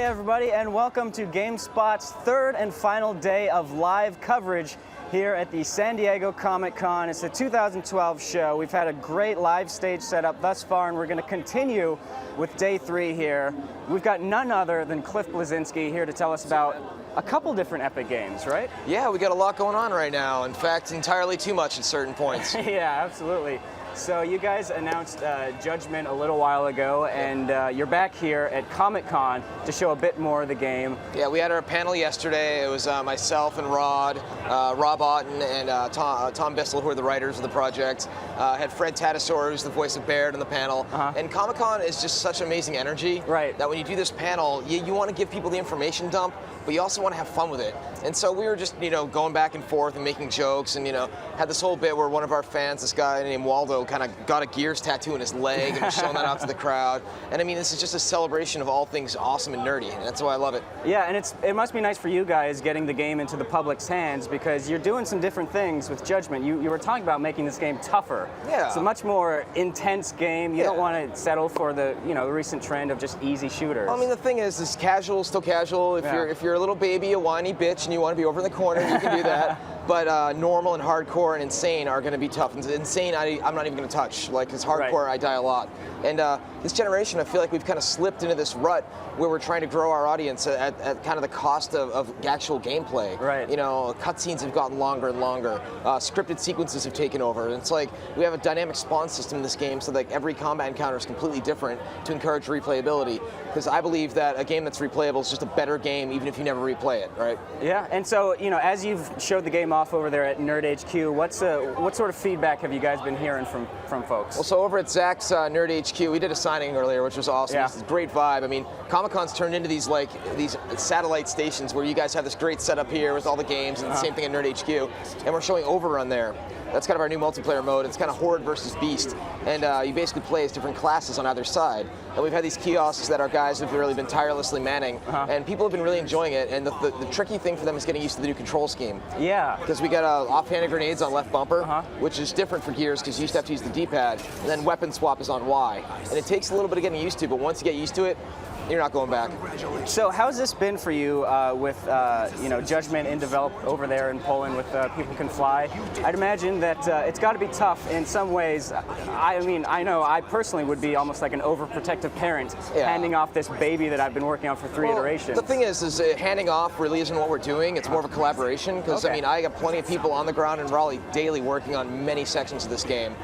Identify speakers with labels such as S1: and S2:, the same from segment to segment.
S1: Hi everybody, and welcome to GameSpot's third and final day of live coverage here at the San Diego Comic-Con. It's the 2012 show. We've had a great live stage setup thus far, and we're going to continue with day 3 here. We've got none other than Cliff Bleszinski here to tell us about a couple different Epic games, right?
S2: Yeah, we got a lot going on right now. In fact, entirely too much at certain points.
S1: Yeah, absolutely. So you guys announced Judgment a little while ago, and you're back here at Comic-Con to show a bit more of the game.
S2: Yeah, we had our panel yesterday. It was myself and Rob Otten, and Tom Bissell, who are the writers of the project. Had Fred Tatasciore, who's the voice of Baird, on the panel. And Comic-Con is just such amazing energy that when you do this panel, you want to give people the information dump, but you also want to have fun with it. And so we were just, going back and forth and making jokes, and had this whole bit where one of our fans, this guy named Waldo, kind of got a Gears tattoo in his leg and was showing that out to the crowd. And I mean, this is just a celebration of all things awesome and nerdy, and that's why I love it.
S1: Yeah, and it must be nice for you guys getting the game into the public's hands, because you're doing some different things with Judgment. You were talking about making this game tougher.
S2: Yeah.
S1: It's a much more intense game. You don't want to settle for the recent trend of just easy shooters.
S2: Well, I mean, the thing is casual, still casual. If you're a little baby, a whiny bitch, and you want to be over in the corner, you can do that. But normal and hardcore and insane are going to be tough. And insane, I'm not even going to touch. Like, because hardcore, I die a lot. And this generation, I feel like we've kind of slipped into this rut where we're trying to grow our audience at kind of the cost of actual gameplay.
S1: Right.
S2: Cutscenes have gotten longer and longer. Scripted sequences have taken over. And it's like we have a dynamic spawn system in this game, so like every combat encounter is completely different to encourage replayability. Because I believe that a game that's replayable is just a better game, even if you never replay it, right?
S1: Yeah, and so, as you've showed the game off over there at Nerd HQ, what sort of feedback have you guys been hearing from folks?
S2: Well, so over at Zach's Nerd HQ, we did a signing earlier, which was awesome.
S1: Yeah.
S2: It's a great vibe. I mean, Comic-Con's turned into these satellite stations where you guys have this great setup here with all the games, and the same thing at Nerd HQ, and we're showing Overrun there. That's kind of our new multiplayer mode. It's kind of Horde versus Beast, and you basically play as different classes on either side. And we've had these kiosks that our guys have really been tirelessly manning, and people have been really enjoying it. And the tricky thing for them is getting used to the new control scheme. Yeah. Because we got offhanded grenades on left bumper, which is different for Gears because you used to have to use the D-pad, and then weapon swap is on Y. And it takes a little bit of getting used to, but once you get used to it, you're not going back.
S1: So how's this been for you with Judgment in develop over there in Poland with People Can Fly? I'd imagine that it's got to be tough in some ways. I mean, I know I personally would be almost like an overprotective parent handing off this baby that I've been working on for 3 iterations.
S2: The thing is handing off really isn't what we're doing. It's more of a collaboration because I mean, I got plenty of people on the ground in Raleigh daily working on many sections of this game.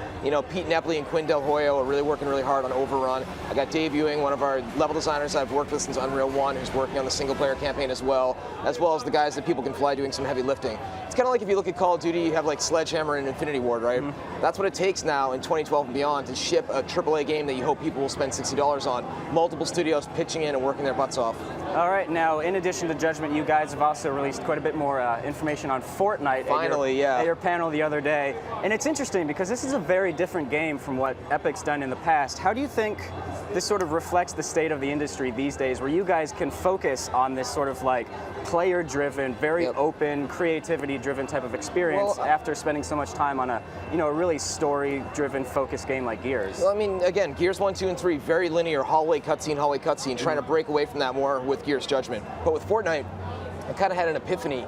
S2: Pete Nepley and Quinn Del Hoyo are really working really hard on Overrun. I got Dave Ewing, one of our level designers I've worked with since Unreal 1, who's working on the single-player campaign as well as the guys that People Can Fly doing some heavy lifting. It's kind of like if you look at Call of Duty, you have like Sledgehammer and Infinity Ward, right? That's what it takes now in 2012 and beyond to ship a AAA game that you hope people will spend $60 on. Multiple studios pitching in and working their butts off. All
S1: right, now in addition to Judgment, you guys have also released quite a bit more information on Fortnite.
S2: Finally,
S1: at your panel the other day. And it's interesting because this is a very different game from what Epic's done in the past. How do you think this sort of reflects the state of the industry these days, where you guys can focus on this sort of like player-driven, very open, creativity-driven type of experience after spending so much time on a really story-driven, focused game like Gears? Well,
S2: I mean, again, Gears 1, 2, and 3, very linear, hallway cutscene, trying to break away from that more with Gears Judgment. But with Fortnite, I kind of had an epiphany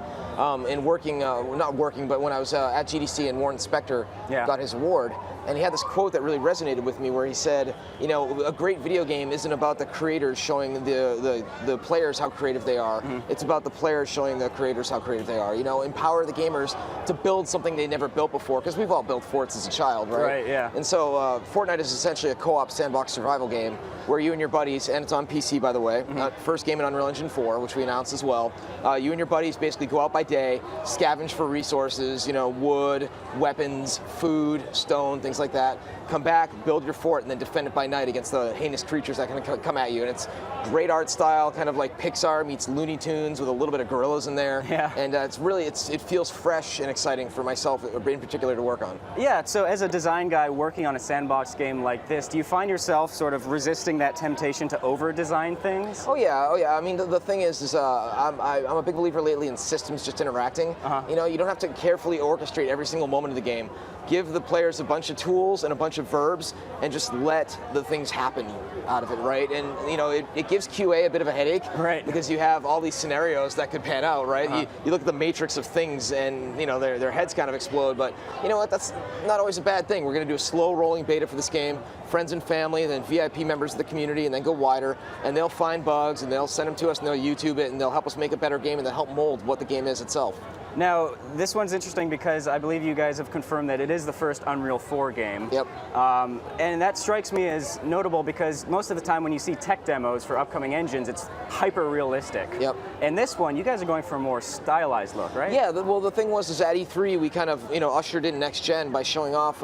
S2: in working, not working, but when I was at GDC and Warren Spector got his award. And he had this quote that really resonated with me where he said, a great video game isn't about the creators showing the players how creative they are. It's about the players showing the creators how creative they are. Empower the gamers to build something they never built before, because we've all built forts as a child, right? Right, yeah. And so Fortnite is essentially a co-op sandbox survival game where you and your buddies, and it's on PC, by the way, first game in Unreal Engine 4, which we announced as well, you and your buddies basically go out by day, scavenge for resources, wood, weapons, food, stone, things like that. Come back, build your fort, and then defend it by night against the heinous creatures that can come at you. And it's great art style, kind of like Pixar meets Looney Tunes with a little bit of gorillas in there. Yeah. And it feels fresh and exciting for myself in particular to work on. Yeah, so as a design guy working on a sandbox game like this, do you find yourself sort of resisting that temptation to over-design things? Oh yeah. I mean, the thing is I'm a big believer lately in systems just interacting. You don't have to carefully orchestrate every single moment of the game. Give the players a bunch of tools and a bunch bunch of verbs and just let the things happen out of it, right? And you know, it gives QA a bit of a headache,
S1: right?
S2: Because you have all these scenarios that could pan out, right? You look at the matrix of things, and you know their heads kind of explode. But you know what? That's not always a bad thing. We're going to do a slow rolling beta for this game. Friends and family, and then VIP members of the community, and then go wider, and they'll find bugs, and they'll send them to us, and they'll YouTube it, and they'll help us make a better game, and they'll help mold what the game is itself.
S1: Now, this one's interesting because I believe you guys have confirmed that it is the first Unreal 4 game.
S2: Yep.
S1: And that strikes me as notable because most of the time when you see tech demos for upcoming engines, it's hyper-realistic.
S2: Yep.
S1: And this one, you guys are going for a more stylized look, right?
S2: Yeah, well, the thing was is at E3, we kind of, you know, ushered in next gen by showing off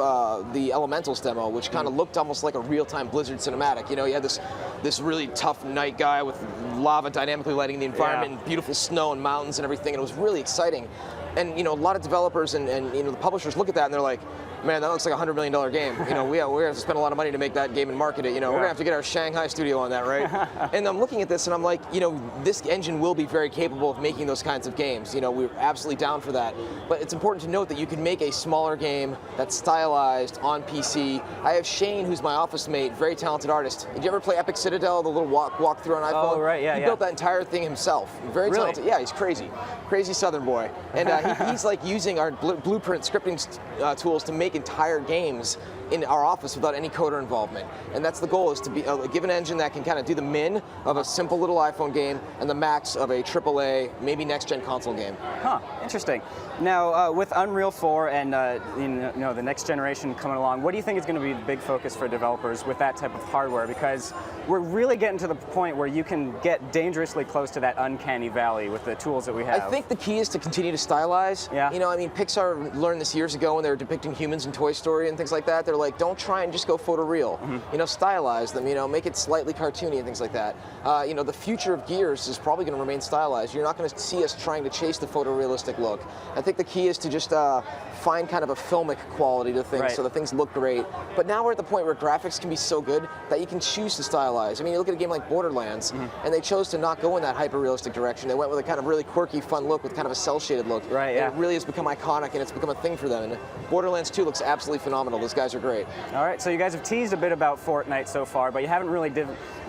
S2: the Elementals demo, which kind of looked almost like a real-time Blizzard cinematic. You know, you had this really tough night guy with lava dynamically lighting the environment, and beautiful snow and mountains and everything, and it was really exciting. And you know, a lot of developers and you know the publishers look at that and they're like, man, that looks like a $100 million game. You know, we're going to have to spend a lot of money to make that game and market it. You know, we're going to have to get our Shanghai studio on that, right? And I'm looking at this and I'm like, you know, this engine will be very capable of making those kinds of games. You know, we're absolutely down for that. But it's important to note that you can make a smaller game that's stylized on PC. I have Shane, who's my office mate, very talented artist. Did you ever play Epic Citadel, the little walkthrough on iPhone?
S1: Oh, right, yeah,
S2: He built that entire thing himself. Very talented. Yeah, he's crazy. Crazy Southern boy. And he's like using our blueprint scripting tools to make entire games in our office without any coder involvement. And that's the goal, is to be give an engine that can kind of do the min of a simple little iPhone game and the max of a AAA, maybe next-gen console game.
S1: Huh, interesting. Now, with Unreal 4 and you know, the next generation coming along, what do you think is going to be the big focus for developers with that type of hardware? Because we're really getting to the point where you can get dangerously close to that uncanny valley with the tools that we have.
S2: I think the key is to continue to stylize.
S1: Yeah.
S2: You know, I mean, Pixar learned this years ago when they were depicting humans in Toy Story and things like that. They're like, don't try and just go photoreal. You know, stylize them, you know, make it slightly cartoony and things like that. You know, the future of Gears is probably going to remain stylized. You're not going to see us trying to chase the photorealistic look. I think the key is to just find kind of a filmic quality to things so that things look great. But now we're at the point where graphics can be so good that you can choose to stylize. I mean, you look at a game like Borderlands, and they chose to not go in that hyper-realistic direction. They went with a kind of really quirky, fun look with kind of a cel-shaded look.
S1: Right, yeah.
S2: And it really has become iconic, and it's become a thing for them. And Borderlands 2 looks absolutely phenomenal. Those guys are great.
S1: All right, so you guys have teased a bit about Fortnite so far, but you haven't really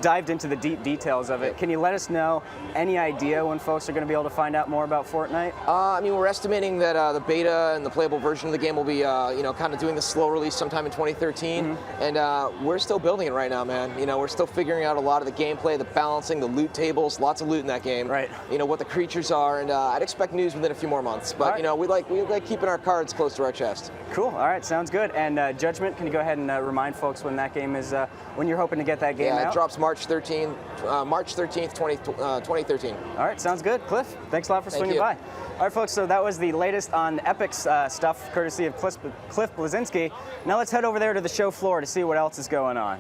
S1: dived into the deep details of it. Can you let us know any idea when folks are going to be able to find out more about Fortnite?
S2: I mean, we're estimating that the beta and the playable version of the game will be, you know, kind of doing the slow release sometime in 2013. And we're still building it right now, man. You know, we're still figuring out a lot of the gameplay, the balancing, the loot tables, lots of loot in that game.
S1: Right.
S2: You know, what the creatures are, and I'd expect news within a few more months. But, you know, we like keeping our cards close to our chest.
S1: Cool. All right, sounds good. And Judgment, can you go ahead and remind folks when that game is, when you're hoping to get that game out?
S2: Yeah, it drops March 13th, 2013.
S1: All right, sounds good. Cliff, thanks a lot for swinging by. All right, folks, so that was the latest on Epic's stuff, courtesy of Cliff Bleszinski. Now let's head over there to the show floor to see what else is going on.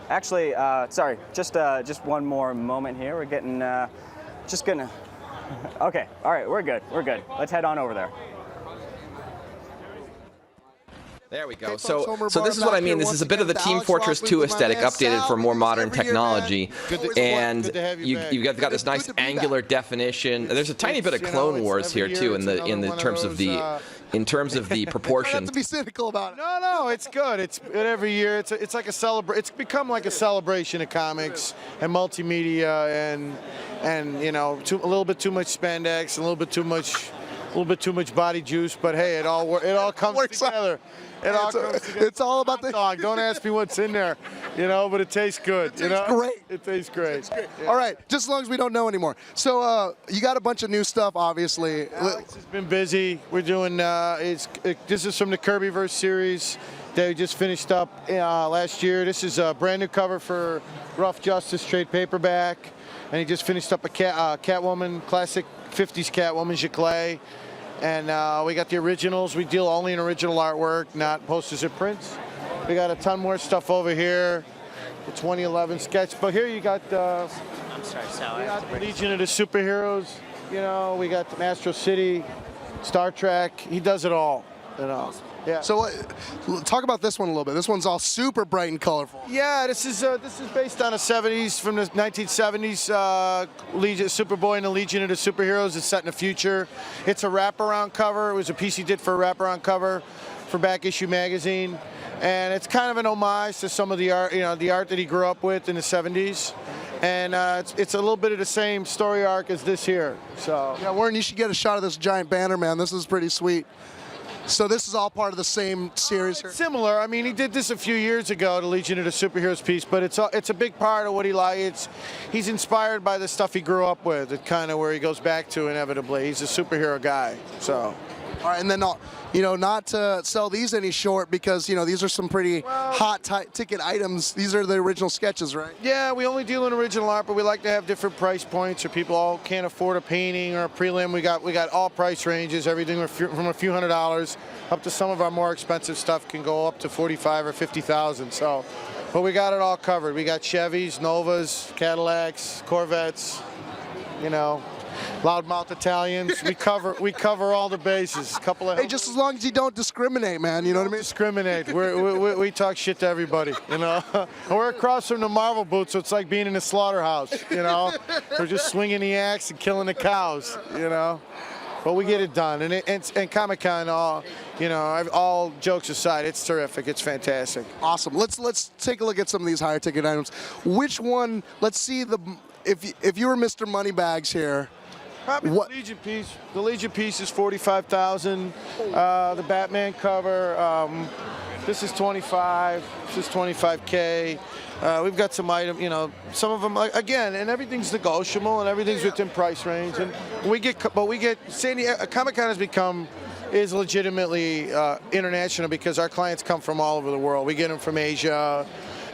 S1: Actually, sorry, just one more moment here. We're getting, just gonna, okay, all right, we're good. Let's head on over there.
S3: There we go. So this is what I mean. This is a bit of the Team Fortress 2 aesthetic updated for more modern technology. And you've got this nice angular definition. There's a tiny bit of Clone Wars here too in terms of the proportions.
S4: Not to be cynical about it.
S5: No, it's good. It's good every year. It's like a It's become like a celebration of comics and multimedia and you know, a little bit too much spandex, a little bit too much body juice. But hey, it all comes together. It's all about the dog. Don't ask me what's in there, you know, but it tastes good.
S4: It tastes great.
S5: It tastes great.
S4: Yeah. All right, just as long as we don't know anymore. So you got a bunch of new stuff, obviously.
S5: Alex has been busy. We're doing, this is from the Kirbyverse series that we just finished up last year. This is a brand new cover for Rough Justice trade paperback. And he just finished up a Catwoman, classic 50s Catwoman, Giclée. And we got the originals. We deal only in original artwork, not posters or prints. We got a ton more stuff over here. The 2011 sketch. But here you got the Legion of the Superheroes. You know, we got the Astro City, Star Trek. He does it all. You know. Yeah.
S4: So talk about this one a little bit. This one's all super bright and colorful.
S5: Yeah, this is based on the 70s, from the 1970s. Superboy and the Legion of the Superheroes. It's set in the future. It's a wraparound cover. It was a piece he did for a wraparound cover for Back Issue magazine. and it's kind of an homage to some of the art, the art that he grew up with in the 70s. And it's a little bit of the same story arc as this here. So
S4: yeah, Warren, you should get a shot of this giant banner, man. This is pretty sweet. So this is all part of the same series here?
S5: Similar. I mean, he did this a few years ago, the Legion of the Superheroes piece, but it's a big part of what he likes. He's inspired by the stuff he grew up with. It's kind of where he goes back to inevitably. He's a superhero guy. So.
S4: All right, and then, not to sell these any short because, these are some pretty hot ticket items. These are the original sketches, right?
S5: Yeah, we only deal in original art, but we like to have different price points, or people all can't afford a painting or a prelim. We got all price ranges, everything from a few $100s up to some of our more expensive stuff can go up to 45 or 50,000. So, but we got it all covered. We got Chevys, Novas, Cadillacs, Corvettes, loudmouth Italians. We cover all the bases.
S4: Hey, just as long as you don't discriminate, man. You know what I mean?
S5: Discriminate. We talk shit to everybody. We're across from the Marvel booth, so it's like being in a slaughterhouse. We're just swinging the axe and killing the cows. But we get it done, and Comic-Con, all jokes aside, it's terrific. It's fantastic.
S4: Awesome. Let's take a look at some of these higher ticket items. Which one? Let's see if you were Mr. Moneybags here.
S5: Probably the Legion piece. The Legion piece is $45,000. The Batman cover. This is $25,000. This is $25K. We've got some items, some of them, again, and everything's negotiable and everything's within price range. And we get San Diego Comic-Con is legitimately international because our clients come from all over the world. We get them from Asia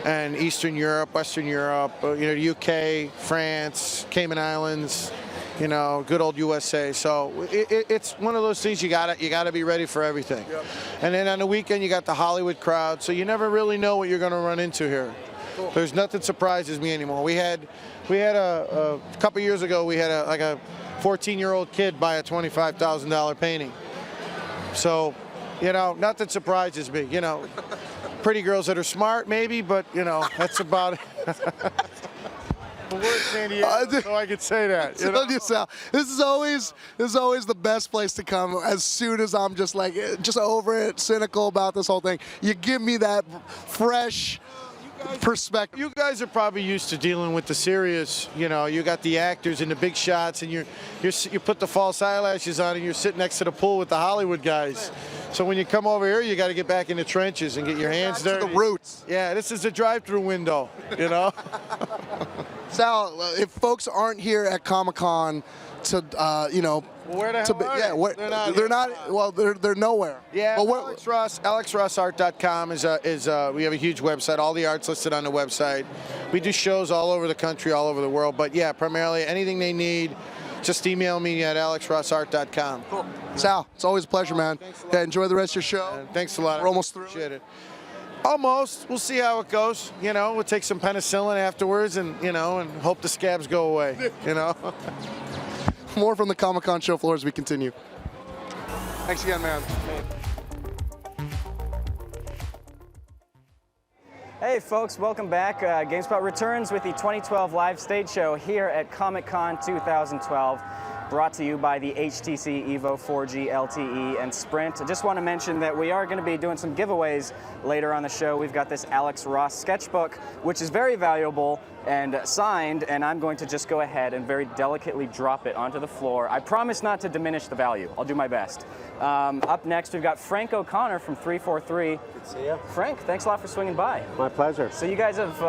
S5: and Eastern Europe, Western Europe, UK, France, Cayman Islands. Good old USA. So it's one of those things you gotta be ready for everything. Yep. And then on the weekend you got the Hollywood crowd, so you never really know what you're gonna run into here. Cool. There's nothing surprises me anymore. We had a couple years ago we had a 14-year-old kid buy a $25,000 painting. So nothing surprises me. Pretty girls that are smart maybe, but that's about it. We're in San Diego, so I could say that.
S4: This is always the best place to come. As soon as I'm just over it, cynical about this whole thing, you give me that fresh perspective.
S5: You guys are probably used to dealing with the serious. You got the actors and the big shots, and you put the false eyelashes on, and you're sitting next to the pool with the Hollywood guys. So when you come over here, you got to get back in the trenches and get your hands dirty.
S4: To the roots.
S5: Yeah, this is a drive-through window.
S4: Sal, if folks aren't here at Comic-Con to,
S5: where the hell are they?
S4: They're not. Well, they're nowhere.
S5: Yeah. Well, AlexRossArt.com is we have a huge website. All the art's listed on the website. We do shows all over the country, all over the world. But yeah, primarily anything they need, just email me at AlexRossArt.com.
S4: Cool. Sal, it's always a pleasure, man. Yeah, enjoy the rest of your show.
S5: Thanks a lot.
S4: We're almost through.
S5: Appreciate it. Almost. We'll see how it goes. We'll take some penicillin afterwards, and and hope the scabs go away.
S4: More from the Comic-Con show floor as we continue. Thanks again, man.
S1: Hey folks, welcome back. GameSpot returns with the 2012 live stage show here at Comic-Con 2012. Brought to you by the HTC Evo 4G LTE and Sprint. I just want to mention that we are going to be doing some giveaways later on the show. We've got this Alex Ross sketchbook, which is very valuable and signed, and I'm going to just go ahead and very delicately drop it onto the floor. I promise not to diminish the value. I'll do my best. Up next, we've got Frank O'Connor from 343.
S6: Good to see you.
S1: Frank, thanks a lot for swinging by.
S6: My pleasure.
S1: So you guys have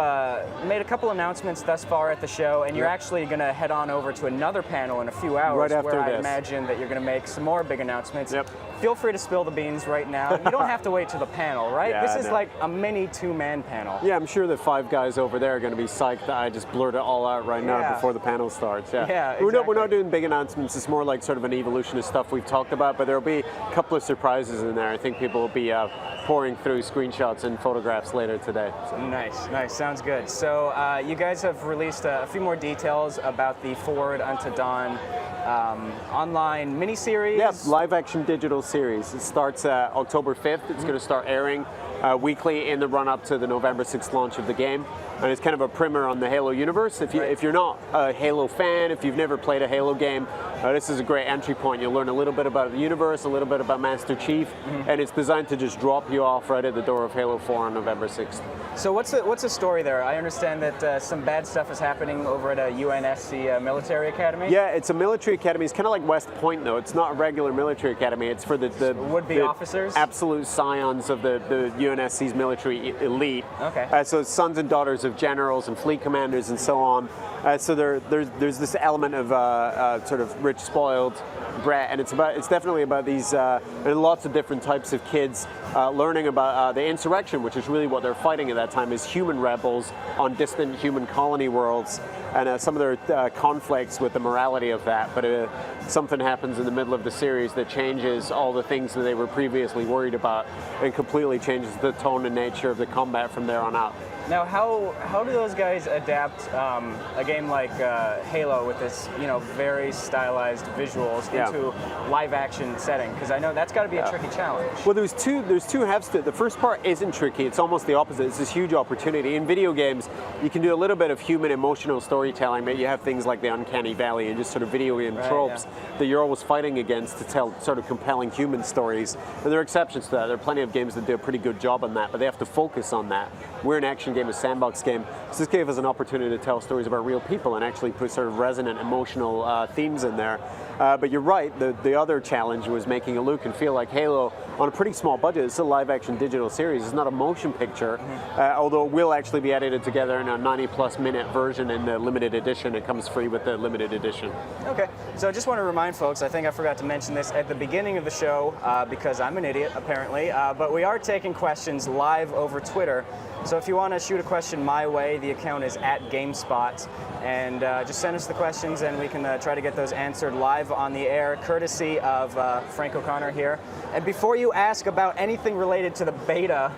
S1: made a couple announcements thus far at the show, and you're actually going to head on over to another panel in a few hours
S6: right after
S1: where I
S6: this.
S1: imagine that you're going to make some more big announcements.
S6: Yep.
S1: Feel free to spill the beans right now. You don't have to wait to the panel, right?
S6: Yeah,
S1: this is like a mini two-man panel.
S6: Yeah, I'm sure the five guys over there are going to be psyched that I just blurred it all out right now before the panel starts. Yeah,
S1: exactly.
S6: We're not doing big announcements. It's more like sort of an evolution of stuff we've talked about, but there'll be a couple of surprises in there. I think people will be pouring through screenshots and photographs later today. So.
S1: Nice. Sounds good. So you guys have released a few more details about the Forward Unto Dawn online miniseries.
S6: Yeah, live action digital series. It starts October 5th. It's going to start airing weekly in the run-up to the November 6th launch of the game. And it's kind of a primer on the Halo universe. If you're not a Halo fan, if you've never played a Halo game, this is a great entry point. You'll learn a little bit about the universe, a little bit about Master Chief, and it's designed to just drop you off right at the door of Halo 4 on November 6th.
S1: So what's the story there? I understand that some bad stuff is happening over at a UNSC military academy.
S6: Yeah, it's a military academy. It's kind of like West Point, though. It's not a regular military academy. It's for the
S1: would-be officers?
S6: Absolute scions of the UNSC's military elite.
S1: Okay.
S6: So it's sons and daughters of generals and fleet commanders and so on. So there's this element of sort of rich, spoiled brat, and it's definitely about these lots of different types of kids learning about the insurrection, which is really what they're fighting at that time, is human rebels on distant human colony worlds, and some of their conflicts with the morality of that. But something happens in the middle of the series that changes all the things that they were previously worried about, and completely changes the tone and nature of the combat from there on out.
S1: Now, how do those guys adapt a game like Halo with this, very stylized visuals into live-action setting? Because I know that's got to be a tricky challenge.
S6: Well, there's two halves to it. The first part isn't tricky. It's almost the opposite. It's this huge opportunity. In video games, you can do a little bit of human emotional storytelling, but you have things like the uncanny valley and just sort of video game tropes that you're always fighting against to tell sort of compelling human stories. And there are exceptions to that. There are plenty of games that do a pretty good job on that, but they have to focus on that. We're an action game, a sandbox game, so this gave us an opportunity to tell stories about real people and actually put sort of resonant emotional themes in there. But you're right, the other challenge was making it look and feel like Halo on a pretty small budget. It's a live-action digital series. It's not a motion picture, although it will actually be edited together in a 90-plus minute version in the limited edition. It comes free with the limited edition.
S1: Okay, so I just want to remind folks, I think I forgot to mention this at the beginning of the show because I'm an idiot, apparently, but we are taking questions live over Twitter. So if you want to shoot a question my way, the account is @GameSpot, and just send us the questions and we can try to get those answered live on the air, courtesy of Frank O'Connor here. And before you ask about anything related to the beta,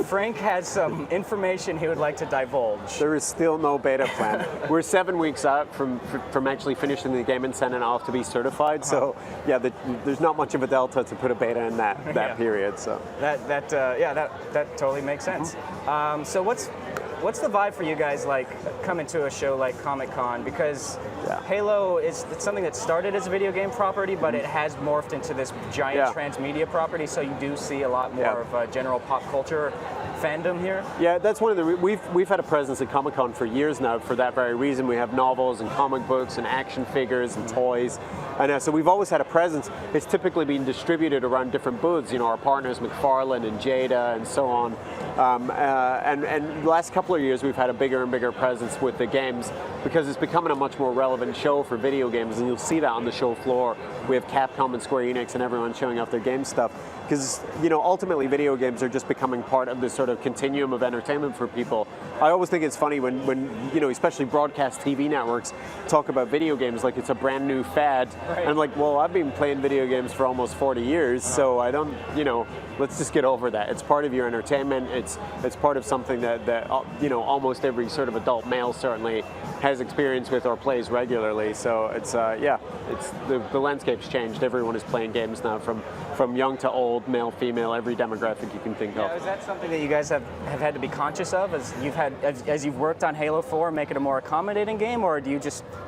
S1: Frank has some information he would like to divulge.
S6: There is still no beta plan. We're 7 weeks out from actually finishing the game and sending it off to be certified. So yeah, there's not much of a delta to put a beta in that period. So that totally makes sense. So what's the vibe for you guys like coming to a show like Comic-Con? Because Halo it's something that started as a video game property, but it has morphed into this giant transmedia property. So you do see a lot more of a general pop culture fandom here. Yeah, that's one of the we've had a presence at Comic-Con for years now for that very reason. We have novels and comic books and action figures and toys, and so we've always had a presence. It's typically been distributed around different booths. Our partners McFarlane and Jada and so on. And the last couple of years we've had a bigger and bigger presence with the games because it's becoming a much more relevant show for video games, and you'll see that on the show floor. We have Capcom and Square Enix and everyone showing off their game stuff because ultimately video games are just becoming part of this sort of continuum of entertainment for people. I always think it's funny when especially broadcast TV networks talk about video games like it's a brand new fad. Right. And I'm like, well, I've been playing video games for almost 40 years, so I don't, let's just get over that. It's part of your entertainment. It's part of something that almost every sort of adult male certainly has experience with or plays regularly. So it's the landscape's changed. Everyone is playing games now from young to old, male, female, every demographic you can think of. Is that something that you guys have had to be conscious of as you've worked on Halo 4, make it a more accommodating game, or do you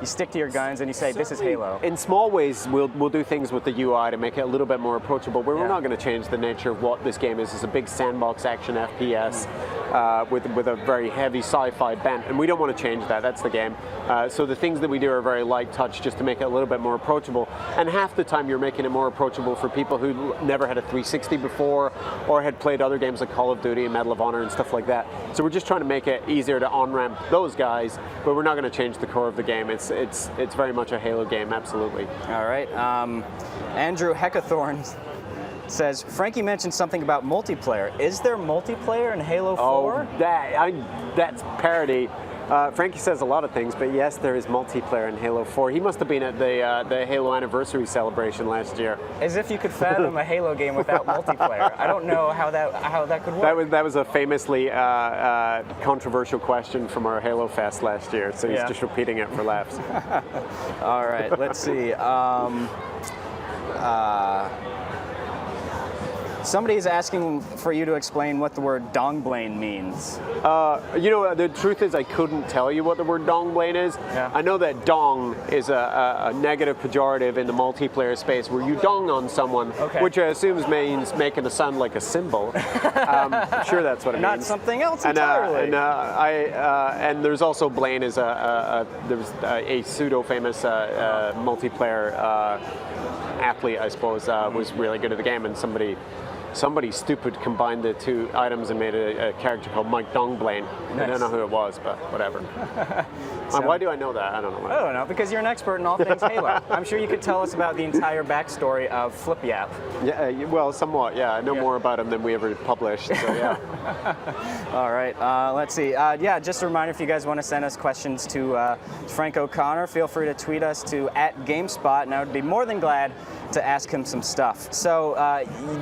S6: stick to your guns and you say this is Halo? In small ways, we'll do things with the UI to make it a little bit more approachable, but we're not going to change the nature of what this game is. It's a big sandbox action FPS with a very heavy sci-fi bent, and we don't want to change that. That's the game. So the things that we do are very light touch just to make it a little bit more approachable, and half the time you're making it more approachable for people who never had a 360 before or had played other games like Call of Duty and Medal of Honor and stuff like that. So we're just trying to make it easier to on-ramp those guys, but we're not going to change the core of the game. It's very much a Halo game, absolutely. All right. Andrew Heckathorn says, Frankie mentioned something about multiplayer. Is there multiplayer in Halo 4? Oh, that's parody. Frankie says a lot of things, but yes, there is multiplayer in Halo 4. He must have been at the Halo anniversary celebration last year. As if you could fathom a Halo game without multiplayer. I don't know how that could work. That was a famously controversial question from our Halo Fest last year, so he's just repeating it for laughs. All right, let's see.
S1: Somebody is asking for you to explain what the word dongblain means.
S6: You know, the truth is I couldn't tell you what the word dongblain is.
S1: Yeah.
S6: I know that dong is a negative pejorative in the multiplayer space where you dong on someone, which I assume means making a sound like a cymbal. I'm sure that's what it means.
S1: Not something else entirely.
S6: And there's also Blaine is there's a pseudo-famous multiplayer athlete, I suppose, was really good at the game, and somebody stupid combined the two items and made a character called Mike Dongblain. Nice. I don't know who it was, but whatever. Why do I know that? I don't know.
S1: I don't know, because you're an expert in all things Halo. I'm sure you could tell us about the entire backstory of Flip Yap.
S6: Yeah, well, somewhat, yeah. I know more about him than we ever published, so yeah.
S1: All right, let's see. Yeah, just a reminder, if you guys want to send us questions to Frank O'Connor, feel free to tweet us to @GameSpot, and I would be more than glad to ask him some stuff. So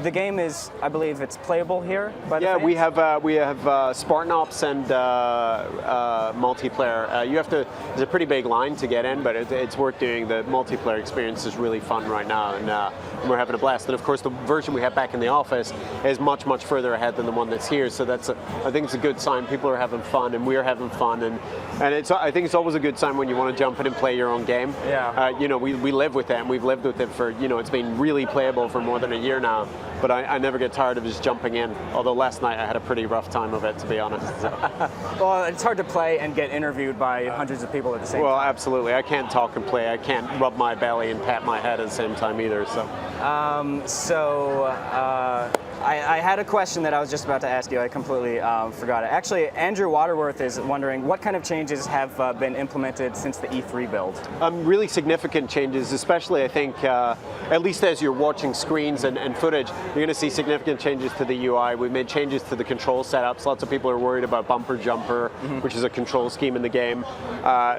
S1: the game is, I believe it's playable here by the fans?
S6: we have Spartan Ops and multiplayer. You have to. There's a pretty big line to get in, but it's worth doing. The multiplayer experience is really fun right now, and we're having a blast. And of course, the version we have back in the office is much further ahead than the one that's here. So I think it's a good sign. People are having fun, and we are having fun, and I think it's always a good sign when you want to jump in and play your own game.
S1: Yeah.
S6: You know, we live with that, and we've lived with it for, you know, it's been really playable for more than a year now. But I never get tired of just jumping in. Although last night I had a pretty rough time of it, to be honest. So.
S1: Well, it's hard to play and get interviewed by hundreds of people at the same time.
S6: Well, absolutely. I can't talk and play. I can't rub my belly and pat my head at the same time either. So.
S1: I had a question that I was just about to ask you. I completely forgot it. Actually, Andrew Waterworth is wondering what kind of changes have been implemented since the E3 build?
S6: Really significant changes, especially I think, at least as you're watching screens and footage, you're going to see significant changes to the UI. We've made changes to the control setups. Lots of people are worried about bumper jumper, which is a control scheme in the game.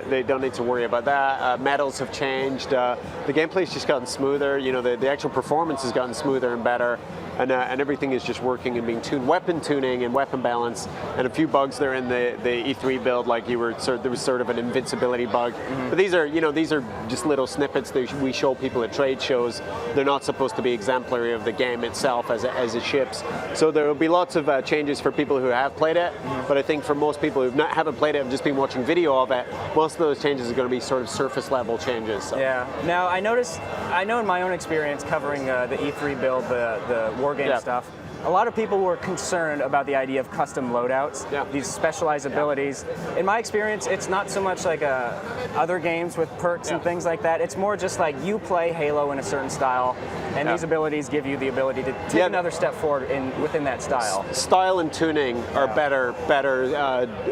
S6: They don't need to worry about that. Medals have changed. The gameplay's just gotten smoother. You know, the actual performance has gotten smoother and better. And everything is just working and being tuned. Weapon tuning and weapon balance, and a few bugs there in the E3 build, like there was sort of an invincibility bug. But these are just little snippets that we show people at trade shows. They're not supposed to be exemplary of the game itself as it ships. So there will be lots of changes for people who have played it. But I think for most people who haven't played it, have just been watching video of it, most of those changes are going to be sort of surface level changes. So.
S1: Yeah. Now I know in my own experience covering the E3 build, the war game stuff, a lot of people were concerned about the idea of custom loadouts, these specialized abilities. In my experience, it's not so much like other games with perks and things like that. It's more just like you play Halo in a certain style, and these abilities give you the ability to take another step forward within that style.
S6: Style and tuning are better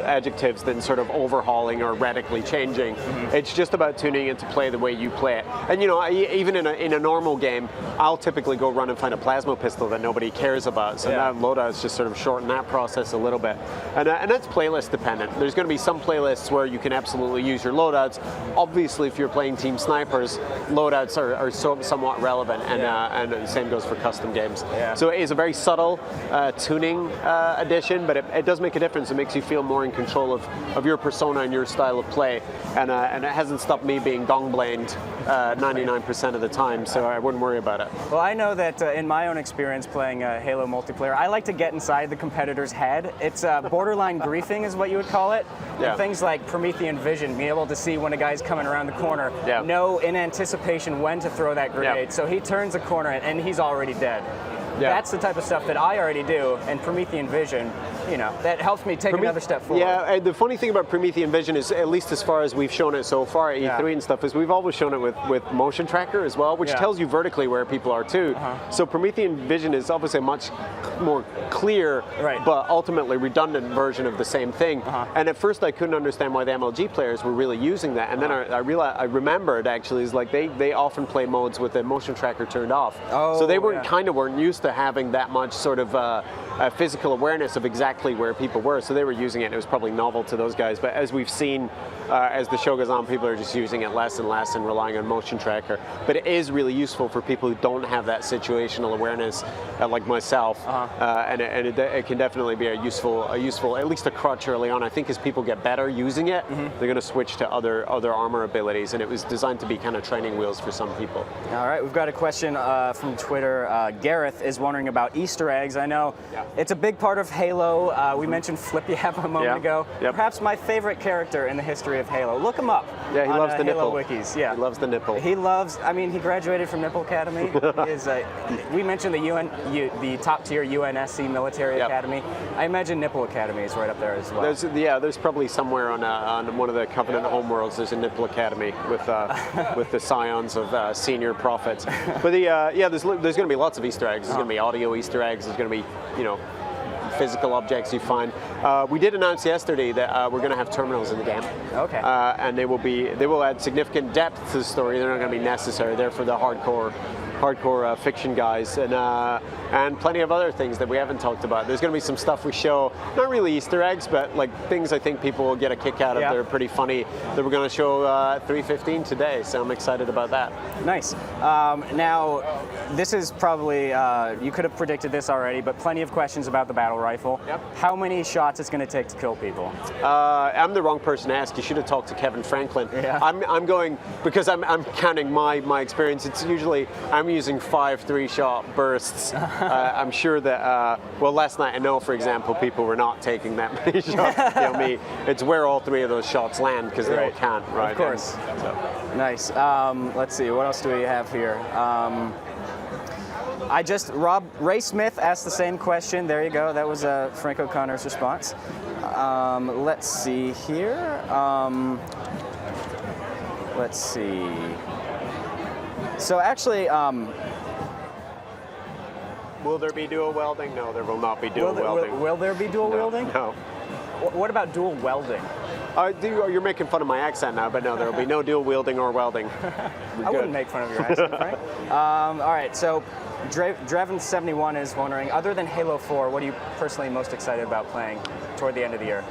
S6: adjectives than sort of overhauling or radically changing. It's just about tuning it to play the way you play it. And you know, even in a normal game, I'll typically go run and find a plasma pistol that nobody cares about. So that loadout's just sort of shorten that process a little bit. And that's playlist dependent. There's going to be some playlists where you can absolutely use your loadouts. Obviously, if you're playing Team Snipers, loadouts are somewhat relevant, and the same goes for custom games. So it is a very subtle tuning addition, but it does make a difference. It makes you feel more in control of your persona and your style of play. And it hasn't stopped me being dongblamed 99% of the time, so I wouldn't worry about it.
S1: Well, I know that in my own experience playing Halo multiplayer, I like to get inside the competitor's head. It's borderline griefing is what you would call it. And things like Promethean vision, being able to see when a guy's coming around the corner, know in anticipation when to throw that grenade. So he turns a corner and he's already dead. That's the type of stuff that I already do, and Promethean vision, you know, that helps me take another step forward.
S6: Yeah, the funny thing about Promethean vision is, at least as far as we've shown it so far at E3 and stuff, is we've always shown it with motion tracker as well, which tells you vertically where people are too. So Promethean vision is obviously a much more clear, but ultimately redundant version of the same thing. And at first I couldn't understand why the MLG players were really using that, and then I realized, I remembered actually, is like they often play modes with the motion tracker turned off. So they weren't weren't used to having that much sort of physical awareness of exactly exactly where people were, so they were using it. It was probably novel to those guys, but as we've seen, as the show goes on, people are just using it less and less and relying on motion tracker. But it is really useful for people who don't have that situational awareness, like myself, and it can definitely be a useful, at least a crutch early on. I think as people get better using it, they're going to switch to other armor abilities, and it was designed to be kind of training wheels for some people.
S1: All right, we've got a question from Twitter. Gareth is wondering about Easter eggs. I know it's a big part of Halo. We mentioned Flip Yap a moment ago. Perhaps my favorite character in the history of Halo. Look him up.
S6: Yeah, he loves the
S1: Halo
S6: nipple.
S1: wikis. Yeah,
S6: he loves the nipple.
S1: He loves. I mean, he graduated from Nipple Academy. We mentioned the top tier UNSC military academy. I imagine Nipple Academy is right up there as well.
S6: There's probably somewhere on one of the Covenant homeworlds. There's a Nipple Academy with the scions of senior prophets. But there's going to be lots of Easter eggs. There's going to be audio Easter eggs. There's going to be physical objects you find. We did announce yesterday that we're going to have terminals in the game.
S1: Okay.
S6: And they will add significant depth to the story. They're not going to be necessary. They're for the hardcore fiction guys, and plenty of other things that we haven't talked about. There's going to be some stuff we show, not really Easter eggs, but like things I think people will get a kick out of. They're pretty funny, that we're going to show 3:15 today, so I'm excited about that.
S1: Nice. Now, this is probably, you could have predicted this already, but plenty of questions about the battle rifle. How many shots it's going to take to kill people?
S6: I'm the wrong person to ask. You should have talked to Kevin Franklin. I'm going, because I'm counting my experience. It's usually, I'm using 5 3-shot bursts. I'm sure that, last night I know, for example, people were not taking that many shots. Me, it's where all 3 of those shots land, because they all can't, right?
S1: Of course. Nice. Let's see, what else do we have here? Ray Smith asked the same question. There you go. That was Frank O'Connor's response. Let's see here. Let's see. So actually,
S6: will there be dual welding? No, there will not be dual welding.
S1: Will there be dual wielding?
S6: No.
S1: What about dual welding?
S6: You're making fun of my accent now, but no, there will be no dual wielding or welding.
S1: I wouldn't make fun of your accent, Frank. All right, so Draven71 is wondering, other than Halo 4, what are you personally most excited about playing toward the end of the year?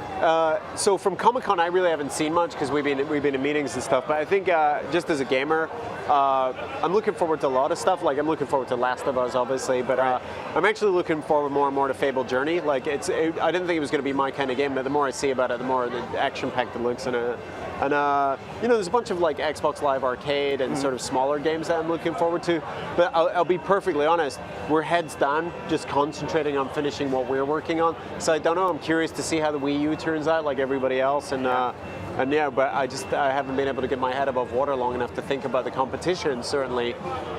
S6: So from Comic-Con, I really haven't seen much because we've been in meetings and stuff. But I think just as a gamer, I'm looking forward to a lot of stuff. Like I'm looking forward to Last of Us, obviously, but I'm actually looking forward more and more to Fable Journey. Like I didn't think it was going to be my kind of game, but the more I see about it, the more the action-packed it looks. And there's a bunch of like Xbox Live Arcade and sort of smaller games that I'm looking forward to. But I'll be perfectly honest, we're heads down, just concentrating on finishing what we're working on. So I don't know. I'm curious to see how the Wii U turns out, like everybody else. But I haven't been able to get my head above water long enough to think about the competition, certainly,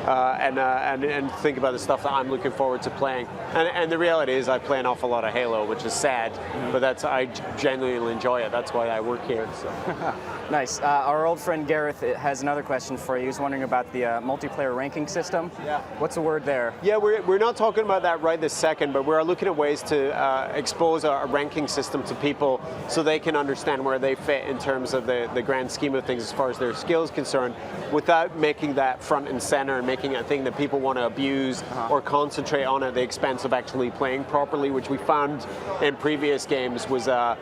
S6: and think about the stuff that I'm looking forward to playing. And the reality is, I play an awful lot of Halo, which is sad, but I genuinely enjoy it. That's why I work here. So.
S1: Nice. Our old friend Gareth has another question for you. He's wondering about the multiplayer ranking system.
S6: Yeah.
S1: What's the word there?
S6: Yeah, we're not talking about that right this second, but we're looking at ways to expose a ranking system to people so they can understand where they fit in terms of the grand scheme of things as far as their skills concerned, without making that front and center and making it a thing that people want to abuse or concentrate on at the expense of actually playing properly, which we found in previous games was a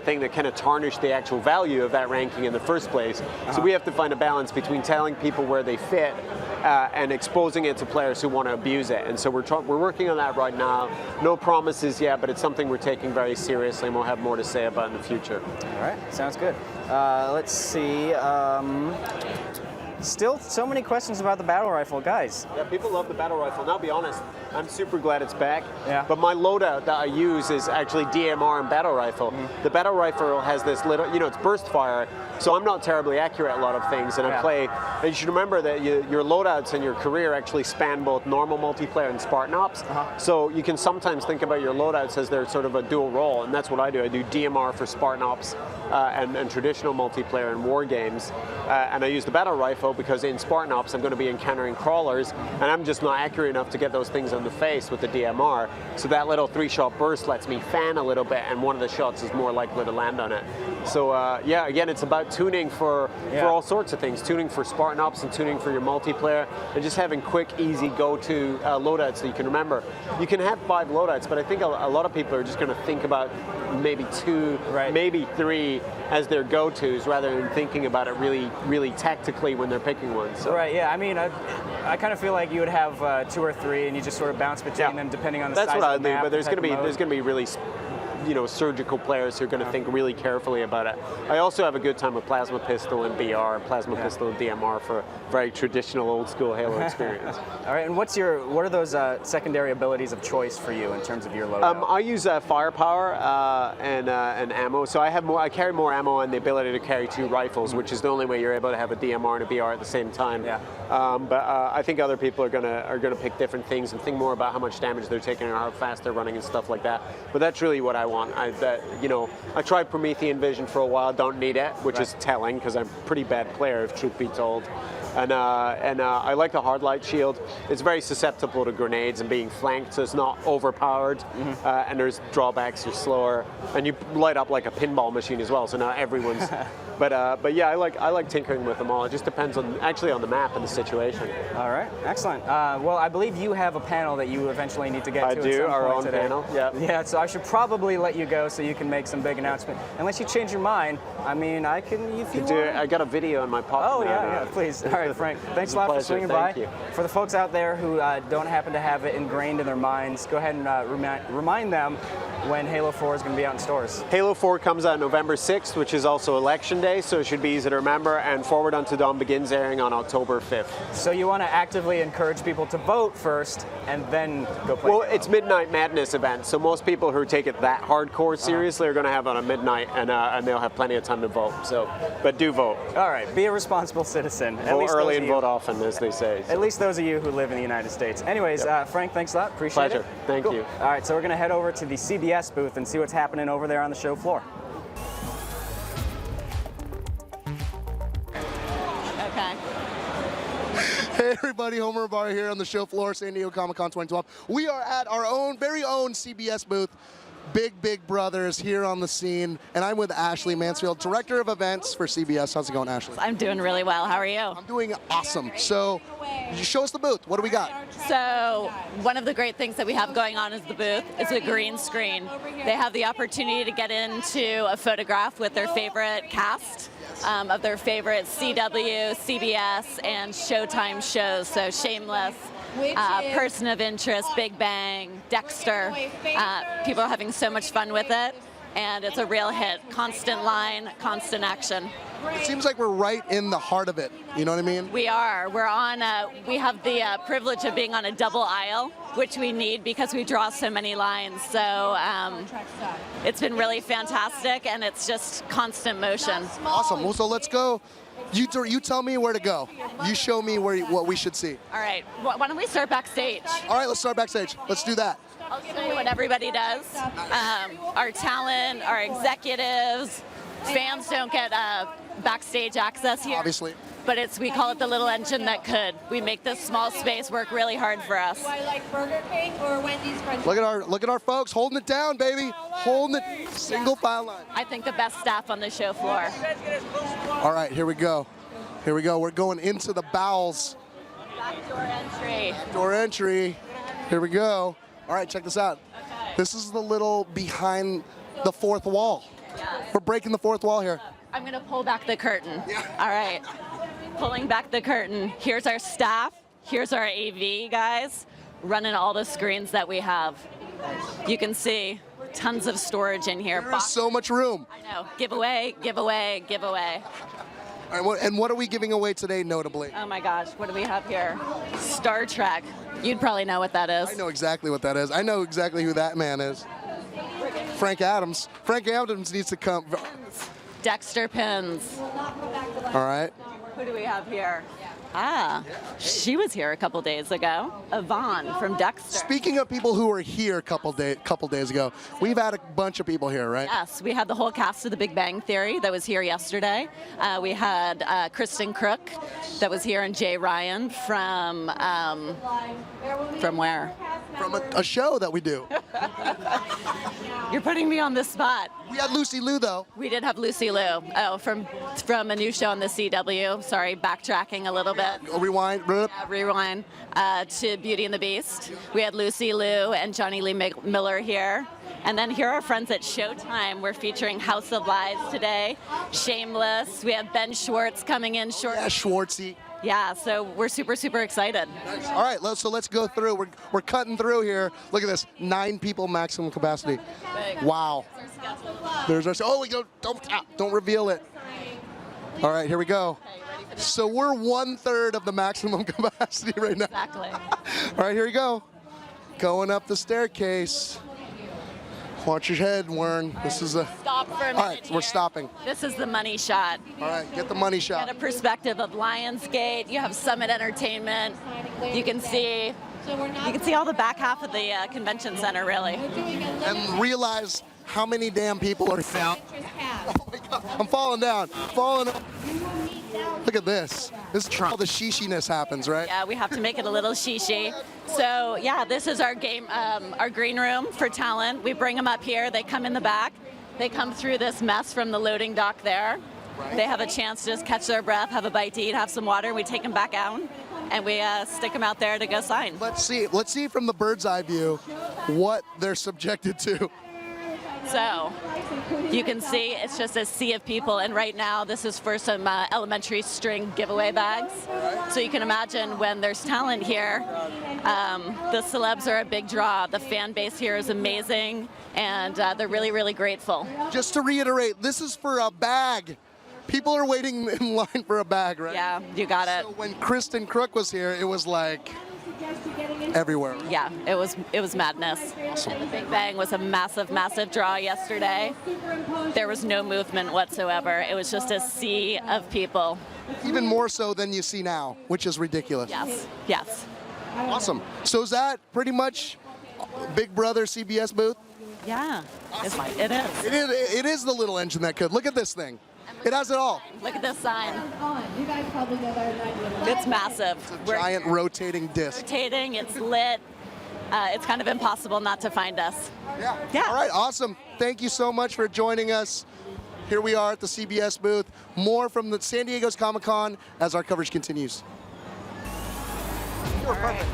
S6: thing that kind of tarnished the actual value of that ranking in the first place. So we have to find a balance between telling people where they fit and exposing it to players who want to abuse it. And so we're working on that right now. No promises yet, but it's something we're taking very seriously, and we'll have more to say about in the future.
S1: All right, sounds good. Let's see. Still so many questions about the battle rifle, guys.
S6: Yeah, people love the battle rifle. And I'll be honest, I'm super glad it's back.
S1: Yeah.
S6: But my loadout that I use is actually DMR and battle rifle. The battle rifle has this little, it's burst fire, so I'm not terribly accurate at a lot of things. And and you should remember that your loadouts in your career actually span both normal multiplayer and Spartan Ops. So you can sometimes think about your loadouts as they're sort of a dual role, and that's what I do. I do DMR for Spartan Ops and traditional multiplayer and war games, and I use the battle rifle info because in Spartan Ops I'm going to be encountering crawlers, and I'm just not accurate enough to get those things on the face with the DMR. So that little 3-shot burst lets me fan a little bit, and one of the shots is more likely to land on it. So yeah, again, it's about tuning for all sorts of things, tuning for Spartan Ops and tuning for your multiplayer, and just having quick, easy go-to loadouts that you can remember. You can have 5 loadouts, but I think a lot of people are just going to think about maybe 2, maybe 3 as their go-tos rather than thinking about it really tactically when they're picking one. So.
S1: Right, yeah, I mean, I kind of feel like you would have 2 or 3 and you just sort of bounce between them depending on the size of the map.
S6: That's what I mean, but there's going to be really surgical players who are going to think really carefully about it. I also have a good time with Plasma Pistol and BR, Plasma Pistol and DMR for a very traditional old school Halo experience.
S1: All right, and what are those secondary abilities of choice for you in terms of your loadout?
S6: I use firepower and ammo, so I carry more ammo and the ability to carry 2 rifles, which is the only way you're able to have a DMR and a BR at the same time. Yeah. But I think other people are gonna pick different things and think more about how much damage they're taking or how fast they're running and stuff like that. But that's really what I want. I tried Promethean Vision for a while, don't need it, which is telling because I'm a pretty bad player, if truth be told. And I like the hard light shield. It's very susceptible to grenades and being flanked, so it's not overpowered. And there's drawbacks, you're slower, and you light up like a pinball machine as well. So now everyone's. But yeah, I like tinkering with them all. It just depends on the map and the situation.
S1: All right, excellent. Well, I believe you have a panel that you eventually need to get to.
S6: I do,
S1: at some
S6: our
S1: point
S6: own
S1: today.
S6: panel. Yeah.
S1: Yeah. So I should probably let you go so you can make some big announcement. Unless you change your mind, I mean, I can. If you want.
S6: I got a video in my pocket.
S1: Oh
S6: now.
S1: yeah, please. All right, Frank. Thanks a lot for swinging by.
S6: Thank you.
S1: For the folks out there who don't happen to have it ingrained in their minds, go ahead and remind them when Halo 4 is going to be out in stores.
S6: Halo 4 comes out November 6th, which is also Election Day, so it should be easy to remember, and Forward Unto Dawn begins airing on October 5th.
S1: So you want to actively encourage people to vote first and then go play
S6: Well,
S1: Halo.
S6: it's Midnight Madness event, so most people who take it that hardcore seriously are going to have it on midnight, and they'll have plenty of time to vote. So, but do vote.
S1: All right, be a responsible citizen.
S6: Vote early and vote often, as they say. So.
S1: At least those of you who live in the United States. Anyways, Frank, thanks a lot. Appreciate it.
S6: Pleasure. Thank you.
S1: All right, so we're going to head over to the CBS booth and see what's happening over there on the show floor.
S7: Okay.
S4: Hey everybody, Homer Bar here on the show floor, San Diego Comic-Con 2012. We are at our very own CBS booth. Big Brothers here on the scene, and I'm with Ashley Mansfield, Director of Events for CBS. How's it going, Ashley?
S7: I'm doing really well. How are you?
S4: I'm doing awesome. So, show us the booth. What do we got?
S7: So, one of the great things that we have going on is the booth. It's a green screen. They have the opportunity to get into a photograph with their favorite cast of their favorite CW, CBS, and Showtime shows. So, Shameless. Person of Interest, Big Bang, Dexter. People are having so much fun with it, and it's a real hit. Constant line, constant action.
S4: It seems like we're right in the heart of it. You know what I mean?
S7: We are. We're on. We have the privilege of being on a double aisle, which we need because we draw so many lines. So it's been really fantastic, and it's just constant motion.
S4: Awesome. Well, so let's go. You tell me where to go. You show me what we should see.
S7: All right. Why don't we start backstage?
S4: All right, let's start backstage. Let's do that.
S7: I'll show you what everybody does. Our talent, our executives, fans don't get backstage access here.
S4: Obviously.
S7: But we call it the little engine that could. We make this small space work really hard for us.
S8: Do I like Burger King or Wendy's French
S4: Look at our folks holding it down, baby. Holding it single file line.
S7: I think the best staff on the show floor.
S4: All right, here we go. Here we go. We're going into the bowels.
S7: Backdoor entry.
S4: Door entry. Here we go. All right, check this out.
S7: Okay.
S4: This is the little behind the fourth wall.
S7: Yes.
S4: We're breaking the fourth wall here.
S7: I'm going to pull back the curtain.
S4: Yeah.
S7: All right. Pulling back the curtain. Here's our staff. Here's our AV guys running all the screens that we have. You can see tons of storage in here.
S4: There is so much room.
S7: I know. Giveaway, giveaway, giveaway.
S4: All right, and what are we giving away today, notably?
S7: Oh my gosh, what do we have here? Star Trek. You'd probably know what that is.
S4: I know exactly what that is. I know exactly who that man is. Frank Adams. Frank Adams needs to come.
S7: Dexter pins.
S4: All right.
S7: Who do we have here? Ah, she was here a couple days ago. Yvonne from Dexter.
S4: Speaking of people who were here a couple days ago, we've had a bunch of people here, right?
S7: Yes, we had the whole cast of The Big Bang Theory that was here yesterday. We had Kristen Crook that was here, and Jay Ryan from where?
S4: From a show that we do.
S7: You're putting me on the spot.
S4: We had Lucy Liu, though.
S7: We did have Lucy Liu. Oh, from a new show on the CW. Sorry, backtracking a little bit.
S4: Rewind.
S7: Rewind to Beauty and the Beast. We had Lucy Liu and Johnny Lee Miller here. And then here are friends at Showtime. We're featuring House of Lies today, Shameless. We have Ben Schwartz coming in shortly.
S4: Yeah, Schwartzy.
S7: Yeah, so we're super, super excited.
S4: All right, so let's go through. We're cutting through here. Look at this, 9 people maximum capacity. Wow. There's our. Oh, we go. Don't reveal it. All right, here we go. So we're 1/3 of the maximum capacity right now.
S7: Exactly.
S4: All right, here we go. Going up the staircase. Watch your head, Warren. This is a.
S7: Stop for a minute.
S4: All right,
S7: here.
S4: we're stopping.
S7: This is the money shot.
S4: All right, get the money shot.
S7: Get a perspective of Lionsgate. You have Summit Entertainment. You can see all the back half of the convention center, really.
S4: And realize how many damn people are found. Oh my God, I'm falling down. Look at this. This is how the shishiness happens, right?
S7: Yeah, we have to make it a little shishi. So yeah, this is our our green room for talent. We bring them up here. They come in the back. They come through this mess from the loading dock there. They have a chance to just catch their breath, have a bite to eat, have some water. We take them back out, and we stick them out there to go sign.
S4: Let's see from the bird's eye view what they're subjected to.
S7: So you can see it's just a sea of people, and right now this is for some elementary string giveaway bags. So you can imagine when there's talent here, the celebs are a big draw. The fan base here is amazing, and they're really, really grateful.
S4: Just to reiterate, this is for a bag. People are waiting in line for a bag, right?
S7: Yeah, you got it.
S4: So when Kristen Crook was here, it was like everywhere.
S7: Yeah, it was madness. Awesome. The Big Bang was a massive, massive draw yesterday. There was no movement whatsoever. It was just a sea of people.
S4: Even more so than you see now, which is ridiculous.
S7: Yes.
S4: Awesome. So is that pretty much Big Brother CBS booth?
S7: Yeah,
S4: awesome.
S7: It is.
S4: It is the little engine that could. Look at this thing. It has it all.
S7: Look at this sign.
S8: You guys probably know that.
S7: It's massive.
S4: It's a giant rotating disc.
S7: Rotating, it's lit. It's kind of impossible not to find us.
S4: Yeah. All right, awesome. Thank you so much for joining us. Here we are at the CBS booth. More from the San Diego's Comic-Con as our coverage continues.
S1: You were perfect.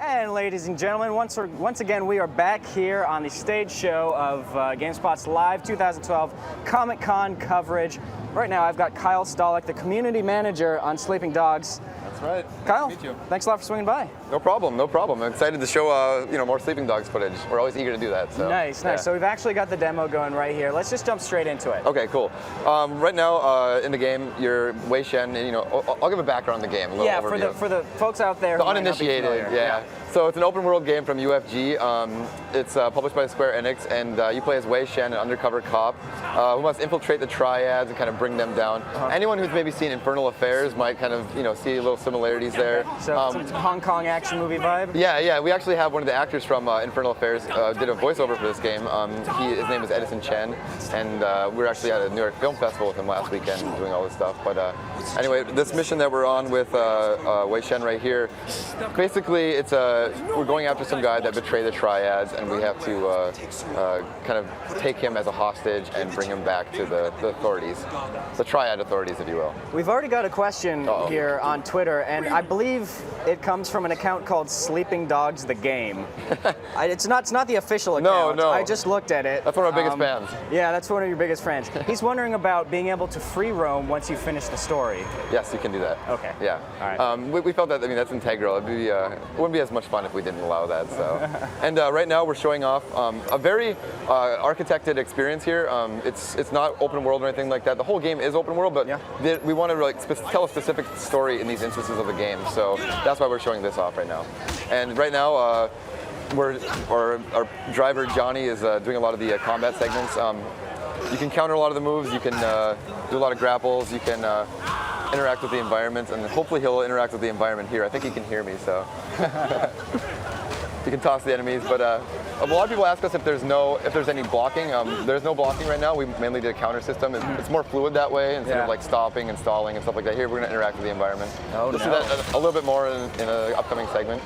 S1: And ladies and gentlemen, once again, we are back here on the stage show of GameSpot's live 2012 Comic-Con coverage. Right now, I've got Kyle Stolick, the community manager on Sleeping Dogs.
S9: That's right.
S1: Kyle,
S9: nice to meet you.
S1: Thanks a lot for swinging by.
S9: No problem. I'm excited to show more Sleeping Dogs footage. We're always eager to do that. So.
S1: Nice.
S9: Yeah.
S1: So we've actually got the demo going right here. Let's just jump straight into it.
S9: Okay, cool. Right now in the game, you're Wei Shen, and I'll give a background on the game. A little overview.
S1: for the folks out there,
S9: the
S1: who might not be
S9: uninitiated.
S1: familiar.
S9: Yeah. So it's an open world game from UFG. It's published by Square Enix, and you play as Wei Shen, an undercover cop who must infiltrate the triads and kind of bring them down. Anyone who's maybe seen Infernal Affairs might kind of see little similarities there.
S1: So some Hong Kong action movie vibe.
S9: Yeah. We actually have one of the actors from Infernal Affairs did a voiceover for this game. His name is Edison Chen, and we were actually at a New York Film Festival with him last weekend doing all this stuff. But anyway, this mission that we're on with Wei Shen right here, basically we're going after some guy that betrayed the triads, and we have to kind of take him as a hostage and bring him back to the authorities, the triad authorities, if you will.
S1: We've already got a question here on Twitter, and I believe it comes from an account called Sleeping Dogs the Game. It's not the official account.
S9: No.
S1: I just looked at it.
S9: That's one of our biggest fans.
S1: Yeah, that's one of your biggest fans. He's wondering about being able to free roam once you finish the story.
S9: Yes, you can do that.
S1: Okay.
S9: Yeah.
S1: All right.
S9: We felt that, that's integral. It wouldn't be as much fun if we didn't allow that. So, and right now we're showing off a very architected experience here. It's not open world or anything like that. The whole game is open world, but we want to tell a specific story in these instances of the game. So that's why we're showing this off right now. And right now, our driver Johnny is doing a lot of the combat segments. you can counter a lot of the moves. You can do a lot of grapples. You can interact with the environment, and hopefully he'll interact with the environment here. I think he can hear me, so you can toss the enemies. But a lot of people ask us if there's any blocking. There's no blocking right now. We mainly did a counter system. It's more fluid that way instead of like stopping and stalling and stuff like that. Here we're going to interact with the environment. You'll see that a little bit more in an upcoming segment.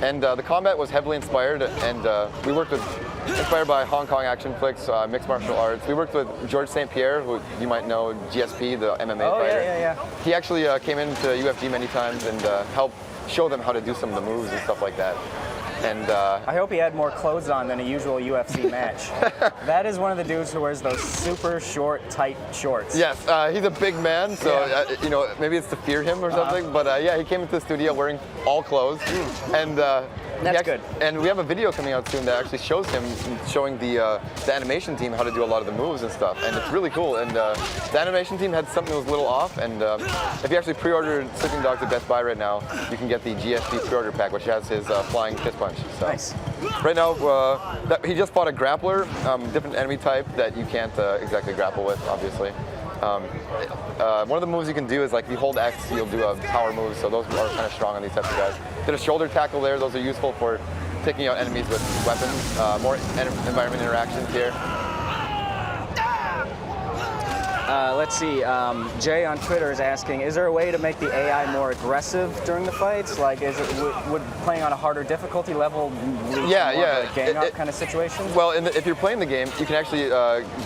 S9: And the combat was heavily inspired, and we worked with, inspired by Hong Kong action flicks, mixed martial arts. We worked with Georges St. Pierre, who you might know, GSP, the MMA fighter.
S1: Yeah.
S9: He actually came into UFG many times and helped show them how to do some of the moves and stuff like that. And
S1: I hope he had more clothes on than a usual UFC match. That is one of the dudes who wears those super short, tight shorts.
S9: Yes, he's a big man, so you know, maybe it's to fear him or something. But yeah, he came into the studio wearing all clothes, and
S1: that's good.
S9: And we have a video coming out soon that actually shows him showing the animation team how to do a lot of the moves and stuff, and it's really cool. And the animation team had something that was a little off, and if you actually pre-ordered Sleeping Dogs at Best Buy right now, you can get the GSP pre-order pack, which has his flying fist punch. So.
S1: Nice.
S9: Right now, he just fought a grappler, different enemy type that you can't exactly grapple with, obviously. One of the moves you can do is like if you hold X, you'll do a power move, so those are kind of strong on these types of guys. Did a shoulder tackle there, those are useful for taking out enemies with weapons, more environment interactions here.
S1: Let's see, Jay on Twitter is asking, is there a way to make the AI more aggressive during the fights? Like, would playing on a harder difficulty level lead to more of a gang up kind of situation?
S9: Well, if you're playing the game, you can actually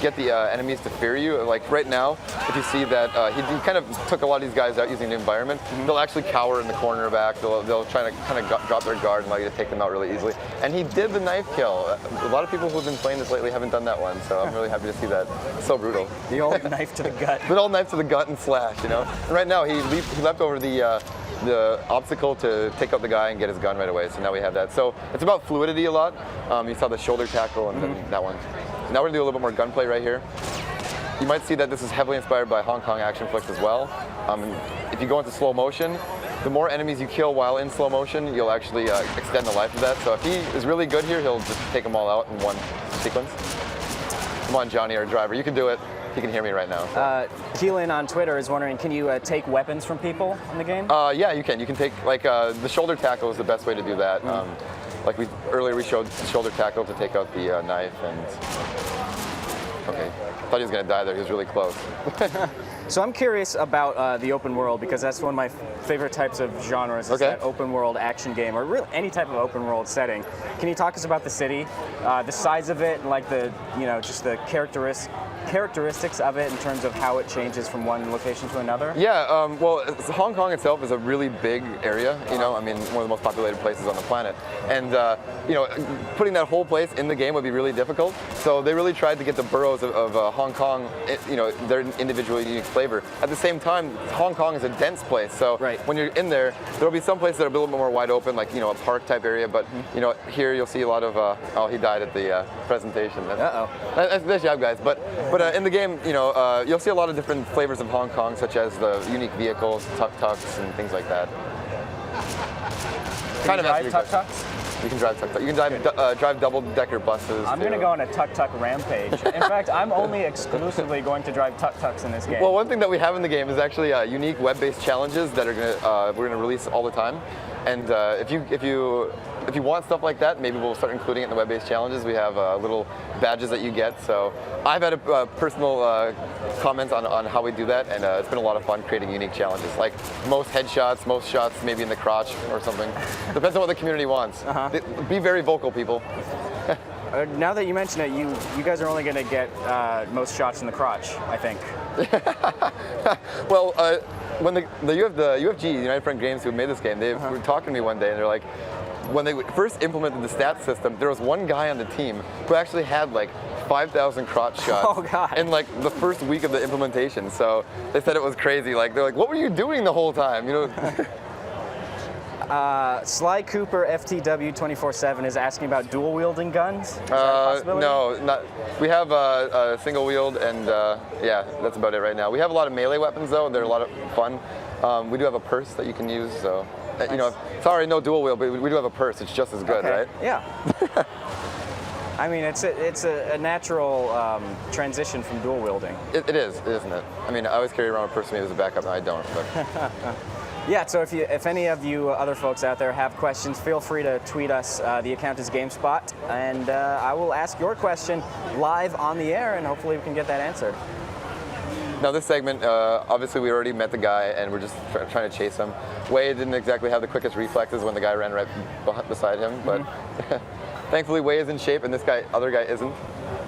S9: get the enemies to fear you. Like right now, if you see that he kind of took a lot of these guys out using the environment, they'll actually cower in the corner back. They'll try to kind of drop their guard and allow you to take them out really easily. And he did the knife kill. A lot of people who've been playing this lately haven't done that one, so I'm really happy to see that. It's so brutal.
S1: The old knife to the gut.
S9: The old knife to the gut and slash, you know. And right now he leapt over the obstacle to take out the guy and get his gun right away. So now we have that. So it's about fluidity a lot. You saw the shoulder tackle and then that one. Now we're gonna do a little bit more gunplay right here. You might see that this is heavily inspired by Hong Kong action flicks as well. If you go into slow motion, the more enemies you kill while in slow motion, you'll actually extend the life of that. So if he is really good here, he'll just take them all out in one sequence. Come on, Johnny, our driver, you can do it. He can hear me right now. So.
S1: Keelan on Twitter is wondering, can you take weapons from people in the game?
S9: Yeah, you can. You can take, like, the shoulder tackle is the best way to do that. Like earlier we showed the shoulder tackle to take out the knife and... Okay, I thought he was going to die there. He was really close.
S1: So I'm curious about the open world, because that's one of my favorite types of genres, is that open world action game, or really any type of open world setting. Can you talk us about the city, the size of it, and like the, you know, just the characteristics of it in terms of how it changes from one location to another?
S9: Yeah, well, Hong Kong itself is a really big area, you know, I mean, one of the most populated places on the planet. And, you know, putting that whole place in the game would be really difficult. So they really tried to get the boroughs of Hong Kong, you know, their individual unique flavor. At the same time, Hong Kong is a dense place. So when you're in there, there'll be some places that are a little bit more wide open, like, you know, a park type area. But, you know, here you'll see a lot of, oh, he died at the presentation. Nice job, guys. But in the game, you know, you'll see a lot of different flavors of Hong Kong, such as the unique vehicles, tuk-tuks, and things like that.
S1: Can you drive tuk-tuks?
S9: You can drive tuk-tuk. You can drive double-decker buses.
S1: I'm going to go on a tuk-tuk rampage. In fact, I'm only exclusively going to drive tuk-tuks in this game.
S9: Well, one thing that we have in the game is actually unique web-based challenges that are we're going to release all the time. And if you want stuff like that, maybe we'll start including it in the web-based challenges. We have little badges that you get. So I've had a personal comments on how we do that, and it's been a lot of fun creating unique challenges, like most headshots, most shots maybe in the crotch or something. Depends on what the community wants. Be very vocal, people.
S1: Now that you mention it, you guys are only going to get most shots in the crotch, I think.
S9: Well, when the UFG, United Front Games, who made this game, they were talking to me one day, and they're like, when they first implemented the stats system, there was one guy on the team who actually had like 5,000 crotch shots in like the first week of the implementation. So they said it was crazy. Like, they're like, what were you doing the whole time? You know.
S1: Sly Cooper FTW 24/7 is asking about dual wielding guns. Is that a possibility?
S9: No, not. We have a single wield, and yeah, that's about it right now. We have a lot of melee weapons though. They're a lot of fun. We do have a purse that you can use. So, you know, sorry, no dual wield, but we do have a purse. It's just as good, right?
S1: Yeah. I mean, it's a natural transition from dual wielding.
S9: It is, isn't it? I mean, I always carry around a person as a backup, and I don't. But.
S1: Yeah, so if any of you other folks out there have questions, feel free to tweet us. The account is GameSpot, and I will ask your question live on the air, and hopefully we can get that answered.
S9: Now this segment, obviously we already met the guy, and we're just trying to chase him. Wei didn't exactly have the quickest reflexes when the guy ran right beside him, but thankfully Wei is in shape, and this other guy isn't,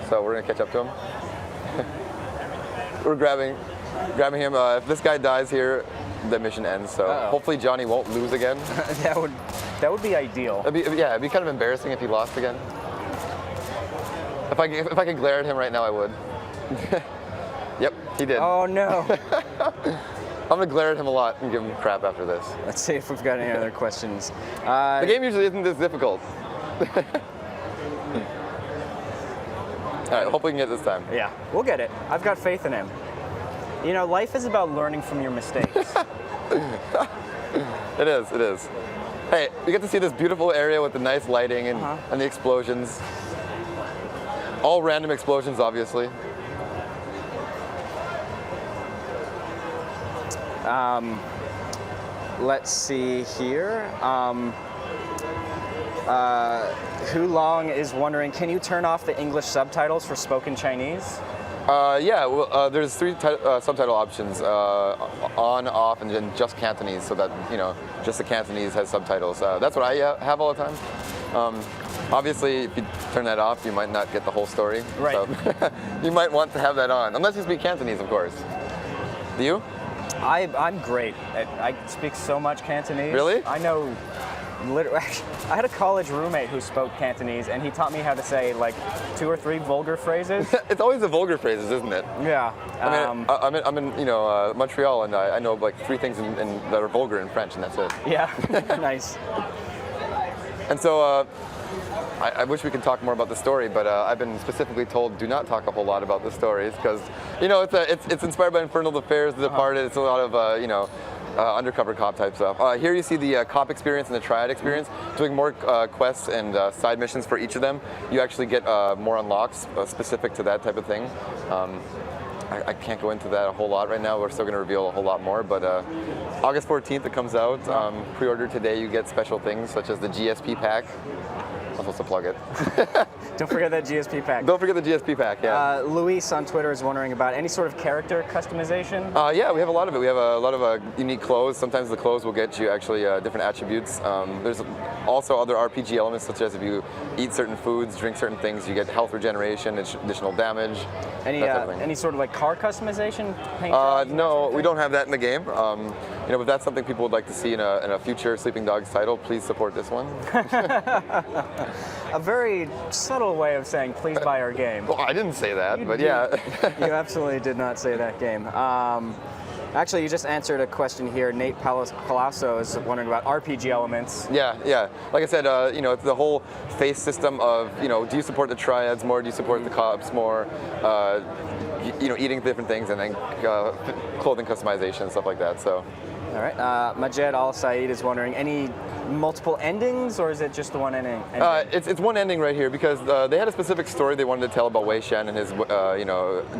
S9: so we're gonna catch up to him. We're grabbing him. If this guy dies here, the mission ends. So hopefully Johnny won't lose again.
S1: that would be ideal.
S9: It'd be kind of embarrassing if he lost again. If I could glare at him right now, I would. Yep, he did.
S1: Oh no.
S9: I'm gonna glare at him a lot and give him crap after this.
S1: Let's see if we've got any other questions.
S9: The game usually isn't this difficult. All right, hopefully we can get it this time.
S1: Yeah, we'll get it. I've got faith in him. You know, life is about learning from your mistakes.
S9: It is. Hey, we get to see this beautiful area with the nice lighting and the explosions. All random explosions, obviously.
S1: Let's see here. Hulong is wondering, can you turn off the English subtitles for spoken Chinese?
S9: Yeah, well, there's 3 subtitle options, on, off, and then just Cantonese, so that, just the Cantonese has subtitles. That's what I have all the time. Obviously, if you turn that off, you might not get the whole story.
S1: Right.
S9: So you might want to have that on, unless you speak Cantonese, of course. Do you?
S1: I'm great. I speak so much Cantonese.
S9: Really?
S1: I know. I had a college roommate who spoke Cantonese, and he taught me how to say like 2 or 3 vulgar phrases.
S9: It's always the vulgar phrases, isn't it?
S1: Yeah.
S9: I'm in Montreal, and I know like 3 things that are vulgar in French, and that's it.
S1: Yeah. Nice.
S9: And so I wish we could talk more about the story, but I've been specifically told do not talk a whole lot about the stories because it's inspired by Infernal Affairs, The Departed. It's a lot of undercover cop type stuff. Here you see the cop experience and the triad experience. Doing more quests and side missions for each of them, you actually get more unlocks specific to that type of thing. I can't go into that a whole lot right now. We're still going to reveal a whole lot more, but August 14th it comes out. Pre-order today, you get special things such as the GSP pack. I'm supposed to plug it.
S1: Don't forget that GSP pack.
S9: Don't forget the GSP pack, yeah.
S1: Luis on Twitter is wondering about any sort of character customization.
S9: Yeah, we have a lot of it. We have a lot of unique clothes. Sometimes the clothes will get you actually different attributes. There's also other RPG elements, such as if you eat certain foods, drink certain things, you get health regeneration, additional damage.
S1: Any sort of like car customization? Paint
S9: no, we don't have that in the game. If that's something people would like to see in a future Sleeping Dogs title, please support this one.
S1: A very subtle way of saying, please buy our game.
S9: Well, I didn't say that, but yeah.
S1: You absolutely did not say that game. Actually, you just answered a question here. Nate Palasso is wondering about RPG elements.
S9: Yeah. Like I said, it's the whole face system of, do you support the triads more? Do you support the cops more? Eating different things, and then clothing customization, stuff like that. So.
S1: All right. Majed Al Said is wondering, any multiple endings, or is it just the one ending?
S9: It's one ending right here because they had a specific story they wanted to tell about Wei Shen and his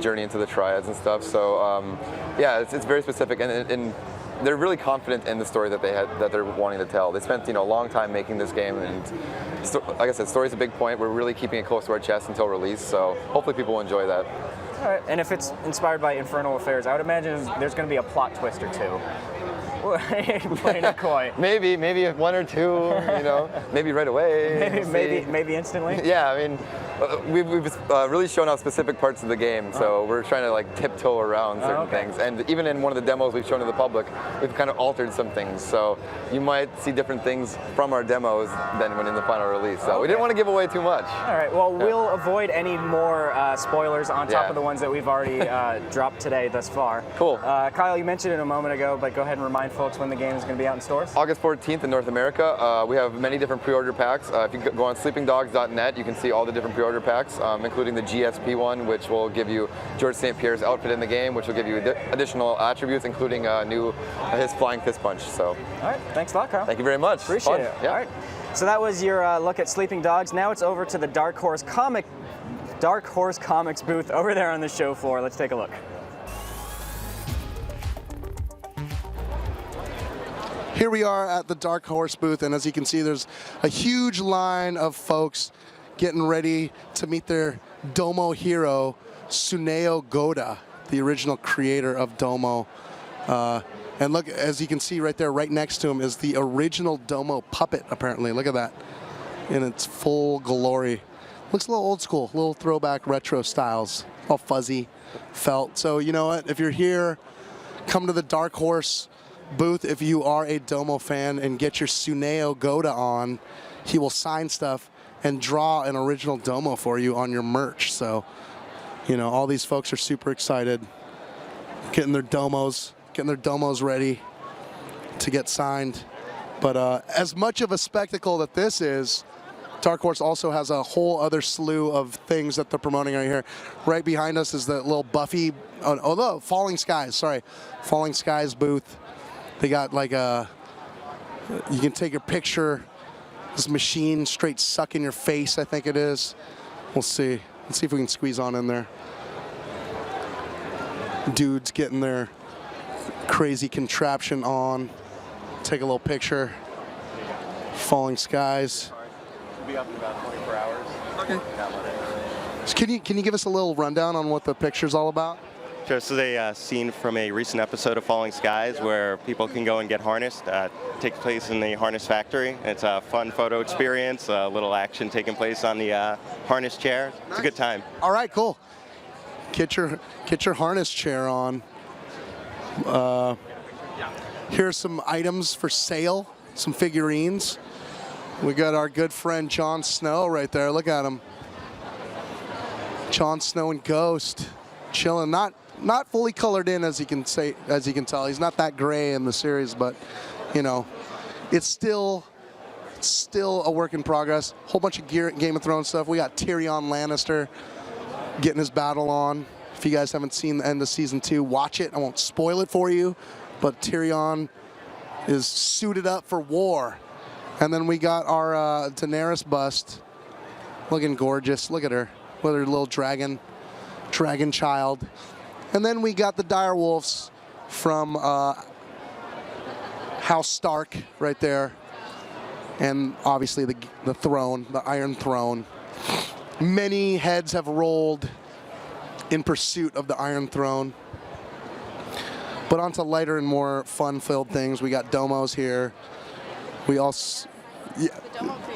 S9: journey into the triads and stuff. So it's very specific, and they're really confident in the story that they're wanting to tell. They spent a long time making this game, and like I said, story's a big point. We're really keeping it close to our chest until release. So hopefully people will enjoy that.
S1: All right. And if it's inspired by Infernal Affairs, I would imagine there's going to be a plot twist or 2. Playing a coin.
S9: Maybe 1 or 2, maybe right away.
S1: Maybe instantly.
S9: Yeah, I mean, we've really shown off specific parts of the game, so we're trying to tiptoe around certain things. And even in one of the demos we've shown to the public, we've kind of altered some things. So you might see different things from our demos than when in the final release. So we didn't want to give away too much.
S1: All right. Well, we'll avoid any more spoilers on top of the ones that we've already dropped today thus far.
S9: Cool.
S1: Kyle, you mentioned it a moment ago, but go ahead ahead and remind folks when the game is going to be out in stores?
S9: August 14th in North America. We have many different pre-order packs. If you go on sleepingdogs.net, you can see all the different pre-order packs, including the GSP one, which will give you George St. Pierre's outfit in the game, which will give you additional attributes, including his flying fist punch. So.
S1: All right. Thanks a lot, Kyle.
S9: Thank you very much.
S1: Appreciate it.
S9: Yeah.
S1: All right. So that was your look at Sleeping Dogs. Now it's over to the Dark Horse Comics booth over there on the show floor. Let's take a look.
S4: Here we are at the Dark Horse booth, and as you can see, there's a huge line of folks getting ready to meet their Domo hero, Tsuneo Goda, the original creator of Domo. And look, as you can see right there, right next to him is the original Domo puppet, apparently. Look at that, in its full glory. Looks a little old school, a little throwback retro styles, all fuzzy, felt. So you know what, if you're here, come to the Dark Horse booth if you are a Domo fan and get your Tsuneo Goda on. He will sign stuff and draw an original Domo for you on your merch. So, you know, all these folks are super excited, getting their Domos ready to get signed. But as much of a spectacle that this is, Dark Horse also has a whole other slew of things that they're promoting right here. Right behind us is the little Buffy, oh no, Falling Skies, sorry. Falling Skies booth. They got like a, you can take your picture, this machine straight suck in your face, I think it is. We'll see. Let's see if we can squeeze on in there. Dudes getting their crazy contraption on. Take a little picture. Falling Skies.
S10: Be up in about 24 hours.
S4: Okay. So can you give us a little rundown on what the picture's all about?
S10: Sure. This is a scene from a recent episode of Falling Skies where people can go and get harnessed. Takes place in the harness factory. It's a fun photo experience, a little action taking place on the harness chair. It's a good time.
S4: All right, cool. Get your harness chair on. Here's some items for sale, some figurines. We got our good friend Jon Snow right there. Look at him. Jon Snow and Ghost, chilling. Not fully colored in, as you can tell. He's not that gray in the series, but you know, it's still a work in progress. Whole bunch of Game of Thrones stuff. We got Tyrion Lannister getting his battle on. If you guys haven't seen the end of season 2, watch it. I won't spoil it for you, but Tyrion is suited up for war. And then we got our Daenerys bust, looking gorgeous. Look at her with her little dragon child. And then we got the direwolves from House Stark right there. And obviously the throne, the Iron Throne. Many heads have rolled in pursuit of the Iron Throne. But on to lighter and more fun-filled things. We got Domos here. We also,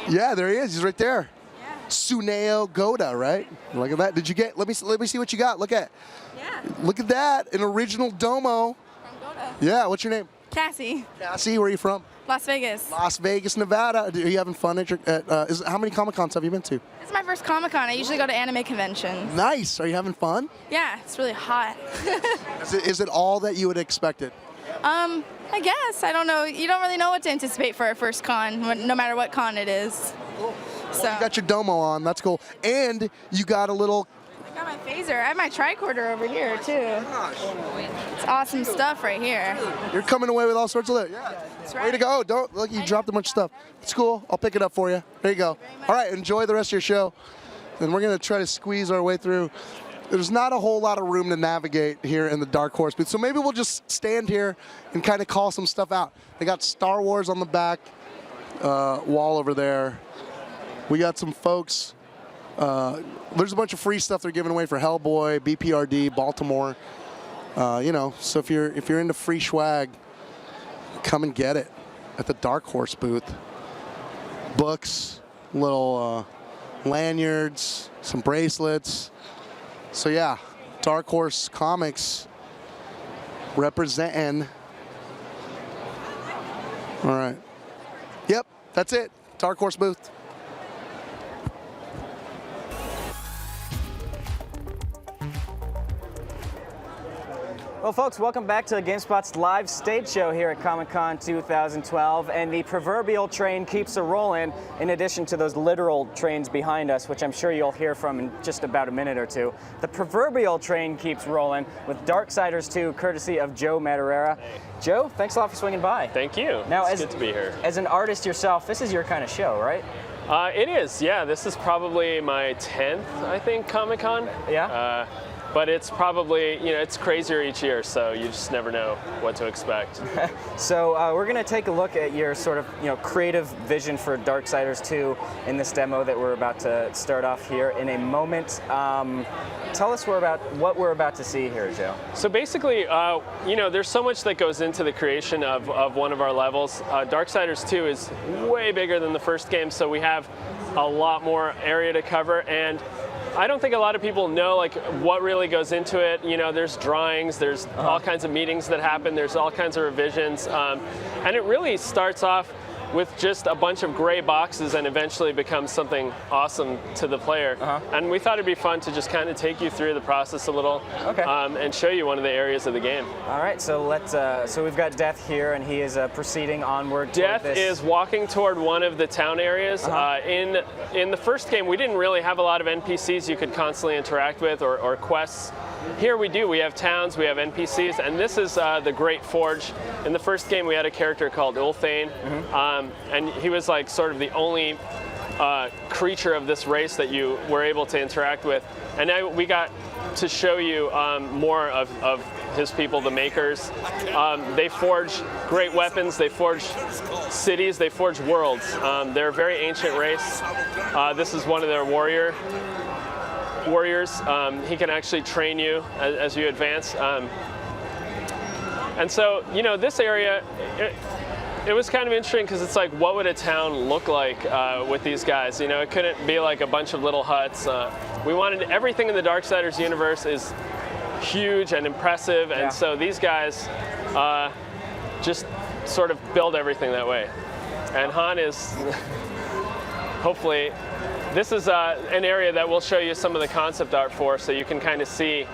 S4: yeah, there he is. He's right there. Yeah. Tsuneo Goda, right? Look at that. Did you get? Let me see what you got. Look at.
S11: Yeah.
S4: Look at that. An original Domo.
S11: From Goda.
S4: Yeah. What's your name?
S11: Cassie.
S4: Cassie. Where are you from?
S11: Las Vegas.
S4: Las Vegas, Nevada. Are you having fun at how many Comic-Cons have you been to?
S11: This is my first Comic-Con. I usually go to anime conventions.
S4: Nice. Are you having fun?
S11: Yeah. It's really hot.
S4: Is it all that you would have expected?
S11: I guess. I don't know. You don't really know what to anticipate for a first con, no matter what con it is.
S4: Cool.
S11: So.
S4: Well, you got your Domo on. That's cool. And you got a little...
S11: I got my phaser. I have my tricorder over here, too. It's awesome stuff right here.
S4: You're coming away with all sorts of... Yeah.
S11: That's right.
S4: Way to go. Don't look, you dropped a bunch of stuff. It's cool. I'll pick it up for you. There you go. All right, enjoy the rest of your show. And we're going to try to squeeze our way through. There's not a whole lot of room to navigate here in the Dark Horse booth, so maybe we'll just stand here and kind of call some stuff out. They got Star Wars on the back wall over there. We got some folks. There's a bunch of free stuff they're giving away for Hellboy, BPRD, Baltimore. You know, so if you're into free swag, come and get it at the Dark Horse booth. Books, little lanyards, some bracelets. So yeah, Dark Horse Comics representing. All right. Yep, that's it. Dark Horse booth.
S1: Well, folks, welcome back to GameSpot's live stage show here at Comic-Con 2012, and the proverbial train keeps a-rolling, in addition to those literal trains behind us, which I'm sure you'll hear from in just about a minute or two. The proverbial train keeps rolling with Darksiders II, courtesy of Joe Madureira. Hey. Joe, thanks a lot for swinging by.
S12: Thank you.
S1: Now,
S12: it's good to be here.
S1: As an artist yourself, this is your kind of show, right?
S12: It is, yeah. This is probably my 10th, I think, Comic-Con.
S1: Yeah?
S12: But it's probably, it's crazier each year, so you just never know what to expect.
S1: So we're going to take a look at your sort of, creative vision for Darksiders 2 in this demo that we're about to start off here in a moment. Tell us what we're about to see here, Joe.
S12: So basically, there's so much that goes into the creation of one of our levels. Darksiders 2 is way bigger than the first game, so we have a lot more area to cover, and I don't think a lot of people know what really goes into it. There's drawings, there's all kinds of meetings that happen, there's all kinds of revisions, and it really starts off with just a bunch of gray boxes and eventually becomes something awesome to the player. And we thought it'd be fun to just kind of take you through the process a little, and show you one of the areas of the game.
S1: All right, so so we've got Death here, and he is proceeding onward.
S12: Death is walking toward one of the town areas. In the first game, we didn't really have a lot of NPCs you could constantly interact with or quests. Here we do. We have towns, we have NPCs, and this is the Great Forge. In the first game, we had a character called Ulthane, and he was sort of the only creature of this race that you were able to interact with. And now we got to show you more of his people, the Makers. They forge great weapons, they forge cities, they forge worlds. They're a very ancient race. This is one of their warriors. He can actually train you as you advance. And so, this area, it was kind of interesting because it's what would a town look like with these guys? It couldn't be a bunch of little huts. We wanted everything in the Darksiders universe is huge and impressive, and so these guys just sort of build everything that way. And Han is hopefully. This is an area that we'll show you some of the concept art for, so you can kind of see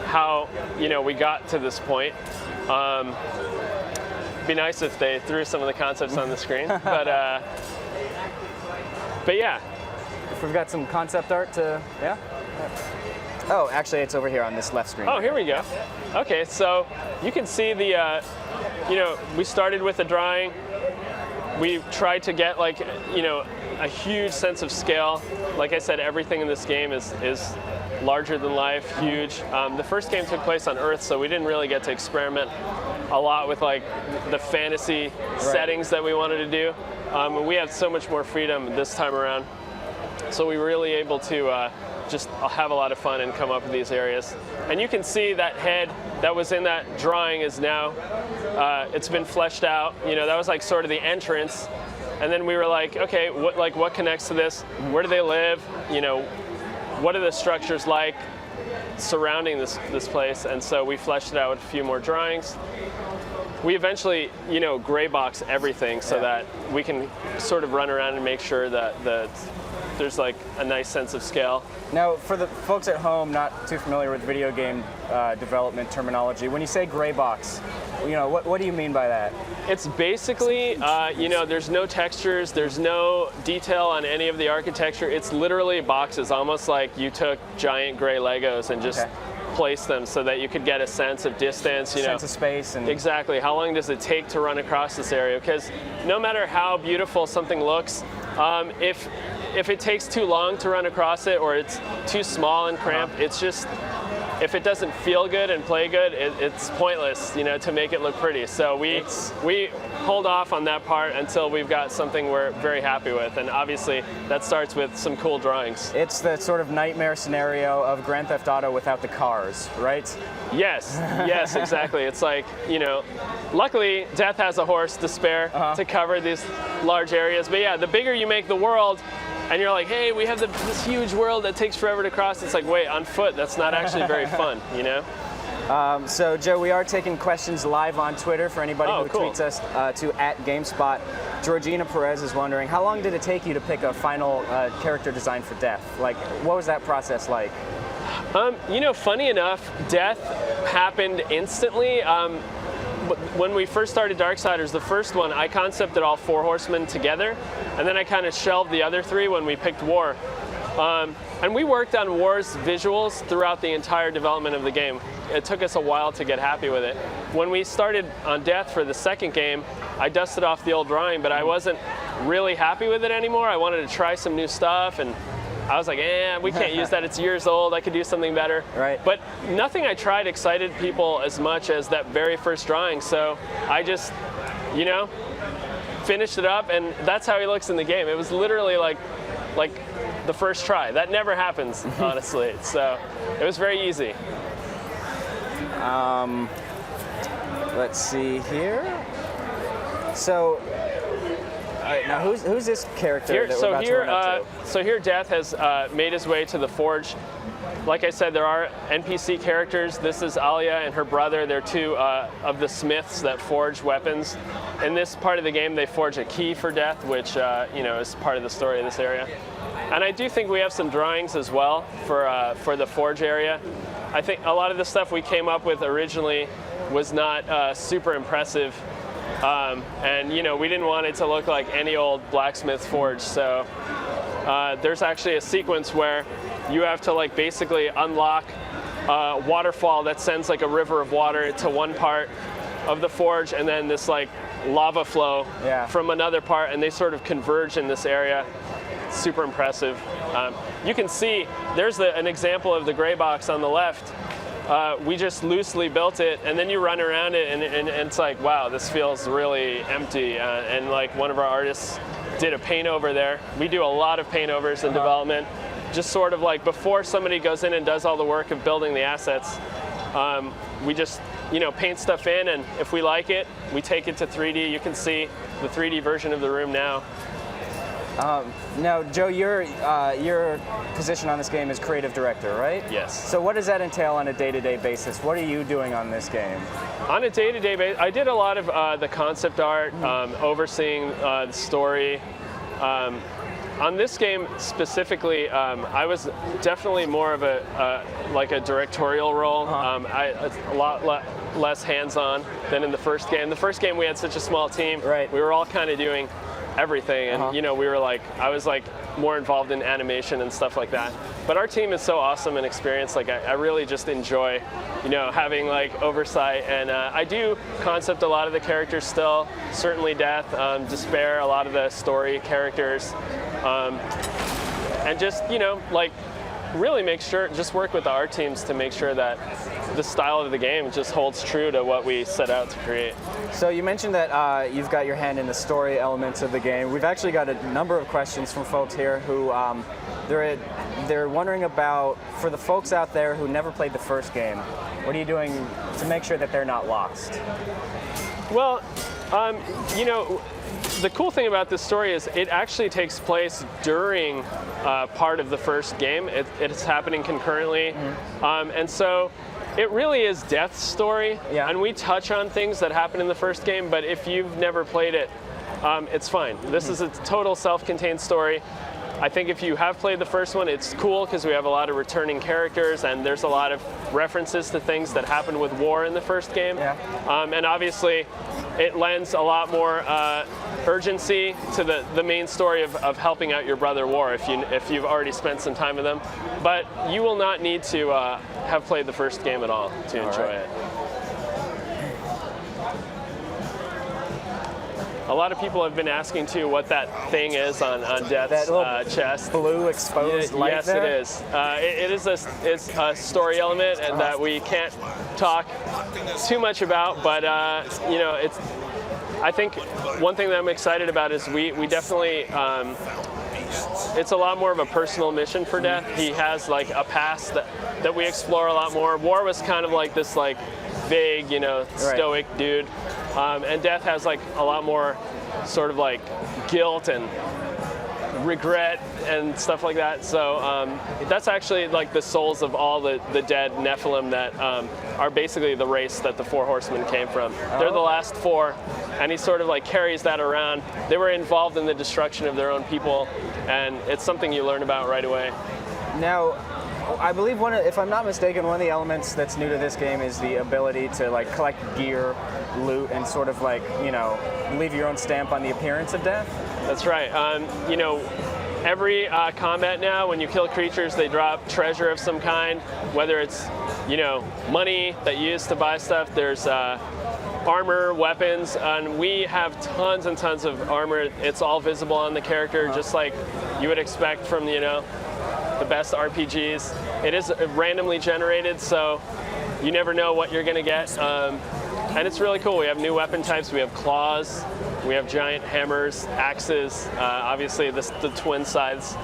S12: how we got to this point. It'd be nice if they threw some of the concepts on the screen, but yeah.
S1: If we've got some concept art to, yeah. Oh, actually, it's over here on this left screen.
S12: Oh, here we go. Okay, so you can see the, we started with a drawing. We tried to get a huge sense of scale. Like I said, everything in this game is larger than life, huge. The first game took place on Earth, so we didn't really get to experiment a lot with the fantasy settings that we wanted to do. We have so much more freedom this time around. So we were really able to just have a lot of fun and come up with these areas. And you can see that head that was in that drawing is now, it's been fleshed out. That was sort of the entrance. And then we were okay, what connects to this? Where do they live? What are the structures surrounding this place? And so we fleshed it out with a few more drawings. We eventually, gray box everything so that we can sort of run around and make sure that there's a nice sense of scale.
S1: Now, for the folks at home not too familiar with video game development terminology, when you say gray box, what do you mean by that?
S12: It's basically, there's no textures, there's no detail on any of the architecture. It's literally boxes, almost like you took giant gray Legos and just placed them so that you could get a sense of distance,
S1: sense of space. And
S12: exactly. How long does it take to run across this area? Because no matter how beautiful something looks, if it takes too long to run across it or it's too small and cramped, it's just, if it doesn't feel good and play good, it's pointless, to make it look pretty. So we hold off on that part until we've got something we're very happy with, and obviously that starts with some cool drawings.
S1: It's the sort of nightmare scenario of Grand Theft Auto without the cars, right?
S12: Yes, yes, exactly. It's luckily Death has a horse to spare to cover these large areas, but yeah, the bigger you make the world, and you're hey, we have this huge world that takes forever to cross. It's wait, on foot, that's not actually very fun,
S1: So, Joe, we are taking questions live on Twitter for anybody who tweets us to @GameSpot. Georgina Perez is wondering, how long did it take you to pick a final character design for Death? What was that process like?
S12: You know, funny enough, death happened instantly. When we first started Darksiders, the first one, I concepted all 4 horsemen together, and then I kind of shelved the other 3 when we picked War. And we worked on War's visuals throughout the entire development of the game. It took us a while to get happy with it. When we started on Death for the second game, I dusted off the old drawing, but I wasn't really happy with it anymore. I wanted to try some new stuff, and I was like, we can't use that. It's years old. I could do something better.
S1: Right.
S12: But nothing I tried excited people as much as that very first drawing. So I just, you know, finished it up, and that's how he looks in the game. It was literally like the first try. That never happens, honestly. So it was very easy.
S1: Let's see here. So, all right, now who's this character that we're about to run up to?
S12: So here Death has made his way to the Forge. Like I said, there are NPC characters. This is Alia and her brother. They're 2 of the smiths that forge weapons. In this part of the game, they forge a key for Death, which you know, is part of the story of this area. And I do think we have some drawings as well for the Forge area. I think a lot of the stuff we came up with originally was not super impressive. And you know, we didn't want it to look like any old blacksmith forge. So there's actually a sequence where you have to like basically unlock a waterfall that sends like a river of water to one part of the forge, and then this like lava flow from another part, and they sort of converge in this area. Super impressive. You can see there's an example of the gray box on the left. We just loosely built it, and then you run around it, and it's like, wow, this feels really empty. And like one of our artists did a paint over there. We do a lot of paint overs in development, just sort of like before somebody goes in and does all the work of building the assets. We just, you know, paint stuff in, and if we like it, we take it to 3D. You can see the 3D version of the room now.
S1: Now, Joe, your position on this game is creative director, right?
S12: Yes.
S1: So what does that entail on a day-to-day basis? What are you doing on this game?
S12: On a day-to-day basis, I did a lot of the concept art, overseeing the story. On this game specifically, I was definitely more of a directorial role. A lot less hands-on than in the first game. The first game we had such a small team. Right. We were all kind of doing everything, and you know, we were like, I was like more involved in animation and stuff like that. But our team is so awesome and experienced. Like I really just enjoy, you know, having like oversight, and I do concept a lot of the characters still. Certainly Death, Despair, a lot of the story characters, and just, you know, like really just work with the art teams to make sure that the style of the game just holds true to what we set out to create.
S1: So you mentioned that you've got your hand in the story elements of the game. We've actually got a number of questions from folks here who they're wondering about, for the folks out there who never played the first game, what are you doing to make sure that they're not lost?
S12: Well, you know, the cool thing about this story is it actually takes place during part of the first game. It's happening concurrently, and so it really is Death's story. Yeah. And we touch on things that happen in the first game, but if you've never played it, it's fine. This is a total self-contained story. I think if you have played the first one, it's cool because we have a lot of returning characters, and there's a lot of references to things that happened with War in the first game. Yeah. And obviously, it lends a lot more urgency to the main story of helping out your brother War if you've already spent some time with them. But you will not need to have played the first game at all to enjoy it. A lot of people have been asking too what that thing is on Death's chest.
S1: Blue exposed light.
S12: Yes,
S1: there?
S12: it is. It's a story element, and that we can't talk too much about. But you know, I think one thing that I'm excited about is we definitely. It's a lot more of a personal mission for Death. He has like a past that we explore a lot more. War was kind of like this like vague, you know, stoic dude. And Death has like a lot more sort of like guilt and regret and stuff like that. So that's actually like the souls of all the dead Nephilim that are basically the race that the Four Horsemen came from. They're the last four, and he sort of like carries that around. They were involved in the destruction of their own people, and it's something you learn about right away.
S1: Now, I believe if I'm not mistaken, one of the elements that's new to this game is the ability to like collect gear, loot, and sort of like, you know, leave your own stamp on the appearance of death.
S12: That's right. You know, every combat now, when you kill creatures, they drop treasure of some kind, whether it's, you know, money that you use to buy stuff. There's armor, weapons, and we have tons and tons of armor. It's all visible on the character, just like you would expect from, you know, the best RPGs. It is randomly generated, so you never know what you're gonna get. And it's really cool. We have new weapon types. We have claws, we have giant hammers, axes, obviously the twin sides.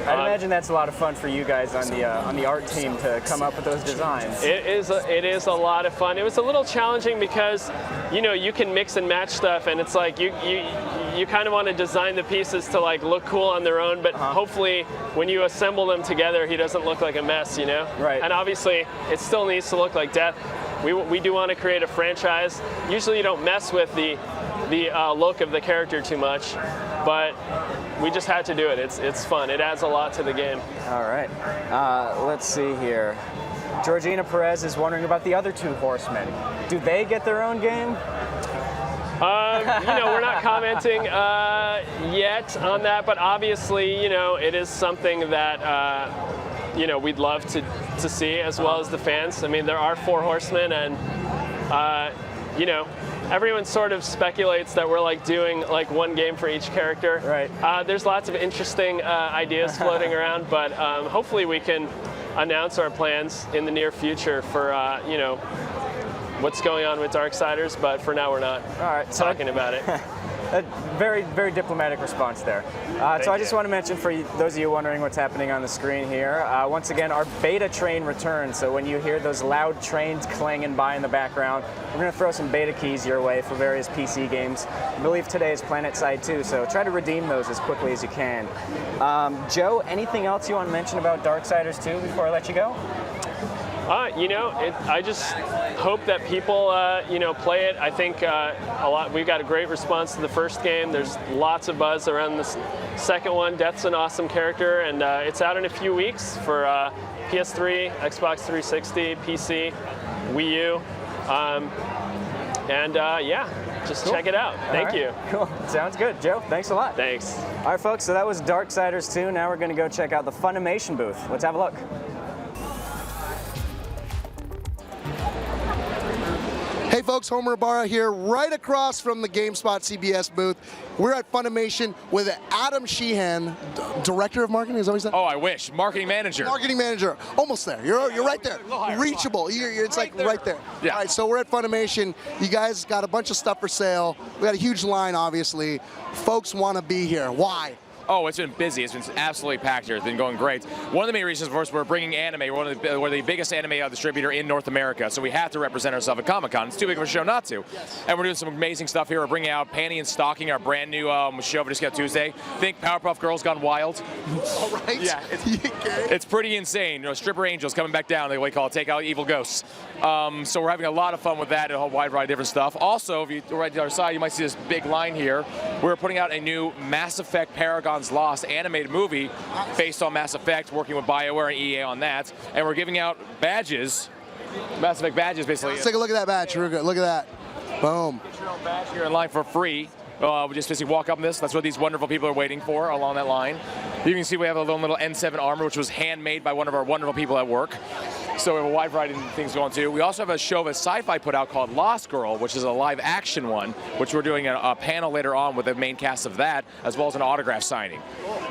S1: I'd imagine that's a lot of fun for you guys on the art team to come up with those designs.
S12: It is a lot of fun. It was a little challenging because, you know, you can mix and match stuff, and it's like you kind of want to design the pieces to like look cool on their own, but hopefully when you assemble them together, he doesn't look like a mess, you know? Right. And obviously, it still needs to look like Death. We do want to create a franchise. Usually, you don't mess with the look of the character too much, but we just had to do it. It's fun. It adds a lot to the game.
S1: All right. Let's see here. Georgina Perez is wondering about the other two horsemen. Do they get their own game?
S12: You know, we're not commenting yet on that, but obviously, you know, it is something that you know, we'd love to see, as well as the fans. I mean, there are 4 horsemen, and you know, everyone sort of speculates that we're like doing like one game for each character. Right. There's lots of interesting ideas floating around, but hopefully we can announce our plans in the near future for you know, what's going on with Darksiders, but for now we're not talking about it.
S1: A very, very diplomatic response there. So I just want to mention, for those of you wondering what's happening on the screen here, once again, our beta train returns. So when you hear those loud trains clanging by in the background, we're going to throw some beta keys your way for various PC games. I believe today is PlanetSide 2, so try to redeem those as quickly as you can. Joe, anything else you want to mention about Darksiders 2 before I let you go?
S12: You know, I just hope that people, you know, play it. I think we got a great response to the first game. There's lots of buzz around the second one. Death's an awesome character, and it's out in a few weeks for PS3, Xbox 360, PC, Wii U, and yeah, just check it out. Thank you.
S1: Cool. Sounds good. Joe, thanks a lot.
S12: Thanks.
S1: All right, folks, so that was Darksiders 2. Now we're going to go check out the FUNimation booth. Let's have a look.
S4: Hey folks, Homer Ibarra here, right across from the GameSpot CBS booth. We're at FUNimation with Adam Sheehan, Director of Marketing, is that what you said?
S13: Oh, I wish. Marketing Manager.
S4: Marketing Manager. Almost there. You're right there. Reachable. It's like right there.
S13: Yeah.
S4: All right, so we're at FUNimation. You guys got a bunch of stuff for sale. We got a huge line, obviously. Folks want to be here. Why?
S13: Oh, it's been busy. It's been absolutely packed here. It's been going great. One of the main reasons, of course, we're bringing anime. We're the biggest anime distributor in North America, so we have to represent ourselves at Comic-Con. It's too big of a show not to. Yes. And we're doing some amazing stuff here. We're bringing out Panty and Stocking, our brand new show we just got Tuesday. Think Powerpuff Girls Gone Wild.
S4: All right.
S13: Yeah. It's pretty insane. You know, stripper angels coming back down, they call it, take out evil ghosts. So we're having a lot of fun with that and a whole wide variety of different stuff. Also, if you go right to our side, you might see this big line here. We're putting out a new Mass Effect Paragon's Lost animated movie based on Mass Effect, working with BioWare and EA on that. And we're giving out badges, Mass Effect badges, basically.
S4: Let's take a look at that badge. Real good. Look at that. Boom.
S13: Get your own badge here in line for free. We just basically walk up this. That's what these wonderful people are waiting for along that line. You can see we have a little N7 armor, which was handmade by one of our wonderful people at work. So we have a wide variety of things going too. We also have a show that Sci-Fi put out called Lost Girl, which is a live action one, which we're doing a panel later on with the main cast of that, as well as an autograph signing.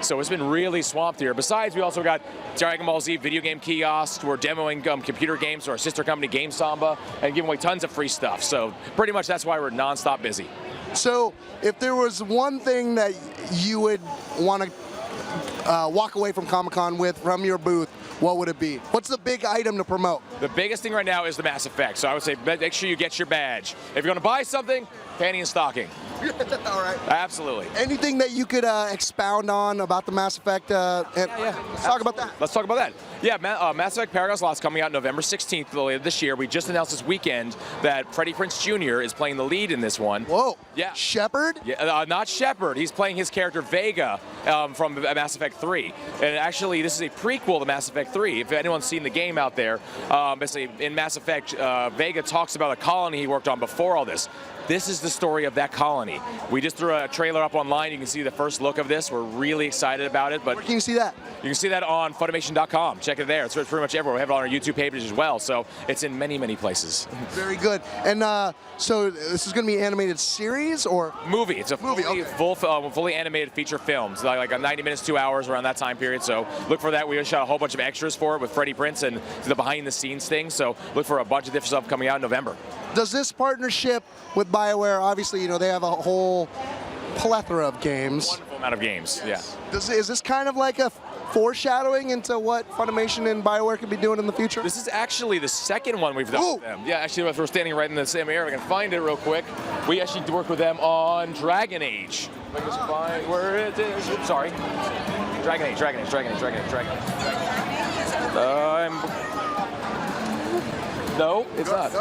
S13: So it's been really swamped here. Besides, we also got Dragon Ball Z video game kiosks. We're demoing computer games to our sister company, Game Samba, and giving away tons of free stuff. So pretty much that's why we're nonstop busy.
S4: So if there was one thing that you would want to walk away from Comic-Con with from your booth, what would it be? What's the big item to promote?
S13: The biggest thing right now is the Mass Effect. So I would say make sure you get your badge. If you're going to buy something, Panty and Stocking.
S4: All right.
S13: Absolutely.
S4: Anything that you could expound on about the Mass Effect? Let's talk about that.
S13: Let's talk about that. Yeah, Mass Effect Paragon's Lost coming out November 16th later this year. We just announced this weekend that Freddie Prinze Jr. is playing the lead in this one.
S4: Whoa.
S13: Yeah.
S4: Shepard?
S13: Yeah, not Shepard. He's playing his character Vega from Mass Effect 3. And actually, this is a prequel to Mass Effect 3. If anyone's seen the game out there, basically in Mass Effect, Vega talks about a colony he worked on before all this. This is the story of that colony. We just threw a trailer up online. You can see the first look of this. We're really excited about it. But
S4: where can you see that?
S13: You can see that on FUNimation.com. Check it there. It's pretty much everywhere. We have it on our YouTube page as well. So it's in many, many places.
S4: Very good. And so this is going to be an animated series or?
S13: Movie. It's a fully animated feature film. It's like 90 minutes, 2 hours around that time period. So look for that. We shot a whole bunch of extras for it with Freddie Prinze and the behind the scenes thing. So look for a bunch of different stuff coming out in November.
S4: Does this partnership with BioWare, obviously, you know, they have a whole plethora of games.
S13: Wonderful amount of games, yeah.
S4: Is this kind of like a foreshadowing into what Funimation and BioWare could be doing in the future?
S13: This is actually the second one we've done with them. Yeah, actually, we're standing right in the same area. I can find it real quick. We actually worked with them on Dragon Age. Let me just find where it is. Oops, sorry. Dragon Age. No, it's not.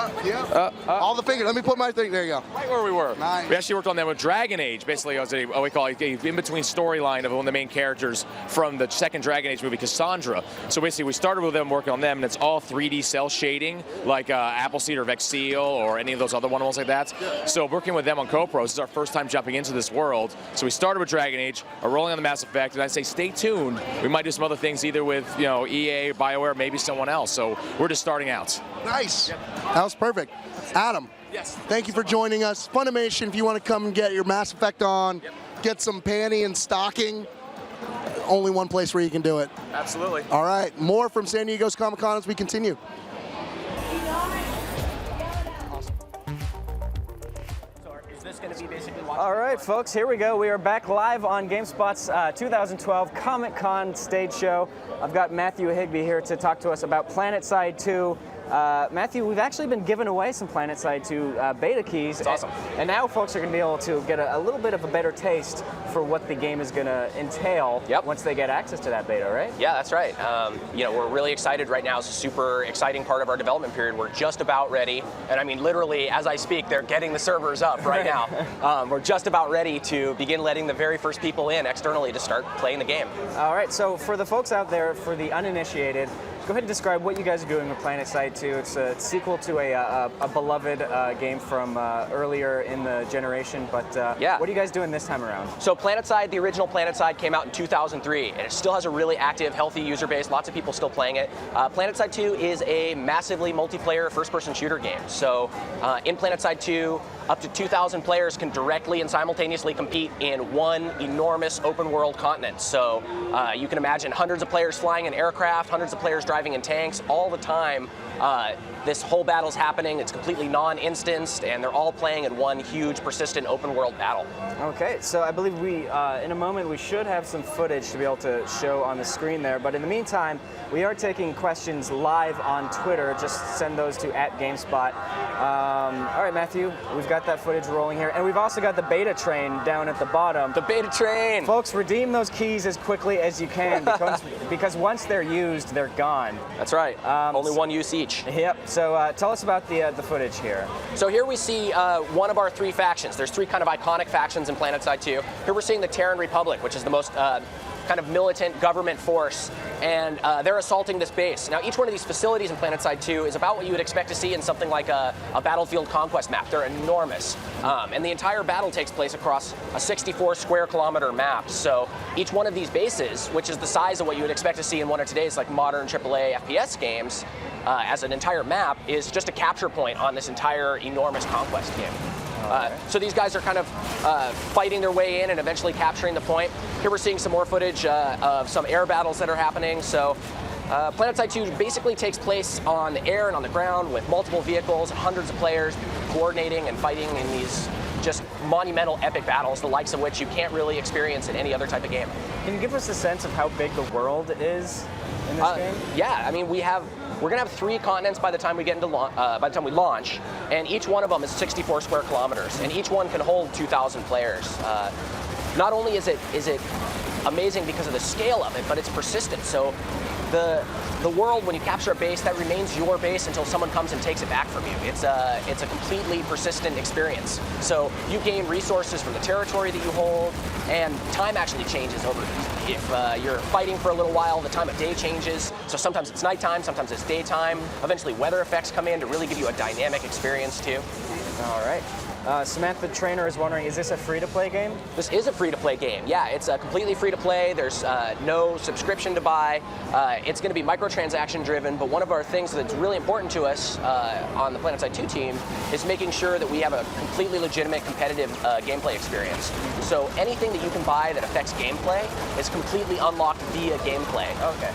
S4: All the fingers. Let me put my thing. There you go.
S13: Right where we were.
S4: Nice.
S13: We actually worked on that with Dragon Age. Basically, it was what we call a in-between storyline of one of the main characters from the second Dragon Age movie, Cassandra. So basically, we started with them working on them, and it's all 3D cell shading, like Appleseed or Vexil or any of those other ones like that. So working with them on CoPro, this is our first time jumping into this world. So we started with Dragon Age, are rolling on the Mass Effect, and I say stay tuned. We might do some other things either with EA, BioWare, maybe someone else. So we're just starting out.
S4: Nice. That was perfect. Adam,
S13: yes.
S4: Thank you for joining us. Funimation, if you want to come and get your Mass Effect on, get some panty and stocking, only one place where you can do it.
S13: Absolutely.
S4: All right, more from San Diego's Comic-Con as we continue.
S1: All right, folks, here we go. We are back live on GameSpot's 2012 Comic-Con stage show. I've got Matthew Higbee here to talk to us about PlanetSide 2. Matthew, we've actually been giving away some PlanetSide 2 beta keys.
S3: That's awesome.
S1: And now folks are going to be able to get a little bit of a better taste for what the game is going to entail once they get access to that beta, right?
S14: Yeah, that's right. We're really excited right now. It's a super exciting part of our development period. We're just about ready. And I mean, literally, as I speak, they're getting the servers up right now. We're just about ready to begin letting the very first people in externally to start playing the game.
S1: All right, so for the folks out there, for the uninitiated, go ahead and describe what you guys are doing with PlanetSide 2. It's a sequel to a beloved game from earlier in the generation, but what are you guys doing this time around?
S14: So PlanetSide, the original PlanetSide, came out in 2003, and it still has a really active, healthy user base. Lots of people still playing it. PlanetSide 2 is a massively multiplayer first-person shooter game. So in PlanetSide 2, up to 2,000 players can directly and simultaneously compete in one enormous open-world continent. So you can imagine hundreds of players flying in aircraft, hundreds of players driving in tanks all the time. This whole battle's happening. It's completely non-instanced, and they're all playing in one huge, persistent, open-world battle.
S1: Okay, so I believe we, in a moment, we should have some footage to be able to show on the screen there. But in the meantime, we are taking questions live on Twitter. Just send those to @GameSpot. All right, Matthew, we've got that footage rolling here, and we've also got the beta train down at the bottom.
S14: The beta train!
S1: Folks, redeem those keys as quickly as you can because once they're used, they're gone.
S14: That's right. Only one use each.
S1: Yep. So tell us about the footage here.
S14: So here we see one of our three factions. There's three kind of iconic factions in PlanetSide 2. Here we're seeing the Terran Republic, which is the most kind of militant government force, and they're assaulting this base. Now, each one of these facilities in PlanetSide 2 is about what you would expect to see in something like a Battlefield Conquest map. They're enormous, and the entire battle takes place across a 64 square kilometer map. So each one of these bases, which is the size of what you would expect to see in one of today's like modern AAA FPS games, as an entire map, is just a capture point on this entire enormous conquest game. So these guys are kind of fighting their way in and eventually capturing the point. Here we're seeing some more footage of some air battles that are happening. So PlanetSide 2 basically takes place on the air and on the ground with multiple vehicles and hundreds of players coordinating and fighting in these just monumental epic battles, the likes of which you can't really experience in any other type of game.
S1: Can you give us a sense of how big the world is? in this game?
S14: Yeah, I mean, we're gonna have 3 continents by the time we get into by the time we launch, and each one of them is 64 square kilometers, and each one can hold 2,000 players. Not only is it amazing because of the scale of it, but it's persistent. So the world, when you capture a base, that remains your base until someone comes and takes it back from you. It's a completely persistent experience. So you gain resources from the territory that you hold, and time actually changes over. If you're fighting for a little while, the time of day changes. So sometimes it's nighttime, sometimes it's daytime. Eventually weather effects come in to really give you a dynamic experience too.
S1: All right. Samantha Trainer is wondering, is this a free-to-play game?
S14: This is a free-to-play game. Yeah, it's completely free-to-play. There's no subscription to buy. It's going to be microtransaction-driven, but one of our things that's really important to us on the PlanetSide 2 team is making sure that we have a completely legitimate, competitive gameplay experience. So anything that you can buy that affects gameplay is completely unlocked via gameplay.
S1: Okay.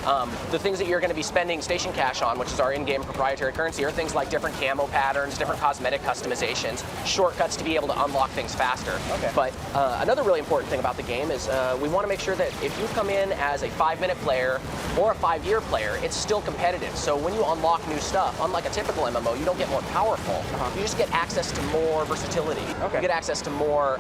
S14: The things that you're going to be spending station cash on, which is our in-game proprietary currency, are things like different camo patterns, different cosmetic customizations, shortcuts to be able to unlock things faster.
S1: Okay.
S14: But another really important thing about the game is we want to make sure that if you come in as a 5-minute player or a 5-year player, it's still competitive. So when you unlock new stuff, unlike a typical MMO, you don't get more powerful. You just get access to more versatility.
S1: Okay.
S14: You get access to more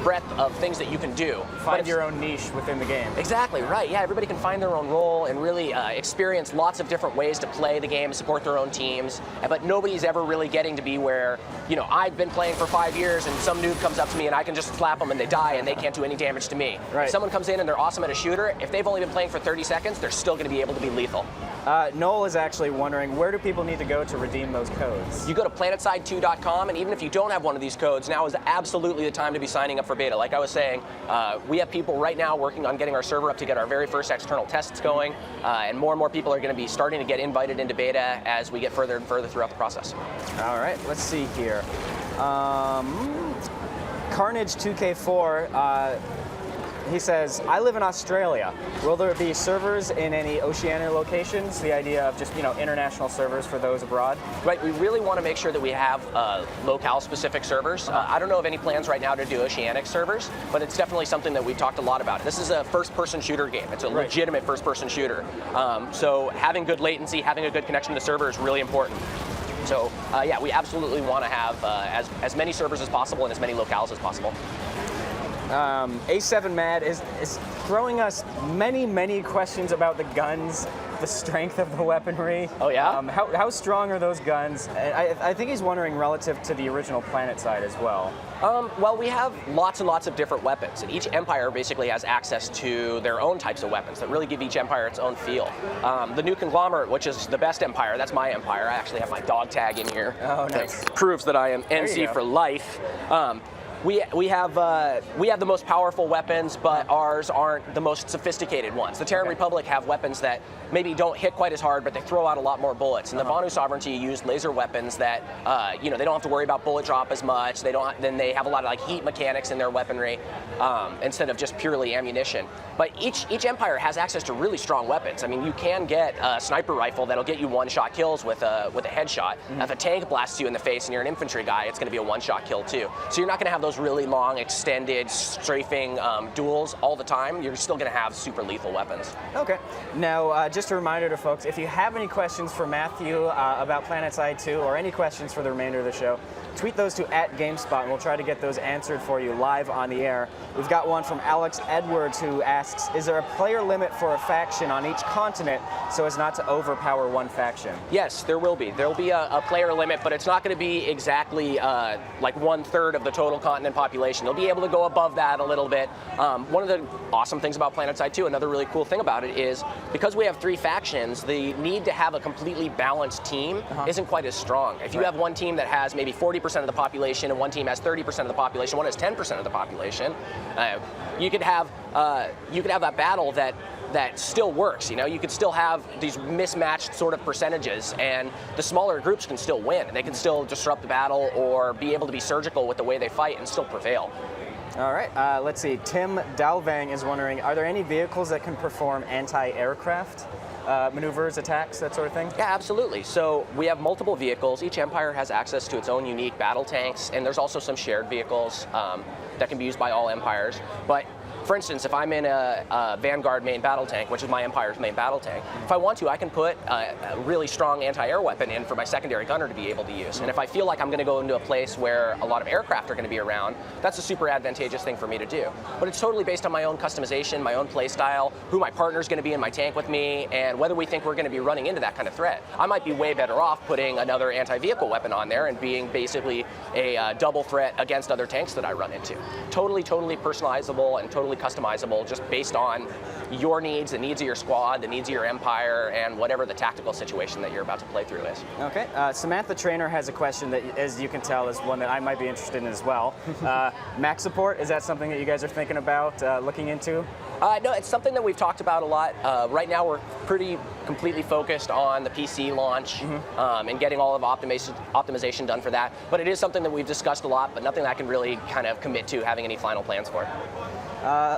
S14: breadth of things that you can do.
S1: Find your own niche within the game.
S14: Exactly, right. Yeah, everybody can find their own role and really experience lots of different ways to play the game, support their own teams. But nobody's ever really getting to be where, you know, I've been playing for 5 years and some noob comes up to me and I can just slap them and they die and they can't do any damage to me.
S1: Right.
S14: If someone comes in and they're awesome at a shooter, if they've only been playing for 30 seconds, they're still going to be able to be lethal.
S1: Noel is actually wondering, where do people need to go to redeem those codes?
S14: You go to PlanetSide2.com, and even if you don't have one of these codes, now is absolutely the time to be signing up for beta. Like I was saying, we have people right now working on getting our server up to get our very first external tests going, and more people are going to be starting to get invited into beta as we get further and further throughout the process.
S1: All right, let's see here. Carnage 2K4, he says, I live in Australia. Will there be servers in any Oceania locations? The idea of just, you know, international servers for those abroad?
S14: Right, we really want to make sure that we have locale-specific servers. I don't know of any plans right now to do oceanic servers, but it's definitely something that we've talked a lot about. This is a first-person shooter game. It's a legitimate first-person shooter. So having good latency, having a good connection to the server is really important. So yeah, we absolutely want to have as many servers as possible and as many locales as possible.
S1: A7 Mad is throwing us many questions about the guns, the strength of the weaponry.
S14: Oh yeah?
S1: How strong are those guns? I think he's wondering relative to the original PlanetSide as well.
S14: Well, we have lots and lots of different weapons, and each empire basically has access to their own types of weapons that really give each empire its own feel. The new conglomerate, which is the best empire, that's my empire. I actually have my dog tag in here.
S1: Oh, nice.
S14: That proves that I am NC for life. We have the most powerful weapons, but ours aren't the most sophisticated ones. The Terran Republic have weapons that maybe don't hit quite as hard, but they throw out a lot more bullets. And the Vanu Sovereignty used laser weapons that, you know, they don't have to worry about bullet drop as much. Then they have a lot of like heat mechanics in their weaponry instead of just purely ammunition. But each empire has access to really strong weapons. I mean, you can get a sniper rifle that'll get you one-shot kills with a headshot. If a tank blasts you in the face and you're an infantry guy, it's going to be a one-shot kill too. So you're not going to have those really long, extended, strafing duels all the time. You're still going to have super lethal weapons.
S1: Okay. Now, just a reminder to folks, if you have any questions for Matthew about PlanetSide 2 or any questions for the remainder of the show, tweet those to @GameSpot and we'll try to get those answered for you live on the air. We've got one from Alex Edwards who asks, is there a player limit for a faction on each continent so as not to overpower one faction?
S14: Yes, there will be. There will be a player limit, but it's not going to be exactly like 1/3 of the total continent population. They'll be able to go above that a little bit. One of the awesome things about PlanetSide 2, another really cool thing about it is because we have 3 factions, the need to have a completely balanced team isn't quite as strong. If you have one team that has maybe 40% of the population and one team has 30% of the population, one has 10% of the population, you could have that battle that still works. You know, you could still have these mismatched sort of percentages, and the smaller groups can still win. They can still disrupt the battle or be able to be surgical with the way they fight and still prevail.
S1: All right, let's see. Tim Dalvang is wondering, are there any vehicles that can perform anti-aircraft maneuvers, attacks, that sort of thing?
S14: Yeah, absolutely. So we have multiple vehicles. Each empire has access to its own unique battle tanks, and there's also some shared vehicles that can be used by all empires. But for instance, if I'm in a Vanguard main battle tank, which is my Empire's main battle tank, if I want to, I can put a really strong anti-air weapon in for my secondary gunner to be able to use. And if I feel like I'm going to go into a place where a lot of aircraft are going to be around, that's a super advantageous thing for me to do. But it's totally based on my own customization, my own play style, who my partner's going to be in my tank with me, and whether we think we're going to be running into that kind of threat. I might be way better off putting another anti-vehicle weapon on there and being basically a double threat against other tanks that I run into. Totally personalizable and totally customizable, just based on your needs, the needs of your squad, the needs of your Empire, and whatever the tactical situation that you're about to play through is.
S1: Okay, Samantha Trainer has a question that, as you can tell, is one that I might be interested in as well. Mac support, is that something that you guys are thinking about looking into?
S14: No, it's something that we've talked about a lot. Right now we're pretty completely focused on the PC launch and getting all of optimization done for that. But it is something that we've discussed a lot, but nothing that I can really kind of commit to having any final plans for.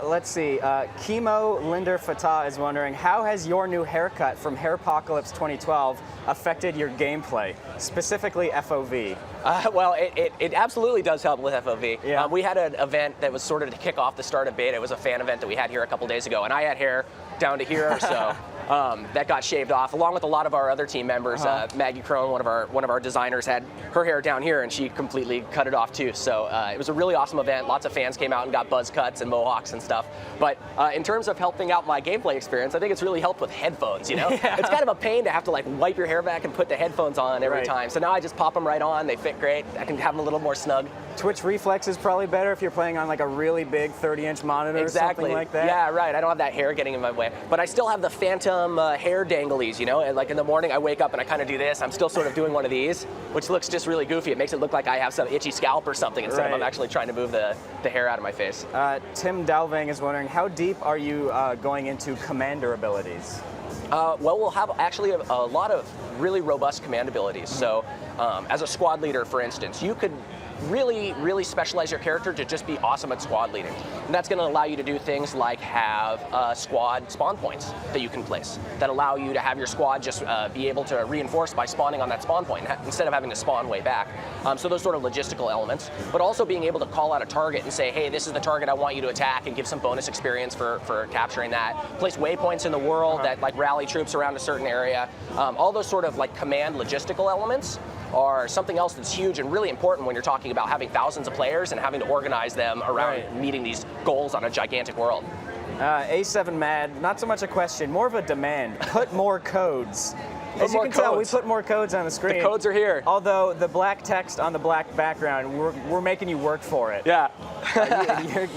S1: Let's see, Chemo Linder Fatah is wondering, how has your new haircut from Hairpocalypse 2012 affected your gameplay, specifically FOV?
S14: Well, it absolutely does help with FOV.
S1: Yeah.
S14: We had an event that was sort of to kick off the start of beta. It was a fan event that we had here a couple days ago, and I had hair down to here, so that got shaved off, along with a lot of our other team members. Maggie Crone, one of our designers, had her hair down here, and she completely cut it off too. So it was a really awesome event. Lots of fans came out and got buzz cuts and mohawks and stuff. But in terms of helping out my gameplay experience, I think it's really helped with headphones. You know, it's kind of a pain to have to like wipe your hair back and put the headphones on every time. So now I just pop them right on. They fit great. I can have them a little more snug.
S1: Twitch reflex is probably better if you're playing on like a really big 30-inch monitor or something like that.
S14: Yeah, right. I don't have that hair getting in my way. But I still have the phantom hair danglies, you know? And like in the morning I wake up and I kind of do this. I'm still sort of doing one of these, which looks just really goofy. It makes it look like I have some itchy scalp or something instead of I'm actually trying to move the hair out of my face.
S1: Tim Dalvang is wondering, how deep are you going into commander abilities?
S14: Well, we'll have actually a lot of really robust command abilities. So as a squad leader, for instance, you could really specialize your character to just be awesome at squad leading. And that's going to allow you to do things like have squad spawn points that you can place that allow you to have your squad just be able to reinforce by spawning on that spawn point instead of having to spawn way back. So those sort of logistical elements, but also being able to call out a target and say, hey, this is the target I want you to attack, and give some bonus experience for capturing that. Place waypoints in the world that like rally troops around a certain area. All those sort of like command logistical elements are something else that's huge and really important when you're talking about having thousands of players and having to organize them around meeting these goals on a gigantic world.
S1: A7 Mad, not so much a question, more of a demand. Put more codes. As you can tell, we put more codes on the screen.
S14: The codes are here.
S1: Although the black text on the black background, we're making you work for it.
S14: Yeah.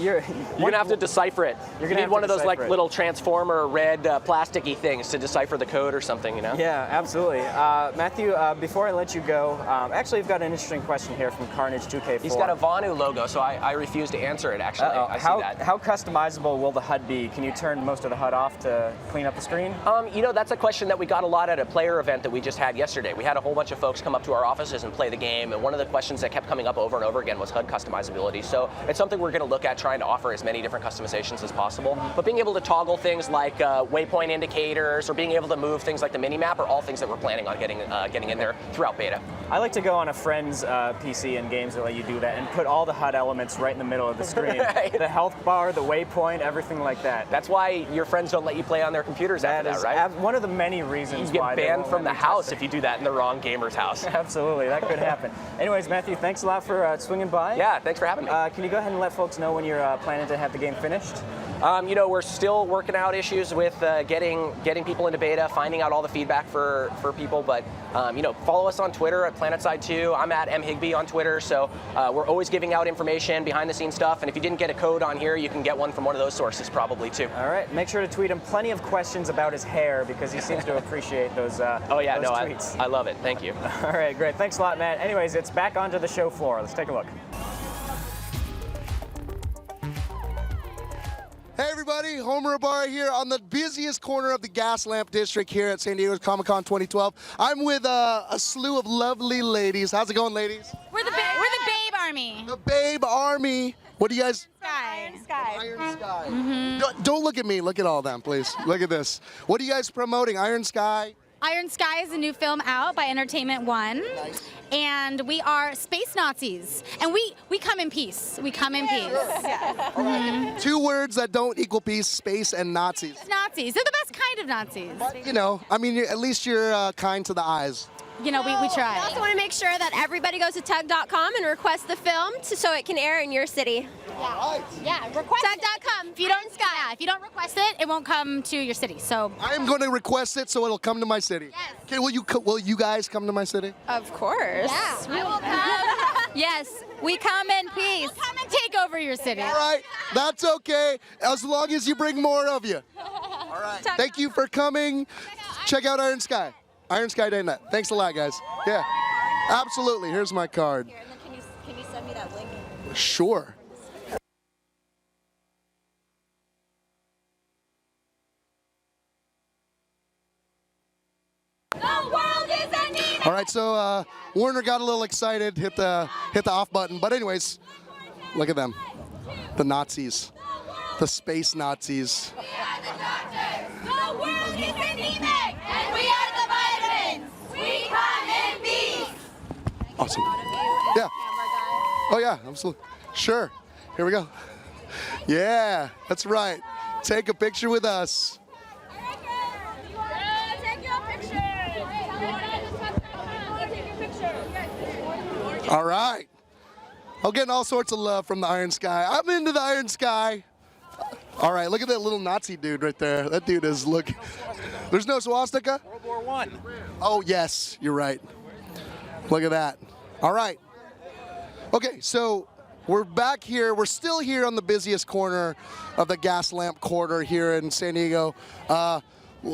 S1: You're
S14: gonna have to decipher it.
S1: You're
S14: gonna need one of those like little transformer red plasticky things to decipher the code or something, you know?
S1: Yeah, absolutely. Matthew, before I let you go, actually I've got an interesting question here from Carnage2K4.
S14: He's got a Vanu logo, so I refuse to answer it, actually. I see that.
S1: How customizable will the HUD be? Can you turn most of the HUD off to clean up the screen?
S14: You know, that's a question that we got a lot at a player event that we just had yesterday. We had a whole bunch of folks come up to our offices and play the game, and one of the questions that kept coming up over and over again was HUD customizability. So it's something we're going to look at, trying to offer as many different customizations as possible. But being able to toggle things like waypoint indicators or being able to move things like the minimap are all things that we're planning on getting in there throughout beta.
S1: I like to go on a friend's PC and games that let you do that and put all the HUD elements right in the middle of the screen. The health bar, the waypoint, everything like that.
S14: That's why your friends don't let you play on their computers after that, right?
S1: One of the many reasons
S14: you
S1: why
S14: get banned from the house if you do that in the wrong gamer's house.
S1: Absolutely, that could happen. Anyways, Matthew, thanks a lot for swinging by.
S14: Yeah, thanks for having me.
S1: Can you go ahead and let folks know when you're planning to have the game finished?
S14: You know, we're still working out issues with getting people into beta, finding out all the feedback for people, but you know, follow us on Twitter at PlanetSide2. I'm at mhigby on Twitter, so we're always giving out information, behind the scenes stuff, and if you didn't get a code on here, you can get one from one of those sources probably too.
S1: All right, make sure to tweet him plenty of questions about his hair because he seems to appreciate those
S14: oh yeah,
S1: those
S14: no,
S1: tweets.
S14: I love it, thank you.
S1: All right, great, thanks a lot, Matt. Anyways, it's back onto the show floor. Let's take a look.
S4: Hey everybody, Homer Ibarra here on the busiest corner of the Gas Lamp District here at San Diego's Comic-Con 2012. I'm with a slew of lovely ladies. How's it going, ladies?
S11: We're the Babe Army.
S4: The Babe Army. What do you guys?
S11: Iron Sky.
S4: Iron Sky. Don't look at me. Look at all of them, please. Look at this. What are you guys promoting? Iron Sky?
S15: Iron Sky is a new film out by Entertainment One. Nice. And we are space Nazis. And we come in peace. We come in peace. Yeah.
S4: 2 words that don't equal peace, space and Nazis.
S15: Nazis. They're the best kind of Nazis.
S4: But, you know, I mean, at least you're kind to the eyes.
S15: You know, we try.
S16: I also want to make sure that everybody goes to tug.com and requests the film so it can air in your city.
S15: Yeah, request tug.com. If you don't request it, it won't come to your city. So
S4: I'm going to request it so it'll come to my city. Yes. Okay, will you guys come to my city?
S11: Of course.
S15: Yeah, we will come.
S16: Yes, we come in peace.
S15: We'll come and take over your city.
S4: All right, that's okay, as long as you bring more of you. All right. Thank you for coming. Check out Iron Sky. IronSky.net. Thanks a lot, guys. Yeah, absolutely. Here's my card.
S16: Here, and then can you send me that link?
S4: Sure.
S16: The world is ending.
S4: All right, so Warner got a little excited, hit the off button. But anyways, look at them, the Nazis, the space Nazis.
S16: The world is ending, and we are the vitamins. We come in peace.
S4: Awesome. Yeah. Oh yeah, absolutely. Sure. Here we go. Yeah, that's right. Take a picture with us. All right. I'm getting all sorts of love from the Iron Sky. I'm into the Iron Sky. All right, look at that little Nazi dude right there. That dude is, look. There's no swastika?
S17: World War I.
S4: Oh, yes, you're right. Look at that. All right. Okay, so we're back here. We're still here on the busiest corner of the gas lamp corridor here in San Diego.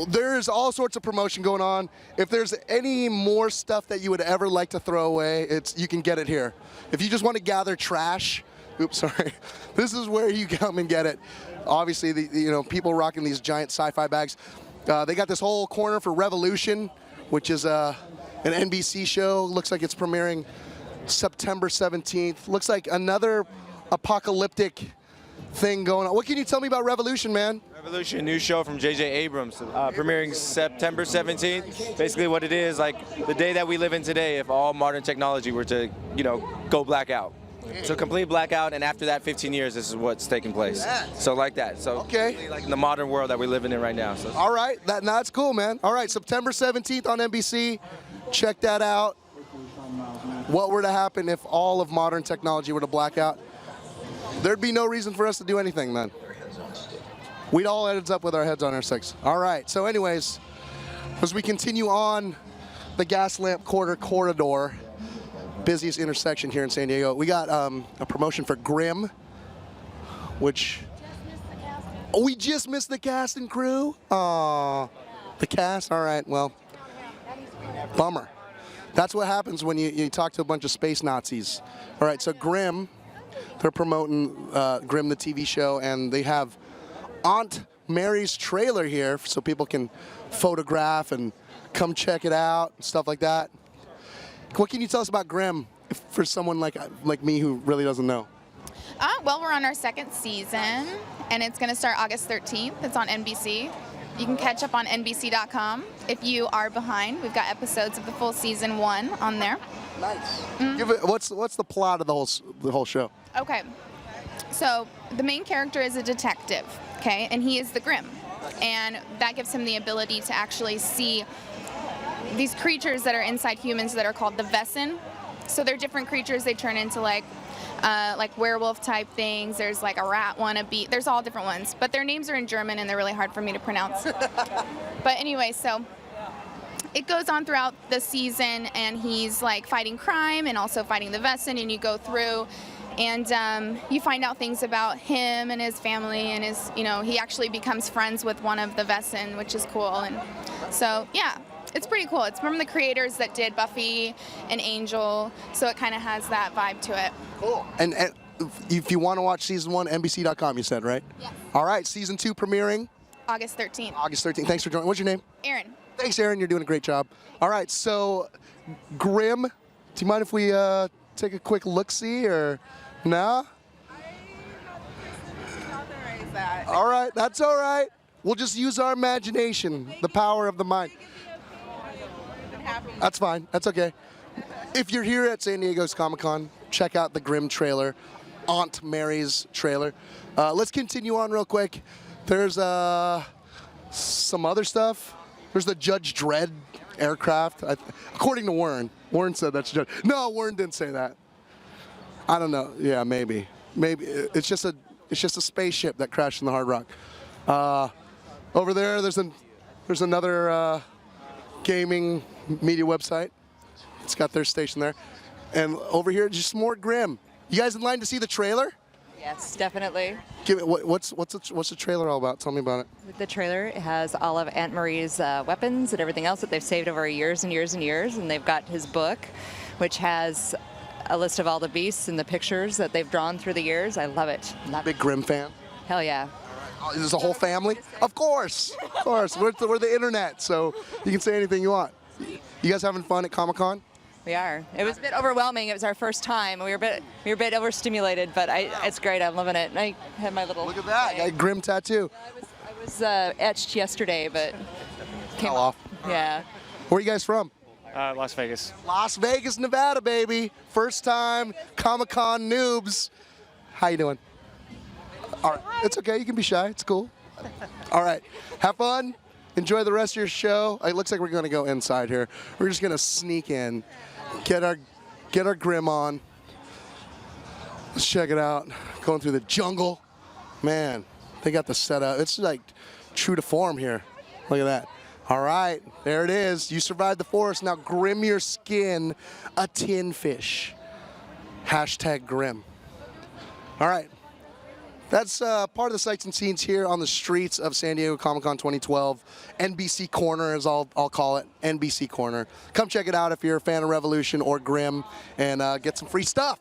S4: There's all sorts of promotion going on. If there's any more stuff that you would ever like to throw away, you can get it here. If you just want to gather trash, oops, sorry. This is where you come and get it. Obviously, people rocking these giant sci-fi bags. They got this whole corner for Revolution, which is an NBC show. Looks like it's premiering September 17th. Looks like another apocalyptic thing going on. What can you tell me about Revolution, man?
S17: Revolution, new show from J.J. Abrams, premiering September 17th. Basically what it is, like the day that we live in today, if all modern technology were to, go blackout. So complete blackout, and after that 15 years, this is what's taking place. So like that. So
S4: okay.
S17: Like in the modern world that we're living in right now. So.
S4: All right, that's cool, man. All right, September 17th on NBC. Check that out. What were to happen if all of modern technology were to black out? There'd be no reason for us to do anything then. We'd all end up with our heads on our sticks. All right, so anyways, as we continue on the gas lamp corridor, busiest intersection here in San Diego, we got a promotion for Grimm, which we just missed the cast and crew. Aw, the cast, all right, well, bummer. That's what happens when you talk to a bunch of space Nazis. All right, so Grimm, they're promoting Grimm, the TV show, and they have Aunt Mary's trailer here so people can photograph and come check it out and stuff like that. What can you tell us about Grimm for someone like me who really doesn't know?
S11: Well, we're on our 2nd season, and it's going to start August 13th. It's on NBC. You can catch up on NBC.com. If you are behind, we've got episodes of the full season 1 on there.
S4: Nice. What's the plot of the whole show?
S11: Okay, so the main character is a detective, okay, and he is the Grimm, and that gives him the ability to actually see these creatures that are inside humans that are called the Wesen. So they're different creatures. They turn into like werewolf type things. There's like a rat one, a bee. There's all different ones, but their names are in German and they're really hard for me to pronounce. But anyway, so it goes on throughout the season, and he's like fighting crime and also fighting the Wesen, and you go through and you find out things about him and his family, and he actually becomes friends with one of the Wesen, which is cool. And so yeah, it's pretty cool. It's from the creators that did Buffy and Angel, so it kind of has that vibe to it.
S4: Cool. And if you want to watch season 1, NBC.com, you said, right?
S11: Yes.
S4: All right, season 2 premiering
S11: August 13th.
S4: August 13th. Thanks for joining. What's your name?
S11: Aaron.
S4: Thanks, Aaron. You're doing a great job. All right, so Grimm, do you mind if we take a quick look-see, or no? All right, that's all right. We'll just use our imagination, the power of the mind. That's fine. That's okay. If you're here at San Diego's Comic-Con, check out the Grimm trailer, Aunt Mary's trailer. Let's continue on real quick. There's some other stuff. There's the Judge Dredd aircraft. According to Warren. Warren said that's Judge. No, Warren didn't say that. I don't know. Yeah, maybe. Maybe it's just a spaceship that crashed in the Hard Rock. Over there, there's another gaming media website. It's got their station there. And over here, just more Grimm. You guys in line to see the trailer?
S18: Yes, definitely.
S4: Give it. What's the trailer all about? Tell me about it.
S18: The trailer has all of Aunt Marie's weapons and everything else that they've saved over years and years and years, and they've got his book, which has a list of all the beasts and the pictures that they've drawn through the years. I love it.
S4: Big Grimm fan?
S18: Hell yeah.
S4: Is this a whole family? Of course. Of course. We're the internet, so you can say anything you want. You guys having fun at Comic-Con?
S18: We are. It was a bit overwhelming. It was our first time. We were a bit overstimulated, but it's great. I'm loving it. And I have my little.
S4: Look at that. Got a Grimm tattoo.
S18: I was etched yesterday, but came
S4: off.
S18: Yeah.
S4: Where are you guys from?
S19: Las Vegas.
S4: Las Vegas, Nevada, baby. First time Comic-Con noobs. How you doing? All right. It's okay. You can be shy. It's cool. All right. Have fun. Enjoy the rest of your show. It looks like we're going to go inside here. We're just going to sneak in, get our Grimm on. Let's check it out. Going through the jungle. Man, they got the setup. It's like true to form here. Look at that. All right, there it is. You survived the forest. Now Grimm your skin a tin fish. Hashtag Grimm. All right. That's part of the sights and scenes here on the streets of San Diego Comic-Con 2012. NBC Corner, as I'll call it, NBC Corner. Come check it out if you're a fan of Revolution or Grimm, and get some free stuff.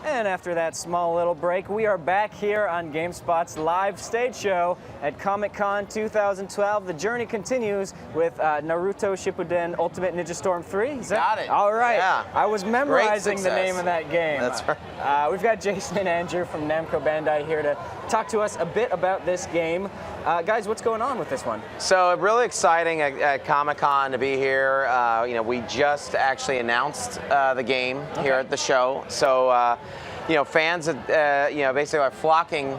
S1: And after that small little break, we are back here on GameSpot's live stage show at Comic-Con 2012. The journey continues with Naruto Shippuden Ultimate Ninja Storm 3.
S2: Got it.
S1: All right.
S2: Yeah.
S1: I was memorizing the name of that game.
S2: That's right.
S1: We've got Jason and Andrew from Namco Bandai here to talk to us a bit about this game. Guys, what's going on with this one?
S20: So really exciting at Comic-Con to be here. We just actually announced the game here at the show. So, fans, basically are flocking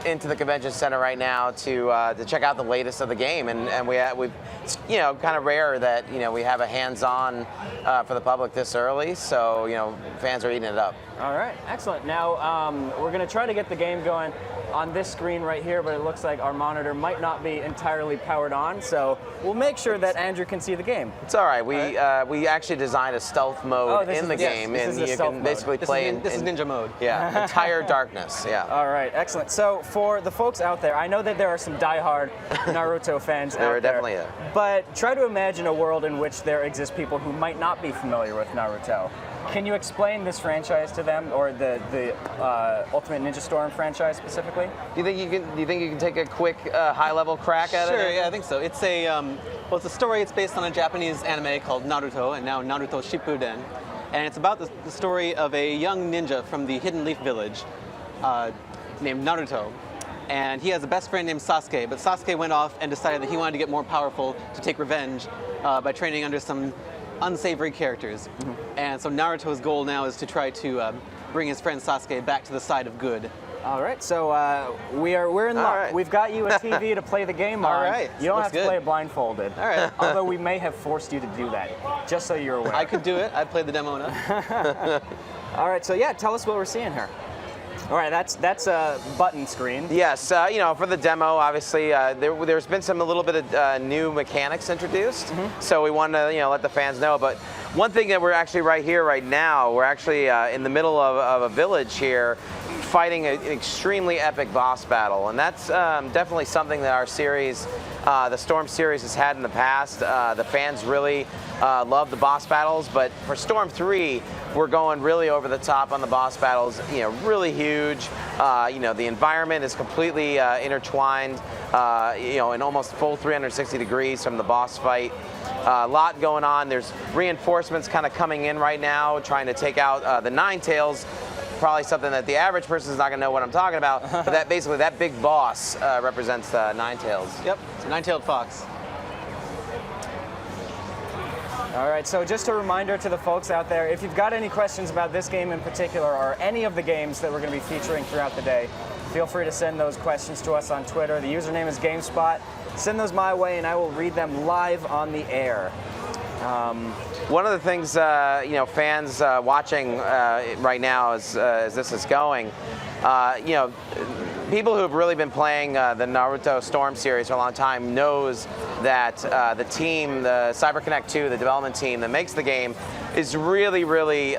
S20: into the convention center right now to check out the latest of the game, and we've it's kind of rare that we have a hands-on for the public this early. So fans are eating it up.
S1: All right, excellent. Now we're going to try to get the game going on this screen right here, but it looks like our monitor might not be entirely powered on, so we'll make sure that Andrew can see the game.
S20: It's all right. We actually designed a stealth mode in the game, and you can basically play in
S19: ninja mode.
S20: Yeah, entire darkness. Yeah.
S1: All right, excellent. So for the folks out there, I know that there are some diehard Naruto fans out there.
S20: Definitely are.
S1: But try to imagine a world in which there exist people who might not be familiar with Naruto. Can you explain this franchise to them, or the Ultimate Ninja Storm franchise specifically?
S20: Do you think you can take a quick high-level crack at it?
S19: Sure, yeah, I think so. It's a well, it's a story. It's based on a Japanese anime called Naruto, and now Naruto Shippuden, and it's about the story of a young ninja from the Hidden Leaf Village named Naruto. And he has a best friend named Sasuke, but Sasuke went off and decided that he wanted to get more powerful to take revenge by training under some unsavory characters. And so Naruto's goal now is to try to bring his friend Sasuke back to the side of good.
S1: All right, so we're in luck.
S19: right.
S1: We've got you a TV to play the game on.
S19: All right,
S1: You don't
S19: looks
S1: have to
S19: good.
S1: play it blindfolded.
S19: All right.
S1: Although we may have forced you to do that, just so you're aware.
S19: I could do it. I'd play the demo now.
S1: All right, so yeah, tell us what we're seeing here. All right, that's a button screen.
S20: Yes, for the demo, obviously, there's been a little bit of new mechanics introduced, so we wanted to, let the fans know. But one thing that we're actually right now, we're actually in the middle of a village here, fighting an extremely epic boss battle, and that's definitely something that our series, the Storm series, has had in the past. The fans really love the boss battles, but for Storm 3, we're going really over the top on the boss battles. Really huge. The environment is completely intertwined. In almost full 360 degrees from the boss fight. A lot going on. There's reinforcements kind of coming in right now, trying to take out the Nine Tails. Probably something that the average person is not going to know what I'm talking about, but that basically that big boss represents Nine Tails.
S19: Yep, it's a nine-tailed fox.
S1: All right, so just a reminder to the folks out there, if you've got any questions about this game in particular or any of the games that we're going to be featuring throughout the day, feel free to send those questions to us on Twitter. The username is GameSpot. Send those my way and I will read them live on the air.
S20: One of the things, fans watching right now as this is going, people who have really been playing the Naruto Storm series for a long time knows that the team, the CyberConnect 2, the development team that makes the game, is really, really,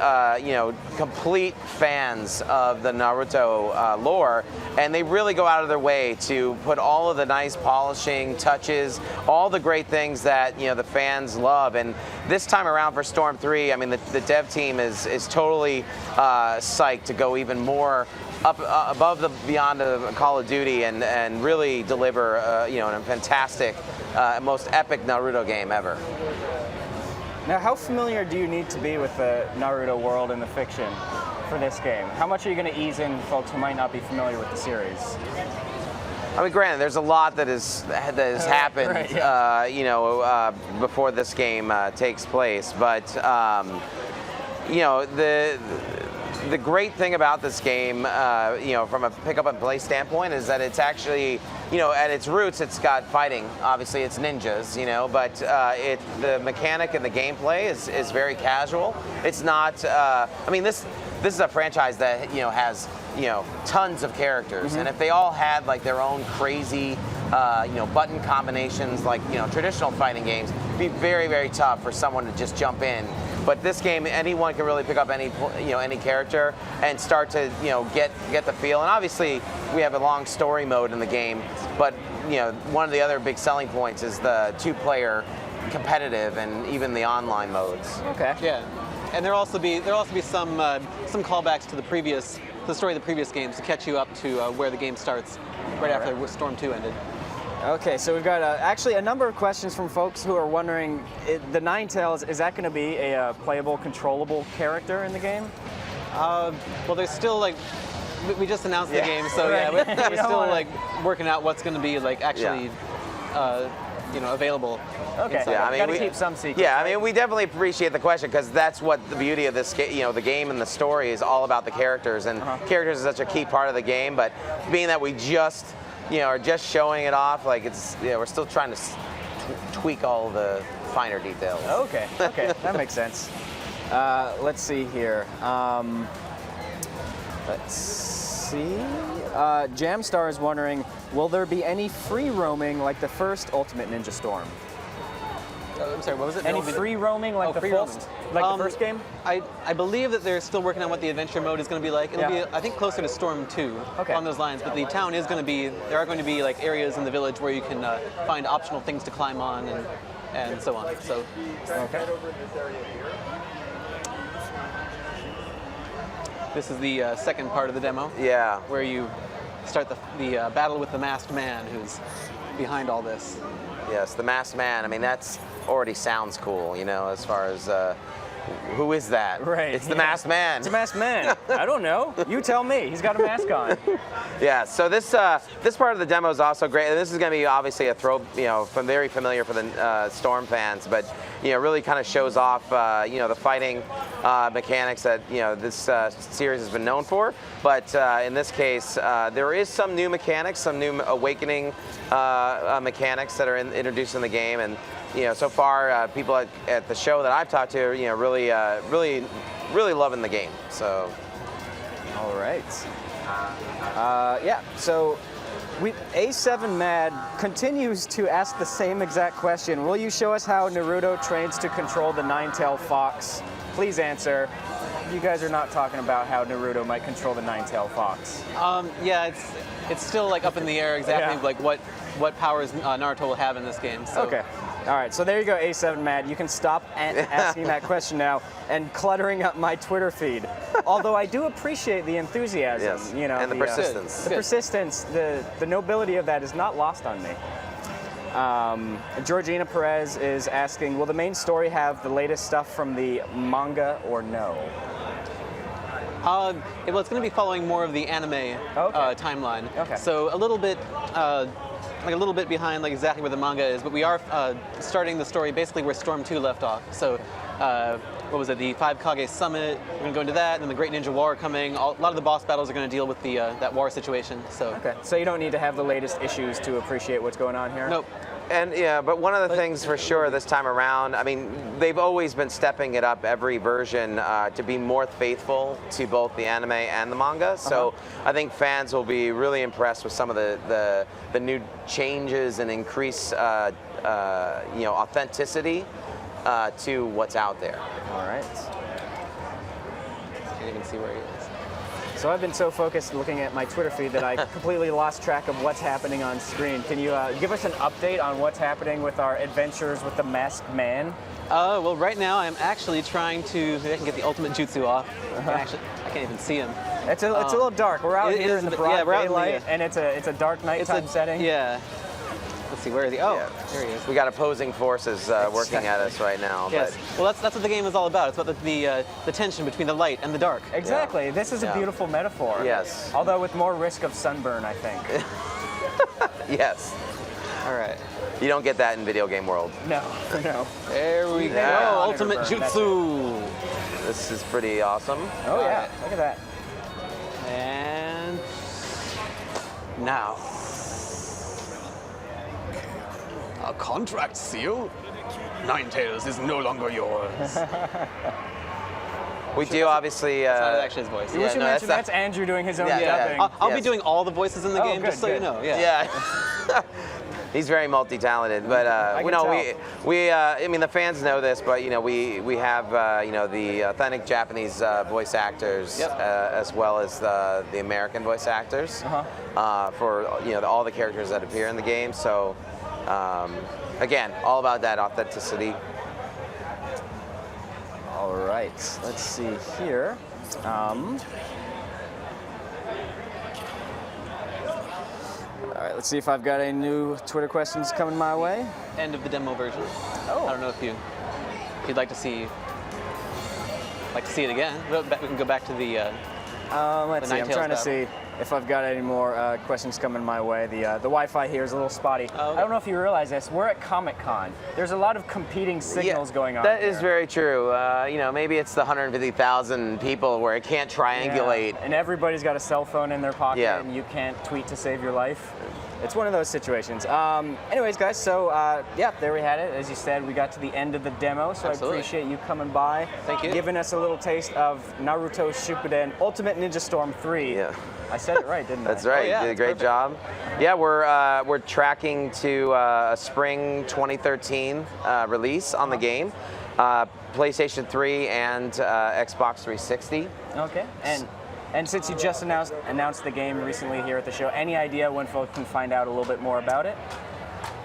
S20: complete fans of the Naruto lore, and they really go out of their way to put all of the nice polishing touches, all the great things that the fans love. And this time around for Storm 3, I mean, the dev team is totally psyched to go even more up above the beyond of Call of Duty and really deliver a fantastic, most epic Naruto game ever.
S1: Now, how familiar do you need to be with the Naruto world and the fiction for this game? How much are you going to ease in folks who might not be familiar with the series?
S20: I mean, granted, there's a lot that has happened,
S1: right, yeah.
S20: Before this game takes place. But the great thing about this game, from a pick up and play standpoint, is that it's actually, at its roots, it's got fighting. Obviously, it's ninjas, but the mechanic and the gameplay is very casual. It's not. This is a franchise that has tons of characters, and if they all had like their own crazy button combinations like traditional fighting games, it'd be very, very tough for someone to just jump in. But this game, anyone can really pick up any character and start to get the feel. And obviously, we have a long story mode in the game. But one of the other big selling points is the two-player competitive and even the online modes.
S1: Okay.
S19: Yeah, and there'll also be some callbacks to the story of the previous games to catch you up to where the game starts right after Storm 2 ended.
S1: Okay, so we've got actually a number of questions from folks who are wondering, the Nine Tails, is that going to be a playable, controllable character in the game?
S19: Well, there's still we just announced the game, so
S1: right.
S19: yeah, we're still working out what's going to be actually available.
S1: Okay,
S20: yeah,
S1: we keep some secrets.
S20: Yeah,
S1: right?
S20: we definitely appreciate the question because that's what the beauty of this, the game and the story is all about the characters, and characters is such a key part of the game. But being that we just are just showing it off, we're still trying to tweak all the finer details.
S1: Okay, okay, that makes sense. Let's see here. Let's see. Jamstar is wondering, will there be any free roaming like the first Ultimate Ninja Storm?
S19: I'm sorry, what was it?
S1: Any free roaming like the first, the first game?
S19: I believe that they're still working on what the adventure mode is going to be like. It'll be, I think, closer to Storm 2 on those lines. But the town is going to be, there are going to be like areas in the village where you can find optional things to climb on and so on. So.
S1: Okay.
S19: This is the second part of the demo.
S20: Yeah.
S19: Where you start the battle with the masked man who's behind all this.
S20: Yes, the masked man. I mean, that's already sounds cool, you know, as far as who is that?
S1: Right.
S20: It's the masked man.
S1: It's a masked man. I don't know. You tell me. He's got a mask on.
S20: Yeah. So this part of the demo is also great. And this is going to be obviously a very familiar for the Storm fans, but really kind of shows off the fighting mechanics that this series has been known for. But in this case, there is some new mechanics, some new awakening mechanics that are introduced in the game, and so far people at the show that I've talked to, really loving the game. So.
S1: All right. Yeah. So. A7 Mad continues to ask the same exact question. Will you show us how Naruto trains to control the nine-tailed fox? Please answer. You guys are not talking about how Naruto might control the nine-tailed fox.
S19: Yeah, it's still like up in the air exactly like what powers Naruto will have in this game. So.
S1: Okay. All right, so there you go, A7 Mad. You can stop asking that question now and cluttering up my Twitter feed. Although I do appreciate the enthusiasm,
S20: yes. And the persistence.
S1: The persistence, the nobility of that is not lost on me. Georgina Perez is asking, will the main story have the latest stuff from the manga or no?
S19: Well, it's going to be following more of the anime timeline.
S1: Okay.
S19: So a little bit. Like a little bit behind like exactly where the manga is, but we are starting the story basically where Storm 2 left off. So what was it, the 5 Kage Summit, we're going to go into that, and then the Great Ninja War coming. A lot of the boss battles are going to deal with the that war situation. So.
S1: Okay, so you don't need to have the latest issues to appreciate what's going on here?
S19: Nope.
S20: And but one of the things for sure this time around, I mean, they've always been stepping it up every version to be more faithful to both the anime and the manga. So I think fans will be really impressed with some of the new changes and increased authenticity to what's out there.
S1: All right.
S19: Can't even see where he is.
S1: So I've been so focused looking at my Twitter feed that I completely lost track of what's happening on screen. Can you give us an update on what's happening with our adventures with the masked man?
S19: Well, right now I'm actually trying to, maybe I can get the ultimate jutsu off. I can't even see him.
S1: It's a little dark. We're out here in the broad daylight, and it's a dark nighttime setting.
S19: Yeah. Let's see, where is he? Oh, there he is.
S20: We got opposing forces working at us right now.
S19: Yes.
S20: But.
S19: Well, that's what the game is all about. It's about the tension between the light and the dark.
S1: Exactly. Yeah. This is a beautiful metaphor.
S20: Yes.
S1: Although with more risk of sunburn, I think.
S20: Yes.
S19: All right.
S20: You don't get that in video game world.
S1: No. No.
S19: There we go. Ultimate jutsu.
S20: This is pretty awesome.
S1: Oh yeah. Look at that.
S19: And now. A contract seal? Ninetales is no longer yours.
S20: We do obviously.
S19: That's not actually his voice.
S1: You should mention that's Andrew doing his own dubbing.
S19: I'll be doing all the voices in the game, just so you know.
S20: Yeah. He's very multi-talented, but I mean the fans know this, but we have the authentic Japanese voice actors as well as the American voice actors for all the characters that appear in the game. So. Again, all about that authenticity.
S1: All right, let's see here. All right, let's see if I've got any new Twitter questions coming my way.
S19: End of the demo version.
S1: Oh.
S19: I don't know if you'd like to see it again. We can go back to the.
S1: Let's see. I'm trying to see if I've got any more questions coming my way. The Wi-Fi here is a little spotty. Oh, okay. I don't know if you realize this. We're at Comic-Con. There's a lot of competing signals going on.
S20: That is very true. Maybe it's the 150,000 people where it can't triangulate.
S1: Yeah. And everybody's got a cell phone in their pocket, and you can't tweet to save your life. It's one of those situations. Anyways, guys, so yeah, there we had it. As you said, we got to the end of the demo, so
S20: Absolutely.
S1: I appreciate you coming by.
S20: Thank you.
S1: Giving us a little taste of Naruto Shippuden Ultimate Ninja Storm 3.
S20: Yeah.
S1: I said it right, didn't I?
S20: That's right.
S1: Oh, yeah,
S20: you did a great
S1: perfect.
S20: job. Yeah, we're tracking to a spring 2013 release on the game, PlayStation 3 and Xbox 360.
S1: Okay. And since you just announced the game recently here at the show, any idea when folks can find out a little bit more about it?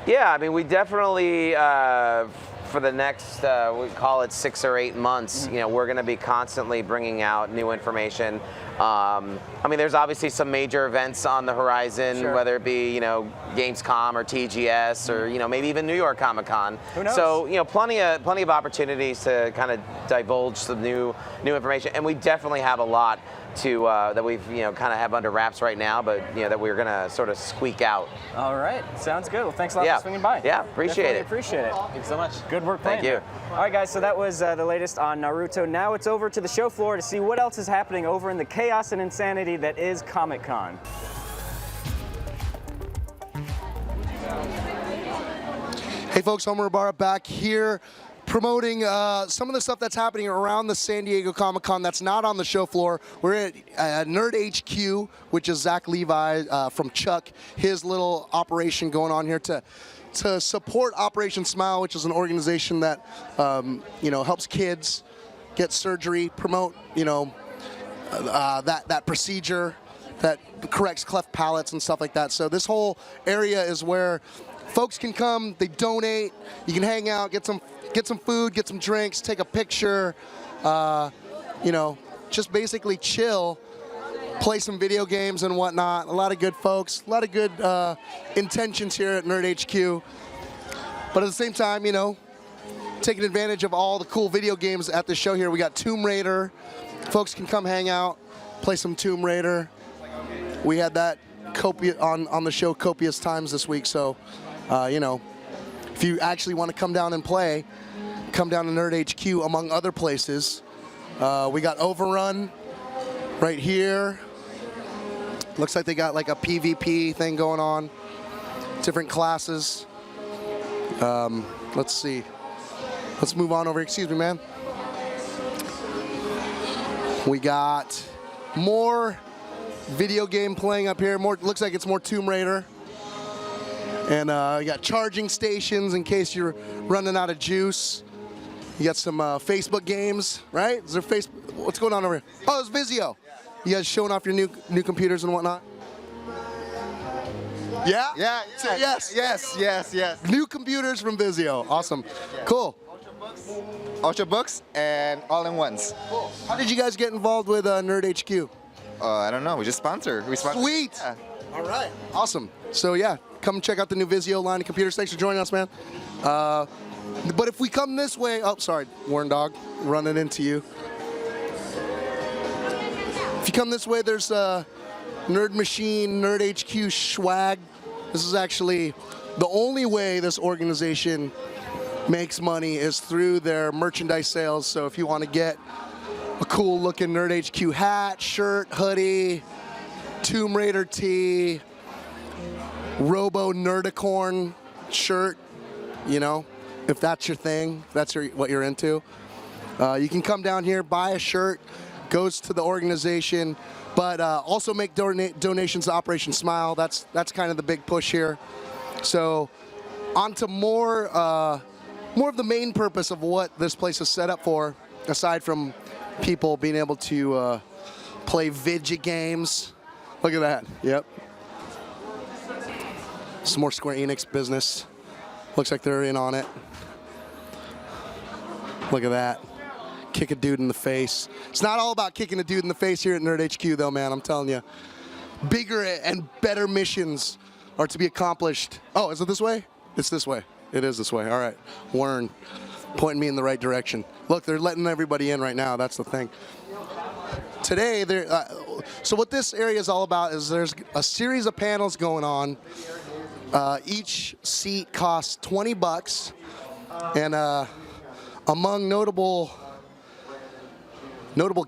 S20: Yeah, I mean, we definitely, for the next, we call it 6 or 8 months, you know, we're going to be constantly bringing out new information. I mean, there's obviously some major events on the horizon,
S1: Sure.
S20: whether it be, you know, Gamescom or TGS or, you know, maybe even New York Comic Con.
S1: Who knows?
S20: So, you know, plenty of opportunities to kind of divulge some new information. And we definitely have a lot to that we've, you know, kind of have under wraps right now, but, you know, that we're going to sort of squeak out.
S1: All right. Sounds good. Well, thanks a lot
S20: Yeah.
S1: for swinging by.
S20: Yeah, appreciate
S1: Definitely
S20: it.
S1: appreciate it.
S20: Thanks so much.
S1: Good work playing.
S20: Thank you.
S1: All right, guys, so that was the latest on Naruto. Now it's over to the show floor to see what else is happening over in the chaos and insanity that is Comic-Con.
S4: Hey folks, Homer Ibarra back here promoting some of the stuff that's happening around the San Diego Comic-Con that's not on the show floor. We're at Nerd HQ, which is Zach Levi from Chuck, his little operation going on here to support Operation Smile, which is an organization that you know, helps kids get surgery, promote, you know, that procedure that corrects cleft palates and stuff like that. So this whole area is where folks can come, they donate, you can hang out, get some food, get some drinks, take a picture, you know, just basically chill, play some video games and whatnot. A lot of good folks, a lot of good intentions here at Nerd HQ. But at the same time, you know, taking advantage of all the cool video games at the show here. We got Tomb Raider. Folks can come hang out, play some Tomb Raider. We had that on the show copious times this week, so you know, if you actually want to come down and play, come down to Nerd HQ among other places. We got Overrun right here. Looks like they got like a PvP thing going on. Different classes. Let's see. Let's move on over. Excuse me, man. We got more video game playing up here. More, looks like it's more Tomb Raider. And you got charging stations in case you're running out of juice. You got some Facebook games, right? Is there Facebook? What's going on over here? Oh, it's Vizio. You guys showing off your new computers and whatnot? Yeah?
S21: Yeah.
S4: Say yes.
S21: Yes.
S4: New computers from Vizio. Awesome. Cool.
S21: Ultrabooks and all-in-ones.
S4: How did you guys get involved with Nerd HQ?
S21: I don't know. We just sponsor.
S4: Sweet.
S21: Yeah.
S4: All right. Awesome. So yeah, come check out the new Vizio line of computers. Thanks for joining us, man. But if we come this way, oh, sorry, Warren Dog, running into you. If you come this way, there's Nerd Machine, Nerd HQ swag. This is actually the only way this organization makes money is through their merchandise sales. So if you want to get a cool looking Nerd HQ hat, shirt, hoodie, Tomb Raider tee, Robo Nerdicorn shirt, you know, if that's your thing, if that's what you're into, you can come down here, buy a shirt, goes to the organization, but also make donations to Operation Smile. That's kind of the big push here. So on to more of the main purpose of what this place is set up for, aside from people being able to play video games. Look at that. Yep. Some more Square Enix business. Looks like they're in on it. Look at that. Kick a dude in the face. It's not all about kicking a dude in the face here at Nerd HQ, though, man. I'm telling you. Bigger and better missions are to be accomplished. Oh, is it this way? It's this way. It is this way. All right. Warren pointing me in the right direction. Look, they're letting everybody in right now. That's the thing. Today, so what this area is all about is there's a series of panels going on. Each seat costs $20, and among notable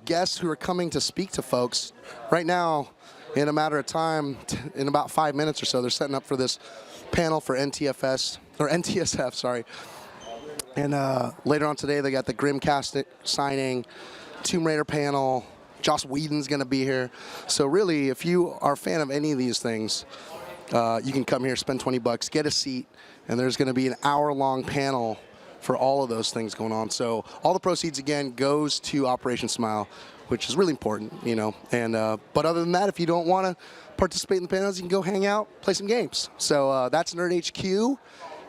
S4: guests who are coming to speak to folks right now, in a matter of time, in about 5 minutes or so, they're setting up for this panel for NTSF, sorry. And later on today, they got the Grimcast signing, Tomb Raider panel. Joss Whedon's going to be here. So really, if you are a fan of any of these things, you can come here, spend 20 bucks, get a seat, and there's going to be an hour-long panel for all of those things going on. So all the proceeds, again, goes to Operation Smile, which is really important, you know. And but other than that, if you don't want to participate in the panels, you can go hang out, play some games. So that's Nerd HQ,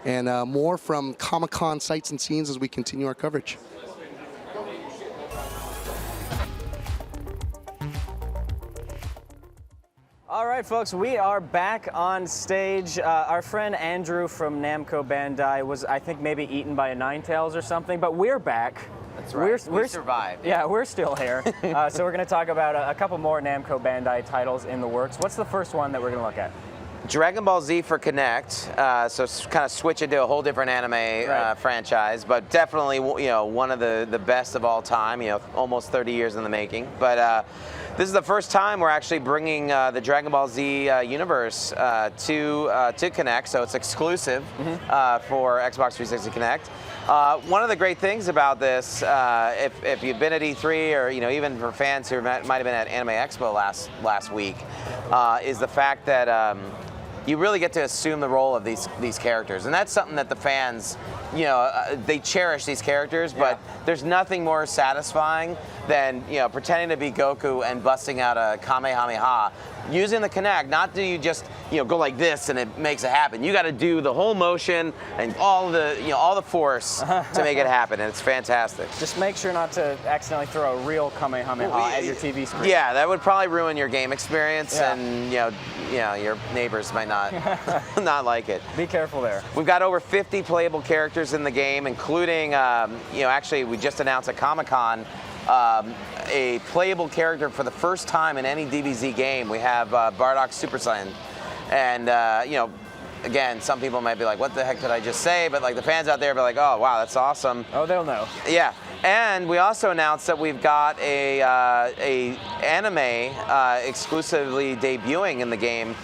S4: and more from Comic-Con sights and scenes as we continue our coverage.
S1: All right, folks, we are back on stage. Our friend Andrew from Namco Bandai was, I think, maybe eaten by a Ninetales or something, but we're back.
S20: That's right. We survived.
S1: Yeah, we're still here. So we're going to talk about a couple more Namco Bandai titles in the works. What's the first one that we're going to look at?
S20: Dragon Ball Z for Kinect, so kind of switch it to a whole different anime franchise, but definitely, you know, one of the best of all time. You know, almost 30 years in the making. But this is the first time we're actually bringing the Dragon Ball Z universe to Kinect, so it's exclusive for Xbox 360 Kinect. One of the great things about this, if you've been at E3 or, you know, even for fans who might have been at Anime Expo last week, is the fact that you really get to assume the role of these characters, and that's something that the fans, you know, they cherish these characters, but there's nothing more satisfying than, you know, pretending to be Goku and busting out a Kamehameha. Using the Kinect, not do you just, you know, go like this and it makes it happen. You got to do the whole motion and all the force to make it happen, and it's fantastic.
S1: Just make sure not to accidentally throw a real Kamehameha at your TV screen.
S20: Yeah, that would probably ruin your game experience, and you know your neighbors might not not like it.
S1: Be careful there.
S20: We've got over 50 playable characters in the game, including, you know, actually we just announced at Comic-Con a playable character for the first time in any DBZ game. We have Bardock Super Saiyan, and you know, again, some people might be like, "What the heck did I just say?" But like the fans out there be like, "Oh, wow, that's awesome."
S1: Oh, they'll know.
S20: Yeah, and we also announced that we've got a anime exclusively debuting in the game.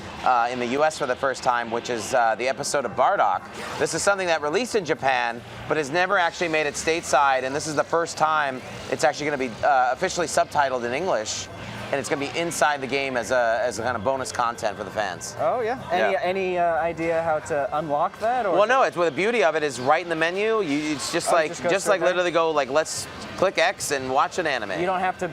S20: In the US for the first time, which is the episode of Bardock. This is something that released in Japan, but has never actually made it stateside, and this is the first time it's actually going to be officially subtitled in English, and it's going to be inside the game as a kind of bonus content for the fans.
S1: Oh yeah. Any idea how to unlock that? Or
S20: well, no. It's the beauty of it is right in the menu. It's just like literally go like, let's click X and watch an anime.
S1: You don't have to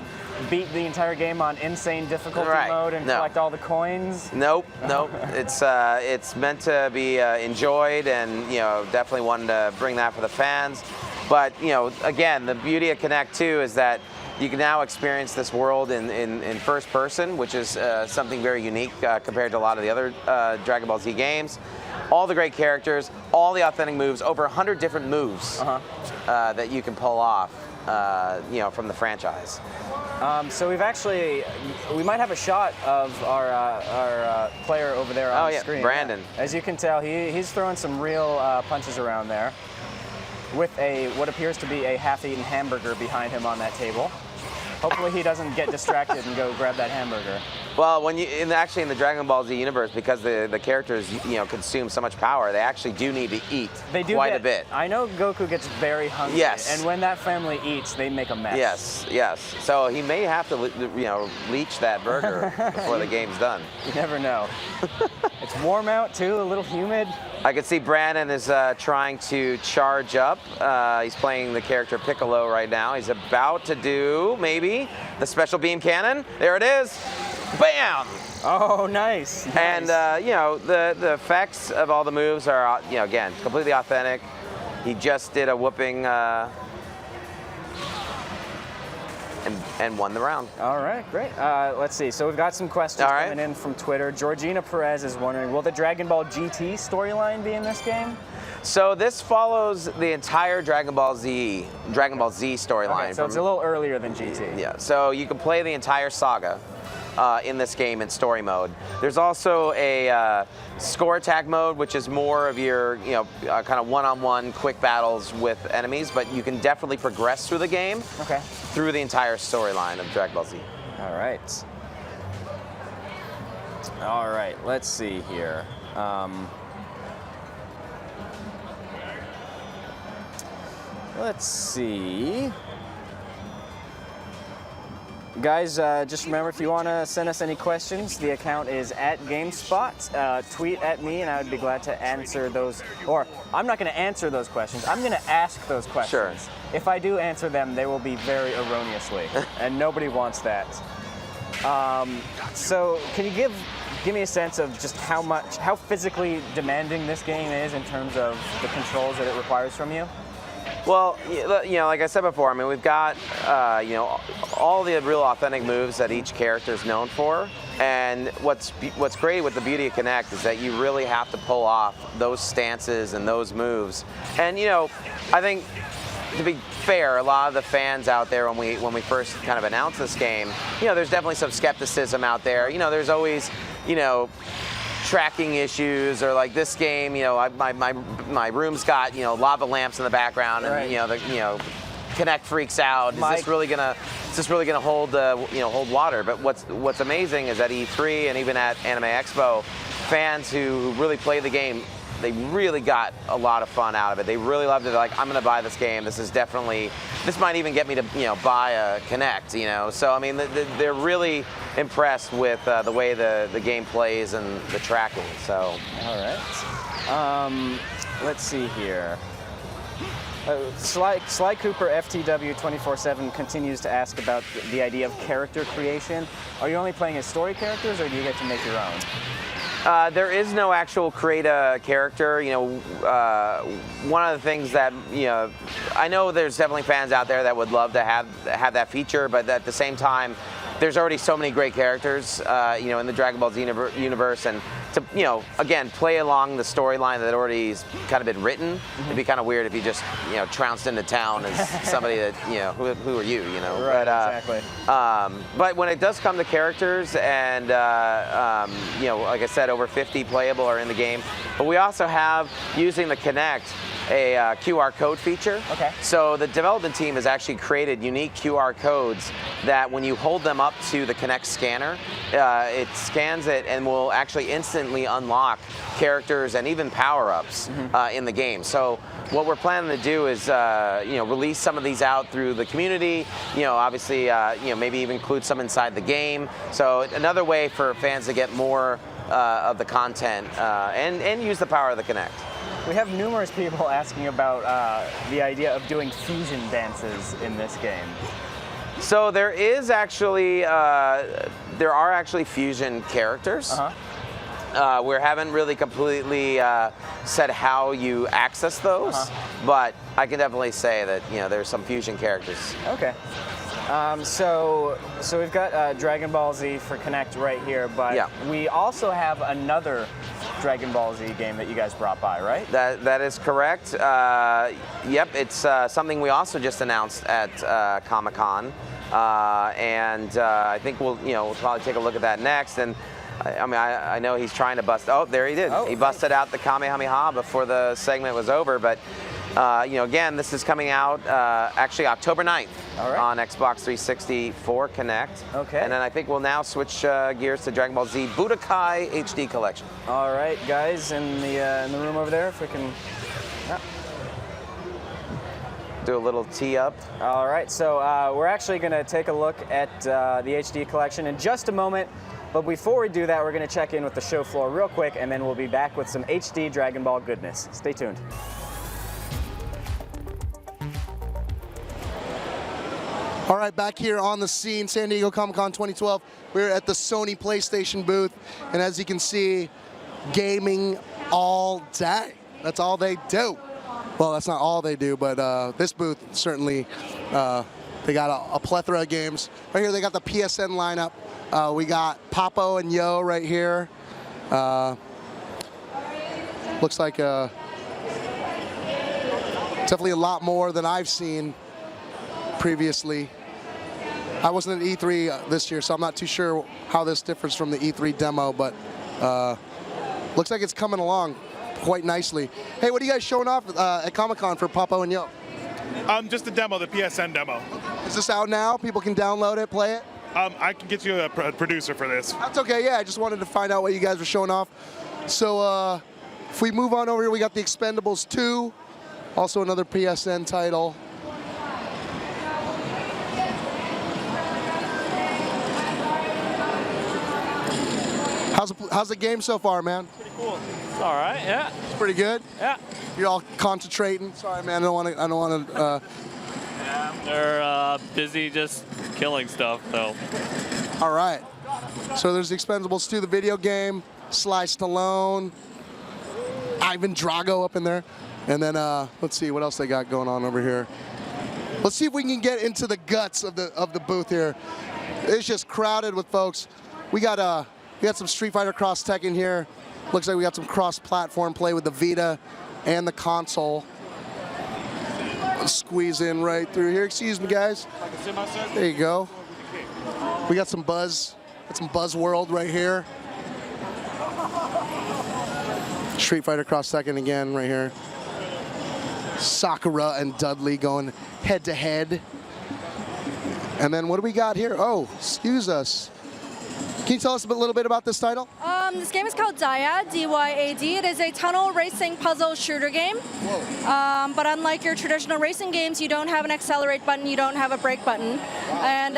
S1: beat the entire game on insane difficulty mode and collect all the coins?
S20: Nope. It's meant to be enjoyed, and, you know, definitely wanted to bring that for the fans. But, you know, again, the beauty of Kinect 2 is that you can now experience this world in first person, which is something very unique compared to a lot of the other Dragon Ball Z games. All the great characters, all the authentic moves, over 100 different moves that you can pull off, you know, from the franchise.
S1: So we might have a shot of our player over there on the screen.
S20: Brandon.
S1: Yeah. As you can tell, he's throwing some real punches around there with what appears to be a half-eaten hamburger behind him on that table. Hopefully he doesn't get distracted and go grab that hamburger.
S20: Well, when actually in the Dragon Ball Z universe, because the characters, you know, consume so much power, they actually do need to eat quite a bit.
S1: I know Goku gets very hungry.
S20: Yes.
S1: And when that family eats, they make a mess.
S20: Yes. So he may have to, you know, leech that burger before the game's done.
S1: You never know. It's warm out too, a little humid.
S20: I can see Brandon is trying to charge up. He's playing the character Piccolo right now. He's about to do, maybe, the special beam cannon. There it is. Bam!
S1: Oh, nice.
S20: And, you know, the effects of all the moves are, you know, again, completely authentic. He just did a whooping and won the round.
S1: All right, great. Let's see. So we've got some questions coming in from Twitter. Georgina Perez is wondering, will the Dragon Ball GT storyline be in this game?
S20: So this follows the entire Dragon Ball Z storyline.
S1: Okay, so it's a little earlier than GT.
S20: Yeah, so you can play the entire saga in this game in story mode. There's also a score attack mode, which is more of your, you know, kind of one-on-one quick battles with enemies, but you can definitely progress through the game through the entire storyline of Dragon Ball Z.
S1: All right. All right, let's see here. Let's see. Guys, just remember, if you want to send us any questions, the account is @GameSpot. Tweet at me, and I would be glad to answer those. Or, I'm not going to answer those questions. I'm going to ask those questions.
S20: Sure.
S1: If I do answer them, they will be very erroneously, and nobody wants that. So, can you give me a sense of just how physically demanding this game is in terms of the controls that it requires from you?
S20: Well, like I said before, I mean, we've got, all the real authentic moves that each character is known for. And what's great with the beauty of Kinect is that you really have to pull off those stances and those moves. And, I think, to be fair, a lot of the fans out there, when we first kind of announced this game, there's definitely some skepticism out there. There's always, tracking issues, or like this game, my room's got lava lamps in the background, and
S1: right.
S20: Kinect freaks out. Is this really gonna hold hold water? But what's amazing is at E3 and even at Anime Expo, fans who really play the game, they really got a lot of fun out of it. They really loved it. They're like, I'm gonna buy this game. This might even get me to buy a Kinect. So I mean, they're really impressed with the way the game plays and the tracking. So.
S1: All right. Let's see here. Sly Cooper FTW 24/7 continues to ask about the idea of character creation. Are you only playing as story characters, or do you get to make your own?
S20: There is no actual create a character. One of the things that I know there's definitely fans out there that would love to have that feature, but at the same time, there's already so many great characters, in the Dragon Ball Z universe, and to again play along the storyline that already has kind of been written. It'd be kind of weird if you just trounced into town as somebody that who are you,
S1: Right, exactly.
S20: But when it does come to characters, and like I said, over 50 playable are in the game. But we also have, using the Kinect, a QR code feature.
S1: Okay.
S20: So the development team has actually created unique QR codes that when you hold them up to the Kinect scanner, it scans it and will actually instantly unlock characters and even power-ups in the game. So what we're planning to do is release some of these out through the community, obviously maybe even include some inside the game. So another way for fans to get more of the content and use the power of the Kinect.
S1: We have numerous people asking about the idea of doing fusion dances in this game.
S20: So there is actually, there are actually fusion characters. We haven't really completely said how you access those, but I can definitely say that there's some fusion characters.
S1: Okay. So we've got Dragon Ball Z for Kinect right here, but we also have another Dragon Ball Z game that you guys brought by, right?
S20: That is correct. Yep, it's something we also just announced at Comic-Con, and I think we'll probably take a look at that next. And I know he's trying to bust. Oh, there he did. He busted out the Kamehameha before the segment was over, but. Again, this is coming out actually October 9th on Xbox 360 for Kinect.
S1: Okay.
S20: And then I think we'll now switch gears to Dragon Ball Z Budokai HD Collection.
S1: All right, guys, in the room over there, if we can.
S20: Do a little tee up.
S1: All right, so we're actually going to take a look at the HD Collection in just a moment. But before we do that, we're going to check in with the show floor real quick, and then we'll be back with some HD Dragon Ball goodness. Stay tuned.
S4: All right, back here on the scene, San Diego Comic-Con 2012. We're at the Sony PlayStation booth, and as you can see, gaming all day. That's all they do. Well, that's not all they do, but this booth certainly, they got a plethora of games. Right here, they got the PSN lineup. We got Papo and Yo right here. Looks like definitely a lot more than I've seen previously. I wasn't at E3 this year, so I'm not too sure how this differs from the E3 demo, but looks like it's coming along quite nicely. Hey, what are you guys showing off at Comic-Con for Papo and Yo?
S5: Just the demo, the PSN demo.
S4: Is this out now? People can download it, play it?
S5: I can get you a producer for this.
S4: That's okay, yeah, I just wanted to find out what you guys were showing off. So if we move on over here, we got the Expendables 2, also another PSN title. How's the game so far, man?
S22: Pretty cool. It's all right, yeah.
S4: It's pretty good?
S22: Yeah.
S4: You're all concentrating? Sorry, man, I don't want to.
S22: Yeah, they're busy just killing stuff, so.
S4: All right. So there's the Expendables 2, the video game, Sly Stallone, Ivan Drago up in there. And then let's see what else they got going on over here. Let's see if we can get into the guts of the booth here. It's just crowded with folks. We got some Street Fighter Cross Tekken here. Looks like we got some cross-platform play with the Vita and the console. Let's squeeze in right through here. Excuse me, guys. There you go. We got some Buzz. Got some Buzz World right here. Street Fighter Cross Tekken again right here. Sakura and Dudley going head-to-head. And then what do we got here? Oh, excuse us. Can you tell us a little bit about this title?
S23: This game is called Dyad, D-Y-A-D. It is a tunnel racing puzzle shooter game. Whoa. But unlike your traditional racing games, you don't have an accelerate button, you don't have a brake button. And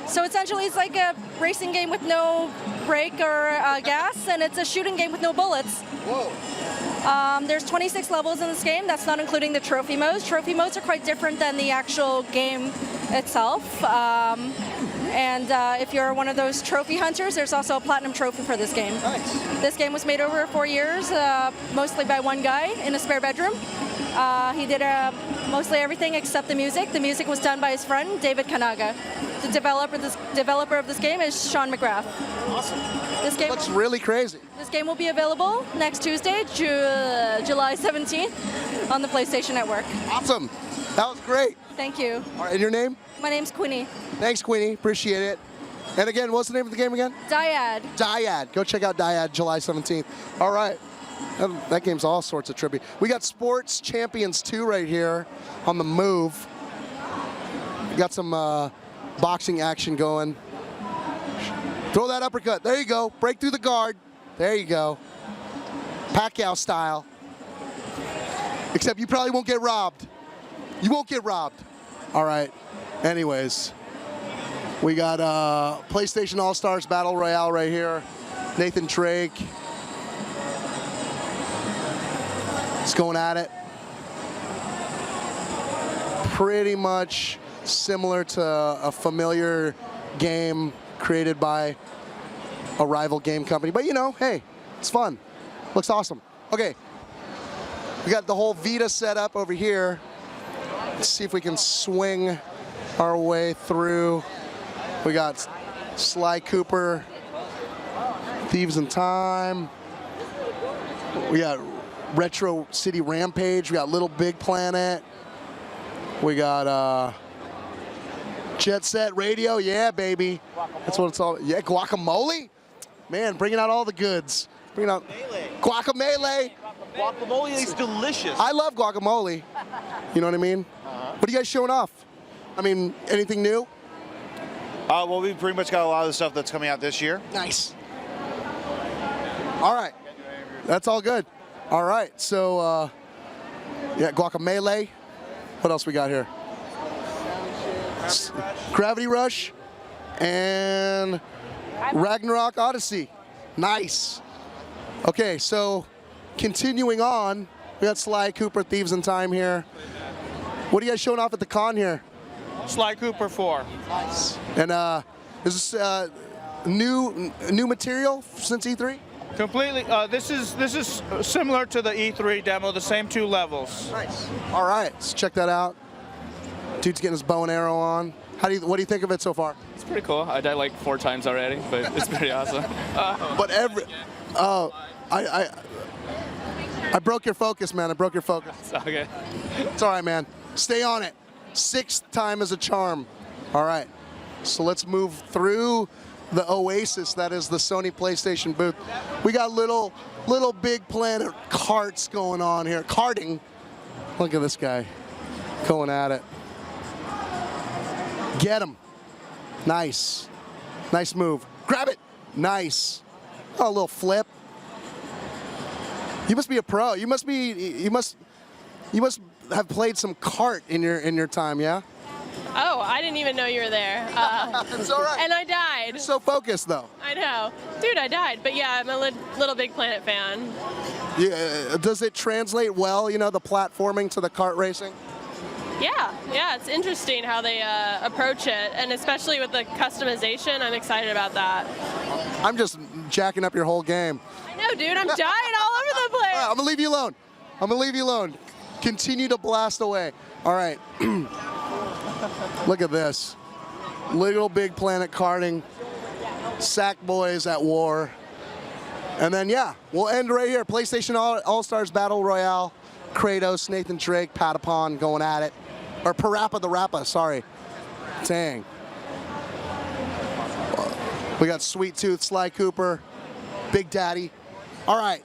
S23: so essentially it's like a racing game with no brake or gas, and it's a shooting game with no bullets.
S4: Whoa.
S23: There's 26 levels in this game. That's not including the trophy modes. Trophy modes are quite different than the actual game itself. And if you're one of those trophy hunters, there's also a platinum trophy for this game.
S4: Nice.
S23: This game was made over 4 years, mostly by one guy in a spare bedroom. He did mostly everything except the music. The music was done by his friend, David Kanaga. The developer of this game is Sean McGrath.
S4: Awesome.
S23: This game
S4: looks really crazy.
S23: This game will be available next Tuesday, July 17th, on the PlayStation Network.
S4: Awesome. That was great.
S23: Thank you.
S4: All right, and your name?
S23: My name's Queenie.
S4: Thanks, Queenie. Appreciate it. And again, what's the name of the game again?
S23: Dyad.
S4: Dyad. Go check out Dyad, July 17th. All right. That game's all sorts of trippy. We got Sports Champions 2 right here on the move. We got some boxing action going. Throw that uppercut. There you go. Break through the guard. There you go. Pacquiao style. Except you probably won't get robbed. You won't get robbed. All right. Anyways, we got PlayStation All-Stars Battle Royale right here. Nathan Drake. He's going at it. Pretty much similar to a familiar game created by a rival game company. But you know, hey, it's fun. Looks awesome. Okay, we got the whole Vita set up over here. Let's see if we can swing our way through. We got Sly Cooper, Thieves in Time. We got Retro City Rampage. We got Little Big Planet. We got Jet Set Radio. Yeah, baby. That's what it's all. Yeah, Guacamole. Man, bringing out all the goods. Bringing out Guacamole.
S24: Guacamole is delicious.
S4: I love guacamole. You know what I mean? What are you guys showing off? I mean, anything new?
S24: Well, we've pretty much got a lot of the stuff that's coming out this year.
S4: Nice. All right. That's all good. All right. So, yeah, Guacamole. What else we got here? Gravity Rush and Ragnarok Odyssey. Nice. Okay, so continuing on, we got Sly Cooper, Thieves in Time here. What are you guys showing off at the con here?
S25: Sly Cooper 4.
S4: Nice. And is this new material since E3?
S25: Completely. This is similar to the E3 demo, the same 2 levels.
S4: Nice. All right, let's check that out. Dude's getting his bow and arrow on. What do you think of it so far?
S22: It's pretty cool. I died like 4 times already, but it's pretty awesome.
S4: But I broke your focus, man. I broke your focus.
S22: It's okay.
S4: It's all right, man. Stay on it. 6th time is a charm. All right. So let's move through the oasis that is the Sony PlayStation booth. We got little Big Planet carts going on here. Karting. Look at this guy going at it. Get him. Nice. Nice move. Grab it. Nice. Oh, a little flip. You must be a pro. You must have played some kart in your time, yeah?
S6: Oh, I didn't even know you were there.
S4: It's all right.
S6: And I died.
S4: You're so focused, though.
S6: I know. Dude, I died. But yeah, I'm a Little Big Planet fan.
S4: Yeah, does it translate well, you know, the platforming to the kart racing?
S6: Yeah, it's interesting how they approach it, and especially with the customization, I'm excited about that.
S4: I'm just jacking up your whole game.
S6: I know, dude, I'm dying all over the place.
S4: All right, I'm gonna leave you alone. Continue to blast away. All right. Look at this. Little Big Planet karting. Sack Boys at war. And then, yeah, we'll end right here. PlayStation All-Stars Battle Royale. Kratos, Nathan Drake, Patapon going at it. Or Parappa the Rappa, sorry. Dang. We got Sweet Tooth, Sly Cooper, Big Daddy. All right.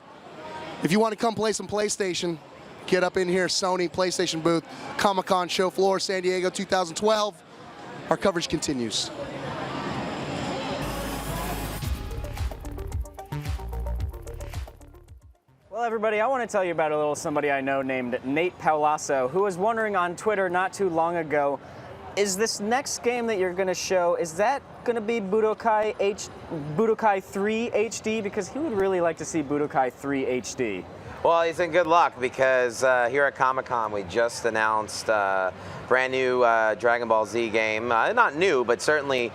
S4: If you want to come play some PlayStation, get up in here, Sony PlayStation booth, Comic-Con show floor, San Diego 2012. Our coverage continues.
S1: Well, everybody, I want to tell you about a little somebody I know named Nate Paolasso, who was wondering on Twitter not too long ago, is this next game that you're going to show, is that going to be Budokai 3 HD? Because he would really like to see Budokai 3 HD.
S20: Well, he's in good luck because here at Comic-Con we just announced brand new Dragon Ball Z game. Not new, but certainly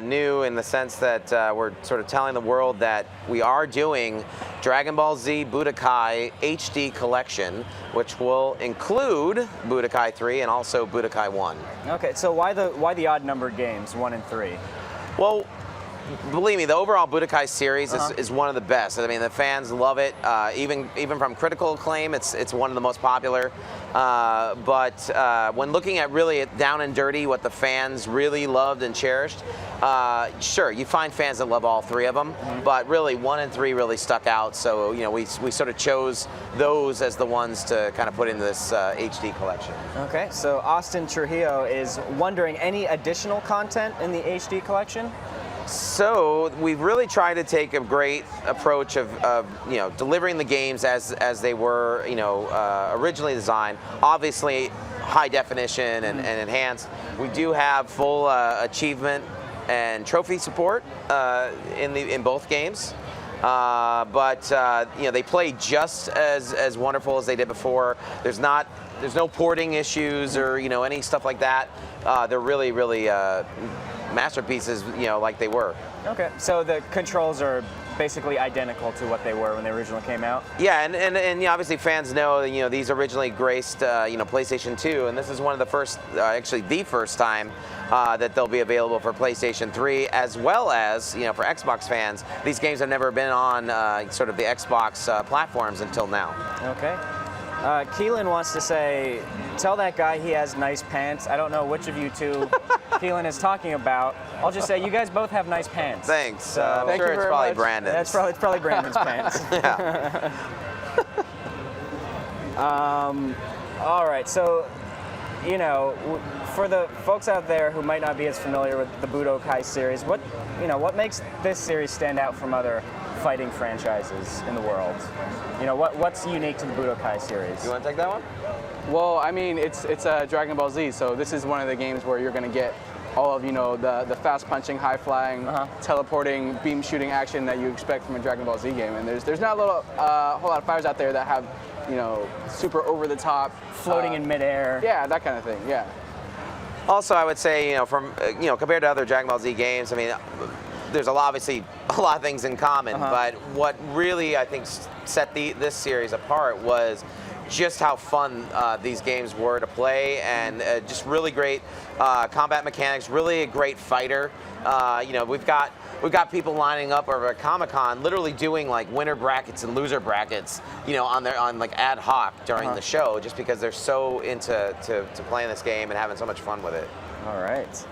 S20: new in the sense that we're sort of telling the world that we are doing Dragon Ball Z Budokai HD Collection, which will include Budokai 3 and also Budokai 1.
S1: Okay, so why the odd numbered games, 1 and 3?
S20: Well, believe me, the overall Budokai series is one of the best. I mean, the fans love it. Even from critical acclaim, it's one of the most popular. But when looking at really down and dirty, what the fans really loved and cherished, sure, you find fans that love all three of them. But really, 1 and 3 really stuck out. So you know, we sort of chose those as the ones to kind of put into this HD collection.
S1: Okay, so Austin Trujillo is wondering, any additional content in the HD collection?
S20: So we've really tried to take a great approach of you know, delivering the games as they were, you know, originally designed. Obviously, high definition and enhanced. We do have full achievement and trophy support in both games. But you know, they play just as wonderful as they did before. There's no porting issues or, you know, any stuff like that. They're really masterpieces, you know, like they were.
S1: Okay, so the controls are basically identical to what they were when they originally came out?
S20: Yeah, and you know, obviously fans know that, you know, these originally graced you know, PlayStation 2, and this is one of the first, actually the first time that they'll be available for PlayStation 3, as well as, you know, for Xbox fans. These games have never been on sort of the Xbox platforms until now.
S1: Okay. Keelan wants to say, tell that guy he has nice pants. I don't know which of you two Keelan is talking about. I'll just say you guys both have nice pants.
S20: Thanks.
S1: So,
S20: I'm sure it's probably Brandon's.
S1: It's probably Brandon's pants.
S20: Yeah.
S1: All right, so, you know, for the folks out there who might not be as familiar with the Budokai series, what makes this series stand out from other fighting franchises in the world? You know, what's unique to the Budokai series?
S20: You want to take that one?
S7: Well, I mean, it's Dragon Ball Z, so this is one of the games where you're going to get all of, you know, the fast punching, high flying, teleporting, beam shooting action that you expect from a Dragon Ball Z game. And there's not a whole lot of fighters out there that have, you know, super over the top,
S1: floating in midair.
S7: Yeah, that kind of thing. Yeah.
S20: Also, I would say, you know, from compared to other Dragon Ball Z games, I mean, there's obviously a lot of things in common, but what really, I think, set this series apart was just how fun these games were to play, and just really great combat mechanics, really a great fighter. You know, we've got people lining up over at Comic-Con, literally doing like winner brackets and loser brackets, you know, on like ad hoc during the show, just because they're so into playing this game and having so much fun with it.
S1: All right.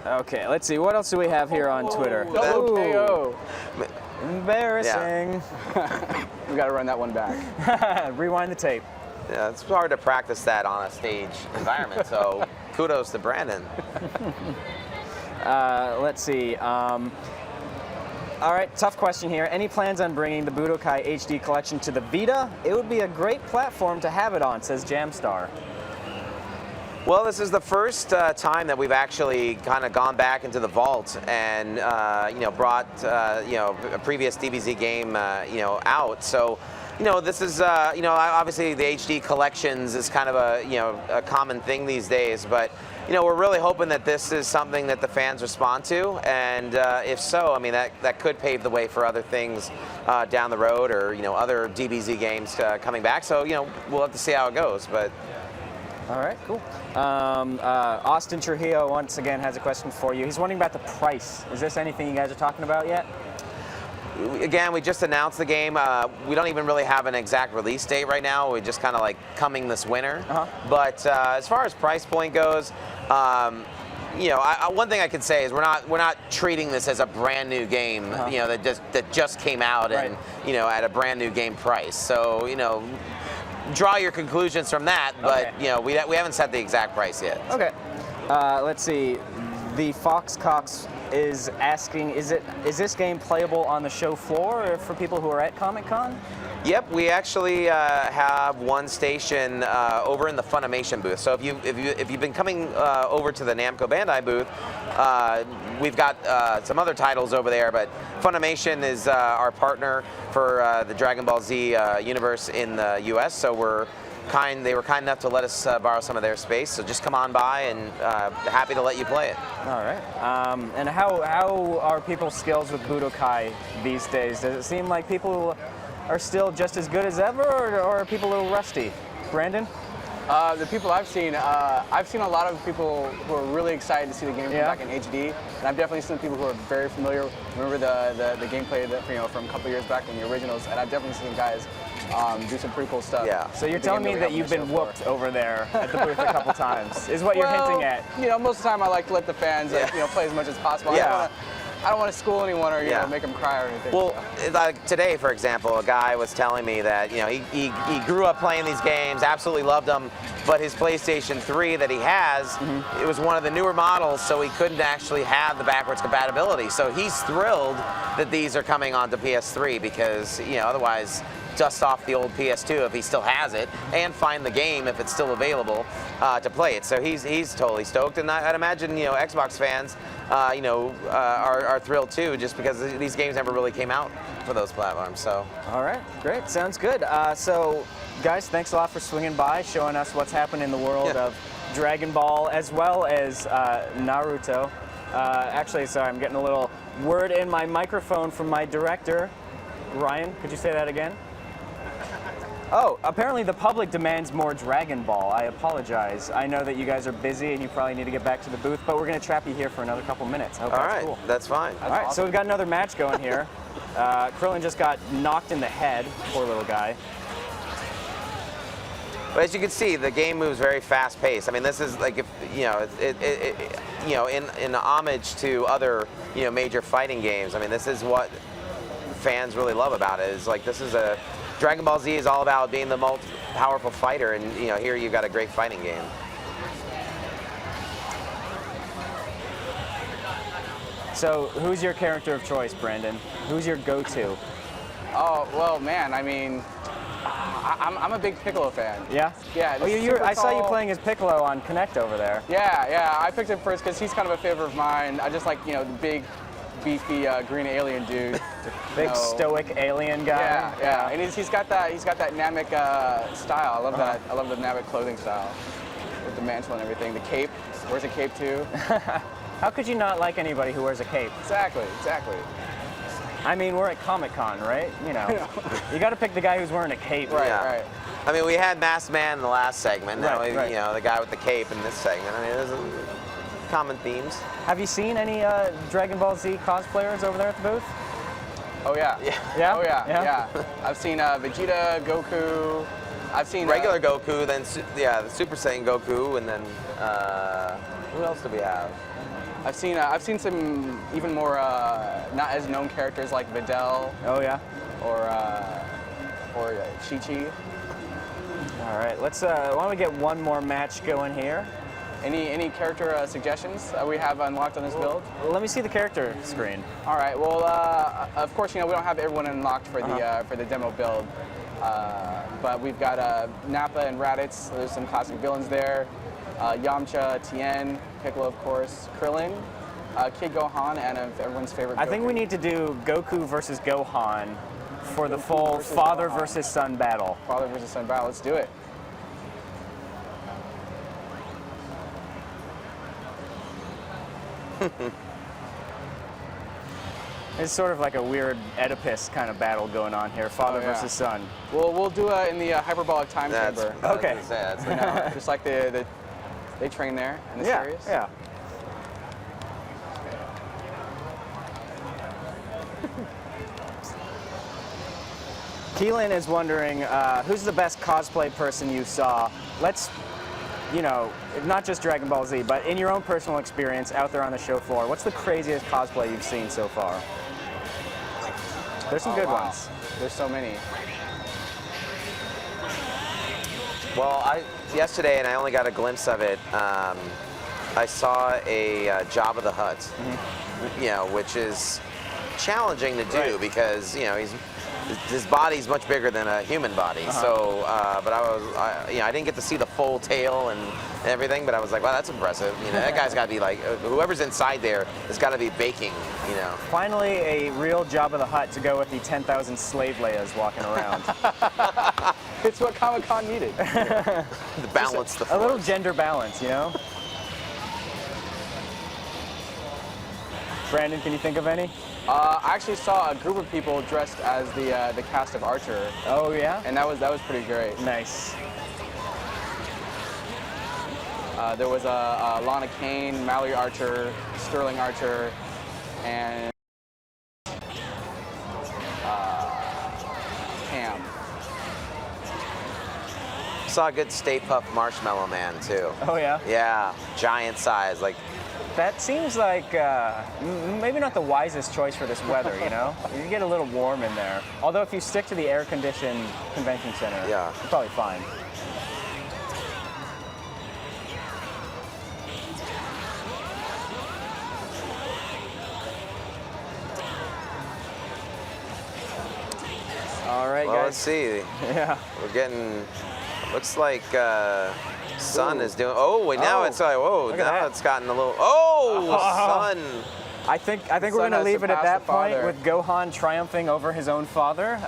S1: Okay, let's see. What else do we have here on Twitter?
S7: Double KO.
S1: Embarrassing.
S7: Yeah. We got to run that one back.
S1: Rewind the tape.
S20: Yeah, it's hard to practice that on a stage environment, so kudos to Brandon.
S1: Let's see. All right, tough question here. Any plans on bringing the Budokai HD Collection to the Vita? It would be a great platform to have it on, says Jamstar.
S20: Well, this is the first time that we've actually kind of gone back into the vault and brought a previous DBZ game out. So this is obviously the HD collections is kind of a common thing these days, but we're really hoping that this is something that the fans respond to, and if so, I mean that could pave the way for other things down the road, or other DBZ games coming back. So we'll have to see how it goes, but.
S1: All right, cool. Austin Trujillo once again has a question for you. He's wondering about the price. Is this anything you guys are talking about yet?
S20: Again, we just announced the game. We don't even really have an exact release date right now. We're just kind of like coming this winter. But as far as price point goes, one thing I could say is we're not treating this as a brand new game, that just came out and at a brand new game price. So draw your conclusions from that. But we haven't set the exact price yet.
S1: Okay. Let's see. The Foxcox is asking, is this game playable on the show floor or for people who are at Comic-Con?
S20: Yep, we actually have one station over in the FUNimation booth. So if you've been coming over to the Namco Bandai booth, we've got some other titles over there. But FUNimation is our partner for the Dragon Ball Z universe in the U.S. So they were kind enough to let us borrow some of their space. So just come on by, and happy to let you play it.
S1: All right. And how are people's skills with Budokai these days? Does it seem like people are still just as good as ever, or are people a little rusty? Brandon?
S7: The people I've seen a lot of people who are really excited to see the game come back in HD, and I've definitely seen people who are very familiar. Remember the gameplay from a couple years back in the originals, and I've definitely seen guys do some pretty cool stuff.
S1: Yeah. So you're telling me that you've been whooped over there at the booth a couple times, is what you're hinting at?
S7: Most of the time I like to let the fans play as much as possible.
S20: Yeah.
S7: I don't want to school anyone or make them cry or anything.
S20: Well, like today, for example, a guy was telling me that he grew up playing these games, absolutely loved them, but his PlayStation 3 that he has, it was one of the newer models, so he couldn't actually have the backwards compatibility. So he's thrilled that these are coming onto PS3 because otherwise dust off the old PS2 if he still has it, and find the game if it's still available to play it. So he's totally stoked, and I'd imagine Xbox fans are thrilled too, just because these games never really came out for those platforms. So. All
S1: right, great, sounds good. So guys, thanks a lot for swinging by, showing us what's happened in the world of Dragon Ball as well as Naruto. Actually, sorry, I'm getting a little word in my microphone from my director. Ryan, could you say that again? Oh, apparently the public demands more Dragon Ball. I apologize. I know that you guys are busy and you probably need to get back to the booth, but we're going to trap you here for another couple minutes. I hope that's cool.
S20: That's fine.
S1: All right, so we've got another match going here. Krillin just got knocked in the head. Poor little guy.
S20: But as you can see, the game moves very fast-paced. I mean, this is like, in homage to other, major fighting games. I mean, this is what fans really love about it. Is like Dragon Ball Z is all about being the most powerful fighter, and here you've got a great fighting game.
S1: So, who's your character of choice, Brandon? Who's your go-to?
S7: Oh well, man. I mean, I'm a big Piccolo fan.
S1: Yeah?
S7: Yeah.
S1: I saw you playing as Piccolo on Kinect over there.
S7: Yeah. I picked him first because he's kind of a favorite of mine. I just like the big, beefy green alien dude.
S1: Big stoic alien guy.
S7: Yeah. And he's got that Namek style. I love that. I love the Namek clothing style with the mantle and everything. The cape. Wears a cape too.
S1: How could you not like anybody who wears a cape?
S7: Exactly.
S1: I mean, we're at Comic-Con, right? You got to pick the guy who's wearing a cape.
S7: Right.
S20: I mean, we had Masked Man in the last segment. Now, the guy with the cape in this segment. I mean, there's common themes.
S1: Have you seen any Dragon Ball Z cosplayers over there at the booth?
S7: Oh yeah.
S1: Yeah?
S7: Oh yeah. I've seen Vegeta, Goku. I've seen
S20: regular Goku, then the Super Saiyan Goku, and then who else do we have?
S7: I've seen some even more not as known characters like Videl.
S1: Oh yeah.
S7: Or Chi-Chi.
S1: All right, let's. Why don't we get one more match going here?
S7: Any character suggestions that we have unlocked on this build?
S1: Let me see the character screen.
S7: All right. Well, of course, we don't have everyone unlocked for the demo build, but we've got Nappa and Raditz. There's some classic villains there. Yamcha, Tien, Piccolo, of course, Krillin, Kid Gohan, and everyone's favorite.
S1: I think we need to do Goku versus Gohan for the full father versus son battle.
S7: Father versus son battle. Let's do it.
S1: It's sort of like a weird Oedipus kind of battle going on here, father versus son.
S7: Well, we'll do it in the hyperbolic time chamber.
S1: Okay.
S7: Just like they train there in the series.
S1: Yeah. Keelan is wondering, who's the best cosplay person you saw? Let's, not just Dragon Ball Z, but in your own personal experience out there on the show floor, what's the craziest cosplay you've seen so far? There's some good ones.
S7: There's so many.
S20: Well, yesterday, and I only got a glimpse of it, I saw a Jabba the Hutt, which is challenging to do because, his body's much bigger than a human body. So, but I didn't get to see the full tail and everything, but I was like, wow, that's impressive. That guy's got to be like, whoever's inside there has got to be baking,
S1: Finally, a real Jabba the Hutt to go with the 10,000 slave Leias walking around.
S7: It's what Comic-Con needed.
S20: To balance the force.
S1: A little gender balance, Brandon, can you think of any?
S7: I actually saw a group of people dressed as the cast of Archer.
S1: Oh yeah?
S7: And that was pretty great.
S1: Nice.
S7: There was Lana Kane, Mallory Archer, Sterling Archer, and Cam.
S20: Saw a good Stay Puft Marshmallow Man too.
S1: Oh yeah?
S20: Yeah, giant size, like.
S1: That seems like maybe not the wisest choice for this weather, You get a little warm in there. Although if you stick to the air-conditioned convention center, you're probably fine. All right,
S20: well,
S1: guys.
S20: Let's see.
S1: Yeah.
S20: We're getting, looks like Sun is doing, now it's like, now it's gotten a little, Sun.
S1: I think we're going to leave it at that point with Gohan triumphing over his own father.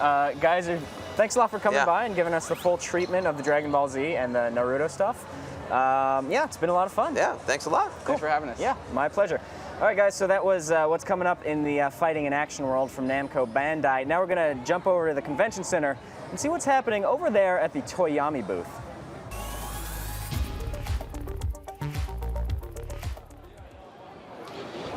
S1: Guys, thanks a lot for coming by and giving us the full treatment of the Dragon Ball Z and the Naruto stuff. It's been a lot of fun.
S20: Yeah, thanks a lot.
S1: Cool.
S7: Thanks for having us.
S1: Yeah, my pleasure. All right, guys, so that was what's coming up in the fighting and action world from Namco Bandai. Now we're going to jump over to the convention center and see what's happening over there at the Toyami booth.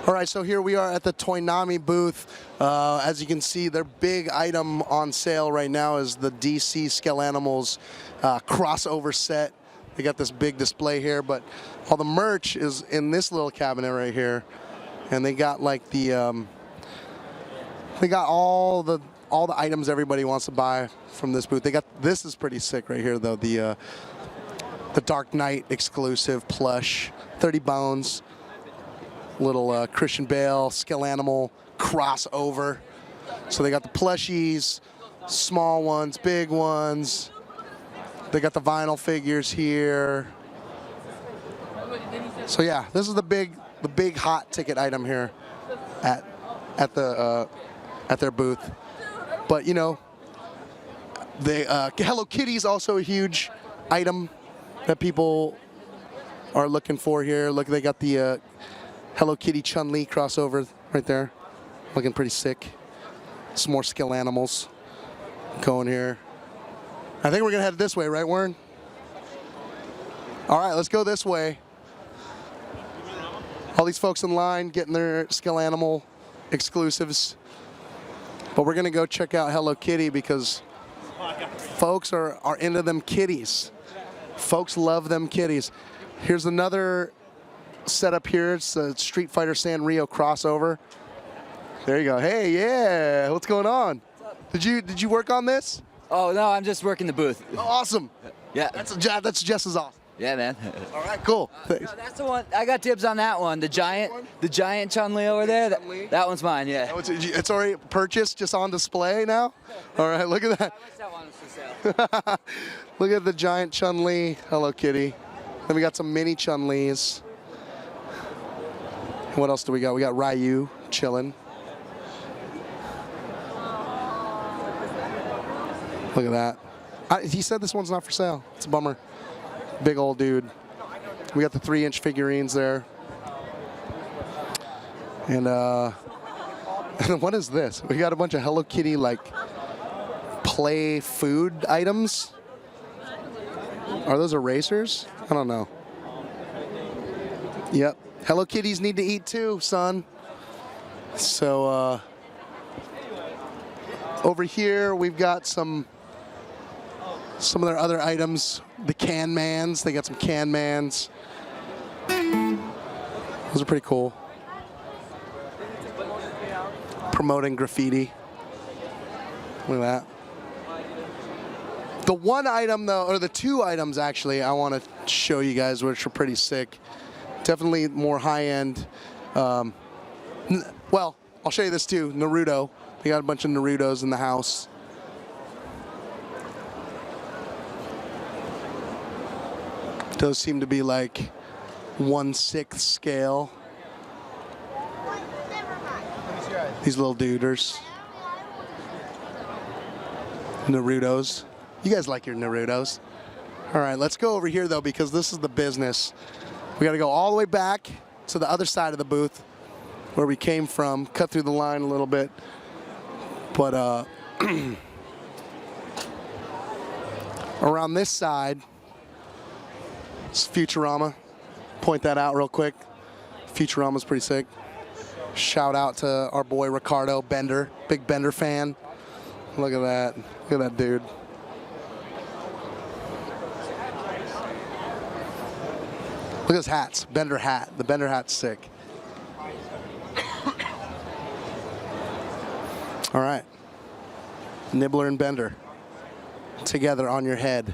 S4: All right, so here we are at the Toyami booth. As you can see, their big item on sale right now is the DC Skelanimals crossover set. They got this big display here, but all the merch is in this little cabinet right here, and they got like the they got all the items everybody wants to buy from this booth. They got this is pretty sick right here though. The Dark Knight exclusive plush, 30 bones. Little Christian Bale, Skelanimal crossover. So they got the plushies, small ones, big ones. They got the vinyl figures here. So yeah, this is the big hot ticket item here at their booth. But the Hello Kitty is also a huge item that people are looking for here. Look, they got the Hello Kitty Chun-Li crossover right there. Looking pretty sick. Some more Skelanimals going here. I think we're gonna head this way, right, Warren? All right, let's go this way. All these folks in line getting their Skelanimal exclusives. But we're gonna go check out Hello Kitty because folks are into them kitties. Folks love them kitties. Here's another setup here. It's a Street Fighter Sanrio crossover. There you go. Hey, yeah. What's going on? Did you work on this?
S8: Oh no, I'm just working the booth.
S4: Oh, awesome.
S8: Yeah.
S4: That's just as awesome.
S8: Yeah, man.
S4: All right, cool. Thanks.
S8: That's the one. I got dibs on that one. The giant Chun-Li over there. That one's mine. Yeah.
S4: Oh, it's already purchased, just on display now. All right, look at that. Look at the giant Chun-Li. Hello Kitty. Then we got some mini Chun-Lis. And what else do we got? We got Ryu chilling. Look at that. He said this one's not for sale. It's a bummer. Big old dude. We got the 3-inch figurines there. And what is this? We got a bunch of Hello Kitty like play food items. Are those erasers? I don't know. Yep. Hello Kitties need to eat too, son. So over here we've got some of their other items. The Can Mans. They got some Can Mans. Those are pretty cool. Promoting graffiti. Look at that. The one item though, or the two items actually, I want to show you guys, which are pretty sick. Definitely more high-end. Well, I'll show you this too. Naruto. They got a bunch of Narutos in the house. Those seem to be like 1/6 scale. These little duders. Narutos. You guys like your Narutos. All right, let's go over here though, because this is the business. We got to go all the way back to the other side of the booth where we came from, cut through the line a little bit. But around this side, it's Futurama. Point that out real quick. Futurama's pretty sick. Shout out to our boy Ricardo Bender, big Bender fan. Look at that. Look at that dude. Look at his hats. Bender hat. The Bender hat's sick. All right. Nibbler and Bender together on your head.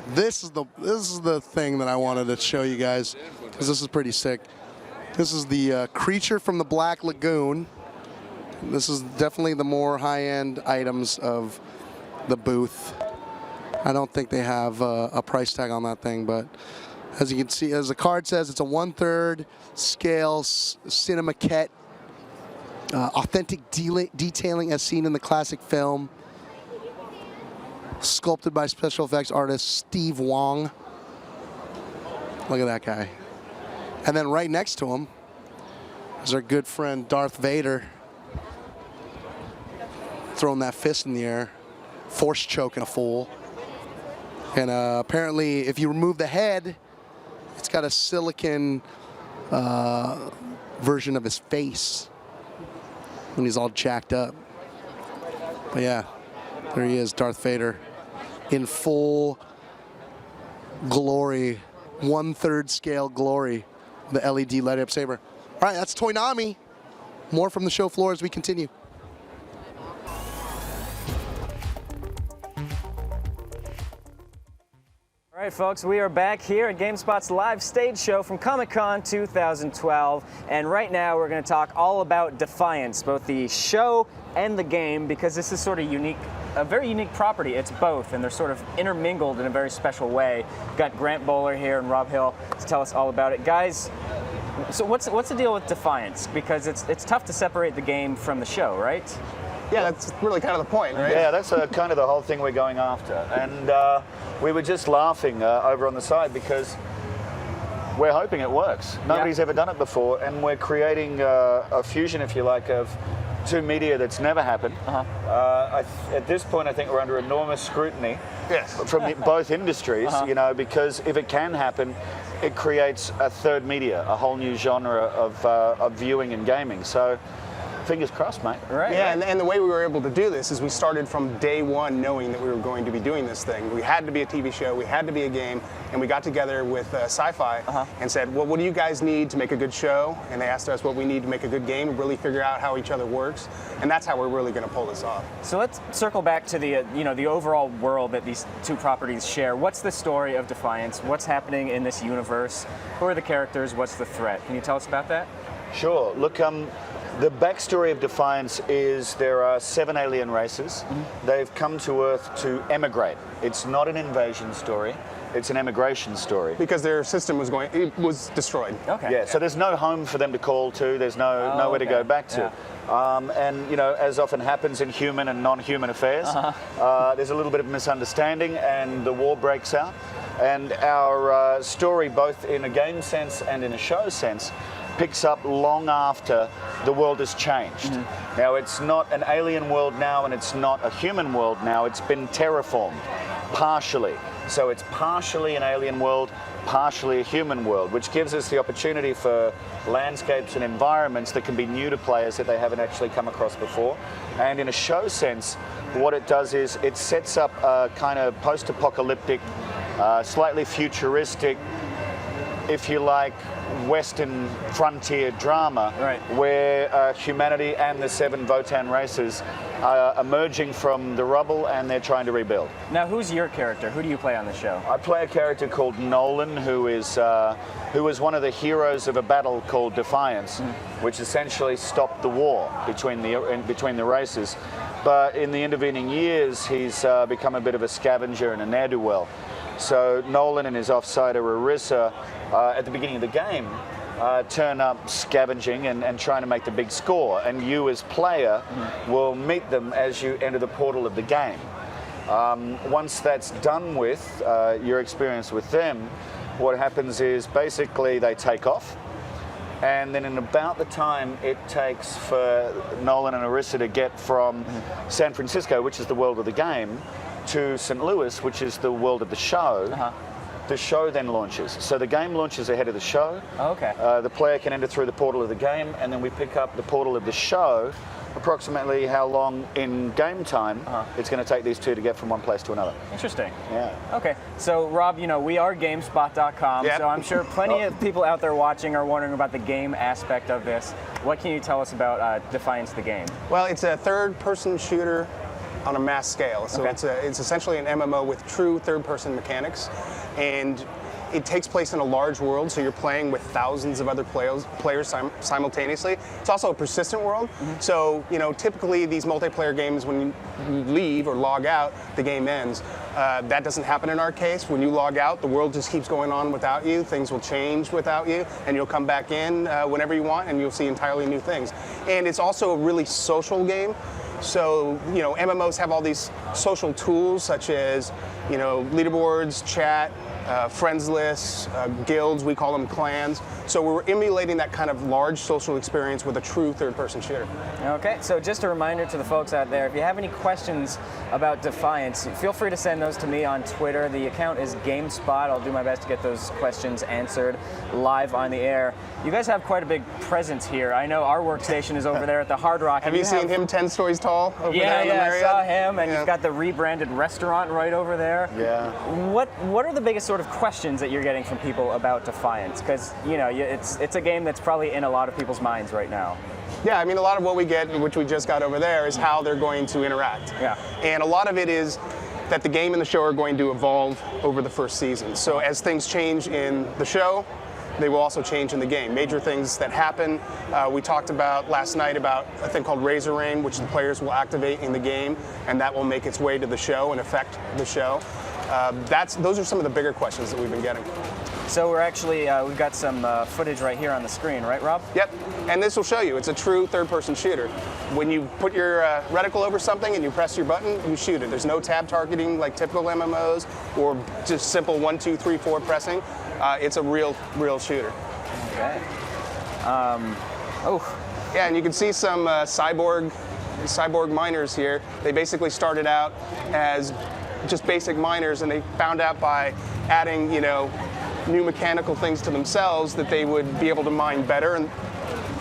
S4: This is the thing that I wanted to show you guys, because this is pretty sick. This is the creature from the Black Lagoon. This is definitely the more high-end items of the booth. I don't think they have a price tag on that thing, but as you can see, as the card says, it's a 1/3 scale cinemaquette. Authentic detailing as seen in the classic film. Sculpted by special effects artist Steve Wong. Look at that guy. And then right next to him is our good friend Darth Vader. Throwing that fist in the air. Force choking a fool. And apparently if you remove the head, it's got a silicon version of his face when he's all jacked up. But yeah, there he is, Darth Vader, in full glory, 1/3 scale glory, the LED light up saber. All right, that's Toyami. More from the show floor as we continue.
S1: All right, folks, we are back here at GameSpot's live stage show from Comic-Con 2012, and right now we're going to talk all about Defiance, both the show and the game, because this is sort of unique, a very unique property. It's both, and they're sort of intermingled in a very special way. We've got Grant Bowler here and Rob Hill to tell us all about it. Guys, so what's the deal with Defiance? Because it's tough to separate the game from the show, right?
S9: Yeah, that's really kind of the point, right?
S10: Yeah, that's kind of the whole thing we're going after. And we were just laughing over on the side because we're hoping it works. Nobody's ever done it before, and we're creating a fusion, if you like, of two media that's never happened. At this point, I think we're under enormous scrutiny from both industries, you know, because if it can happen, it creates a third media, a whole new genre of viewing and gaming. So Fingers crossed, mate.
S1: Right.
S9: Yeah, and the way we were able to do this is we started from day one knowing that we were going to be doing this thing. We had to be a TV show, we had to be a game, and we got together with Sci-Fi and said, well, what do you guys need to make a good show? And they asked us what we need to make a good game and really figure out how each other works. And that's how we're really going to pull this off.
S1: So let's circle back to the the overall world that these two properties share. What's the story of Defiance? What's happening in this universe? Who are the characters? What's the threat? Can you tell us about that?
S10: Sure. Look, the backstory of Defiance is there are 7 alien races. They've come to Earth to emigrate. It's not an invasion story. It's an emigration story.
S9: Because their system was destroyed.
S1: Okay.
S10: Yeah, so there's no home for them to call to. There's nowhere to go back to. And as often happens in human and non-human affairs, there's a little bit of misunderstanding and the war breaks out. And our story, both in a game sense and in a show sense, picks up long after the world has changed. Now, it's not an alien world now and it's not a human world now. It's been terraformed, partially. So it's partially an alien world, partially a human world, which gives us the opportunity for landscapes and environments that can be new to players that they haven't actually come across before. And in a show sense, what it does is it sets up a kind of post-apocalyptic, slightly futuristic, if you like, Western frontier drama, where humanity and the 7 Votan races are emerging from the rubble and they're trying to rebuild.
S1: Now, who's your character? Who do you play on the show?
S10: I play a character called Nolan, who is one of the heroes of a battle called Defiance, which essentially stopped the war between the races. But in the intervening years, he's become a bit of a scavenger and a ne'er-do-well. So Nolan and his offsider Arissa, at the beginning of the game, turn up scavenging and trying to make the big score. And you as player will meet them as you enter the portal of the game. Once that's done with, your experience with them, what happens is basically they take off. And then in about the time it takes for Nolan and Arissa to get from San Francisco, which is the world of the game, to St. Louis, which is the world of the show, the show then launches. So the game launches ahead of the show.
S1: Okay.
S10: The player can enter through the portal of the game, and then we pick up the portal of the show, approximately how long in game time it's going to take these two to get from one place to another.
S1: Interesting.
S10: Yeah.
S1: Okay. So, Rob, we are GameSpot.com, so I'm sure plenty of people out there watching are wondering about the game aspect of this. What can you tell us about Defiance the game?
S9: Well, it's a third-person shooter on a mass scale. So it's essentially an MMO with true third-person mechanics, and it takes place in a large world, so you're playing with thousands of other players simultaneously. It's also a persistent world, so typically these multiplayer games, when you leave or log out, the game ends. That doesn't happen in our case. When you log out, the world just keeps going on without you. Things will change without you, and you'll come back in whenever you want, and you'll see entirely new things. And it's also a really social game. So, MMOs have all these social tools such as, leaderboards, chat, friends lists, guilds, we call them clans. So we're emulating that kind of large social experience with a true third-person shooter.
S1: Okay, so just a reminder to the folks out there, if you have any questions about Defiance, feel free to send those to me on Twitter. The account is GameSpot. I'll do my best to get those questions answered live on the air. You guys have quite a big presence here. I know our workstation is over there at the Hard Rock.
S9: Have you seen him 10 stories tall over there in the Marriott?
S1: Yeah, I saw him, and you've got the rebranded restaurant right over there.
S10: Yeah.
S1: What are the biggest sort of questions that you're getting from people about Defiance? Because, it's a game that's probably in a lot of people's minds right now.
S9: Yeah, I mean, a lot of what we get, which we just got over there, is how they're going to interact.
S1: Yeah.
S9: And a lot of it is that the game and the show are going to evolve over the first season. So as things change in the show, they will also change in the game. Major things that happen, we talked about last night about a thing called Razor Rain, which the players will activate in the game, and that will make its way to the show and affect the show. Those are some of the bigger questions that we've been getting.
S1: So we're actually, we've got some footage right here on the screen, right, Rob?
S9: Yep, and this will show you, it's a true third-person shooter. When you put your reticle over something and you press your button, you shoot it. There's no tab targeting like typical MMOs or just simple 1, 2, 3, 4 pressing. It's a real shooter.
S1: Okay.
S9: Yeah, and you can see some cyborg miners here. They basically started out as just basic miners, and they found out by adding, new mechanical things to themselves that they would be able to mine better, and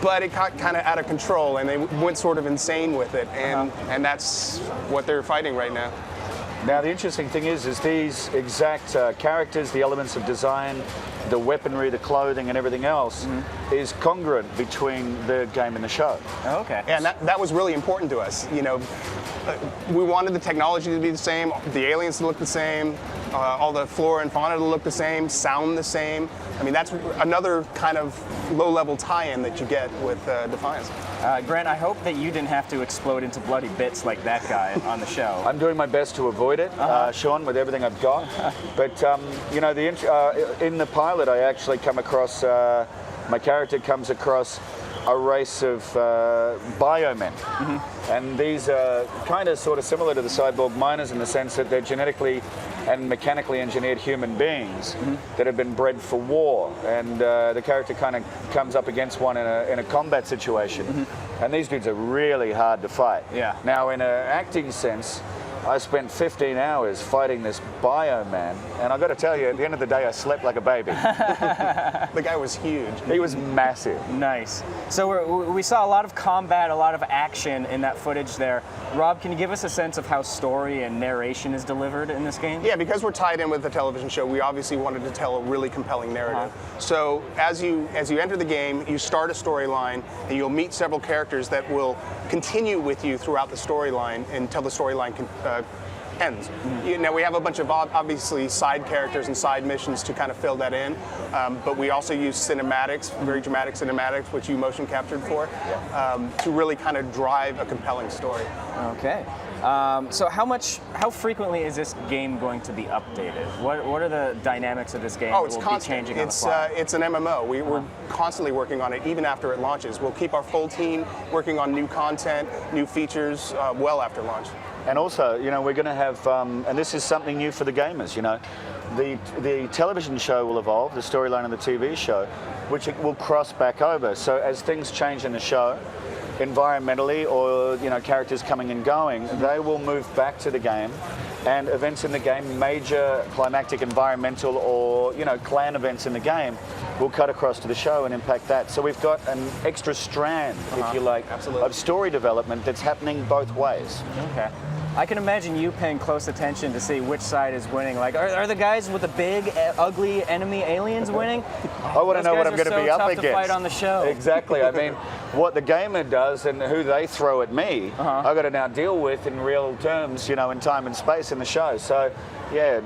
S9: but it got kind of out of control, and they went sort of insane with it, and that's what they're fighting right now.
S10: Now the interesting thing is these exact characters, the elements of design, the weaponry, the clothing, and everything else is congruent between the game and the show.
S1: Oh, okay.
S9: And that was really important to us. You know, we wanted the technology to be the same, the aliens to look the same, all the flora and fauna to look the same, sound the same. I mean, that's another kind of low-level tie-in that you get with Defiance.
S1: Grant, I hope that you didn't have to explode into bloody bits like that guy on the show.
S10: I'm doing my best to avoid it, Sean, with everything I've got. But you know, in the pilot, I actually come across my character comes across a race of biomen, and these are kind of sort of similar to the cyborg miners in the sense that they're genetically and mechanically engineered human beings that have been bred for war, and the character kind of comes up against one in a combat situation, and these dudes are really hard to fight.
S1: Yeah.
S10: Now, in an acting sense, I spent 15 hours fighting this bioman, and I've got to tell you, at the end of the day, I slept like a baby.
S9: The guy was huge.
S10: He was massive.
S1: Nice. So we saw a lot of combat, a lot of action in that footage there. Rob, can you give us a sense of how story and narration is delivered in this game?
S9: Yeah, because we're tied in with the television show, we obviously wanted to tell a really compelling narrative. So as you enter the game, you start a storyline, and you'll meet several characters that will continue with you throughout the storyline until the storyline ends. Now we have a bunch of obviously side characters and side missions to kind of fill that in, but we also use cinematics, very dramatic cinematics, which you motion captured for, to really kind of drive a compelling story.
S1: Okay. So how frequently is this game going to be updated? What are the dynamics of this game
S9: Oh, it's
S1: that will
S9: constant.
S1: be changing on the fly?
S9: It's an MMO. We're constantly working on it, even after it launches. We'll keep our full team working on new content, new features, well after launch.
S10: And also, you know, we're going to have, and this is something new for the gamers, you know, the television show will evolve, the storyline of the TV show, which it will cross back over. So as things change in the show, environmentally or, you know, characters coming and going, they will move back to the game, and events in the game, major climactic environmental or, you know, clan events in the game will cut across to the show and impact that. So we've got an extra strand, if you like, of story development that's happening both ways.
S1: Okay. I can imagine you paying close attention to see which side is winning. Like, are the guys with the big, ugly enemy aliens winning?
S10: I want to know what I'm going to be up against.
S1: To fight on the show.
S10: Exactly. I mean, what the gamer does and who they throw at me, I've got to now deal with in real terms, you know, in time and space in the show. So, yeah,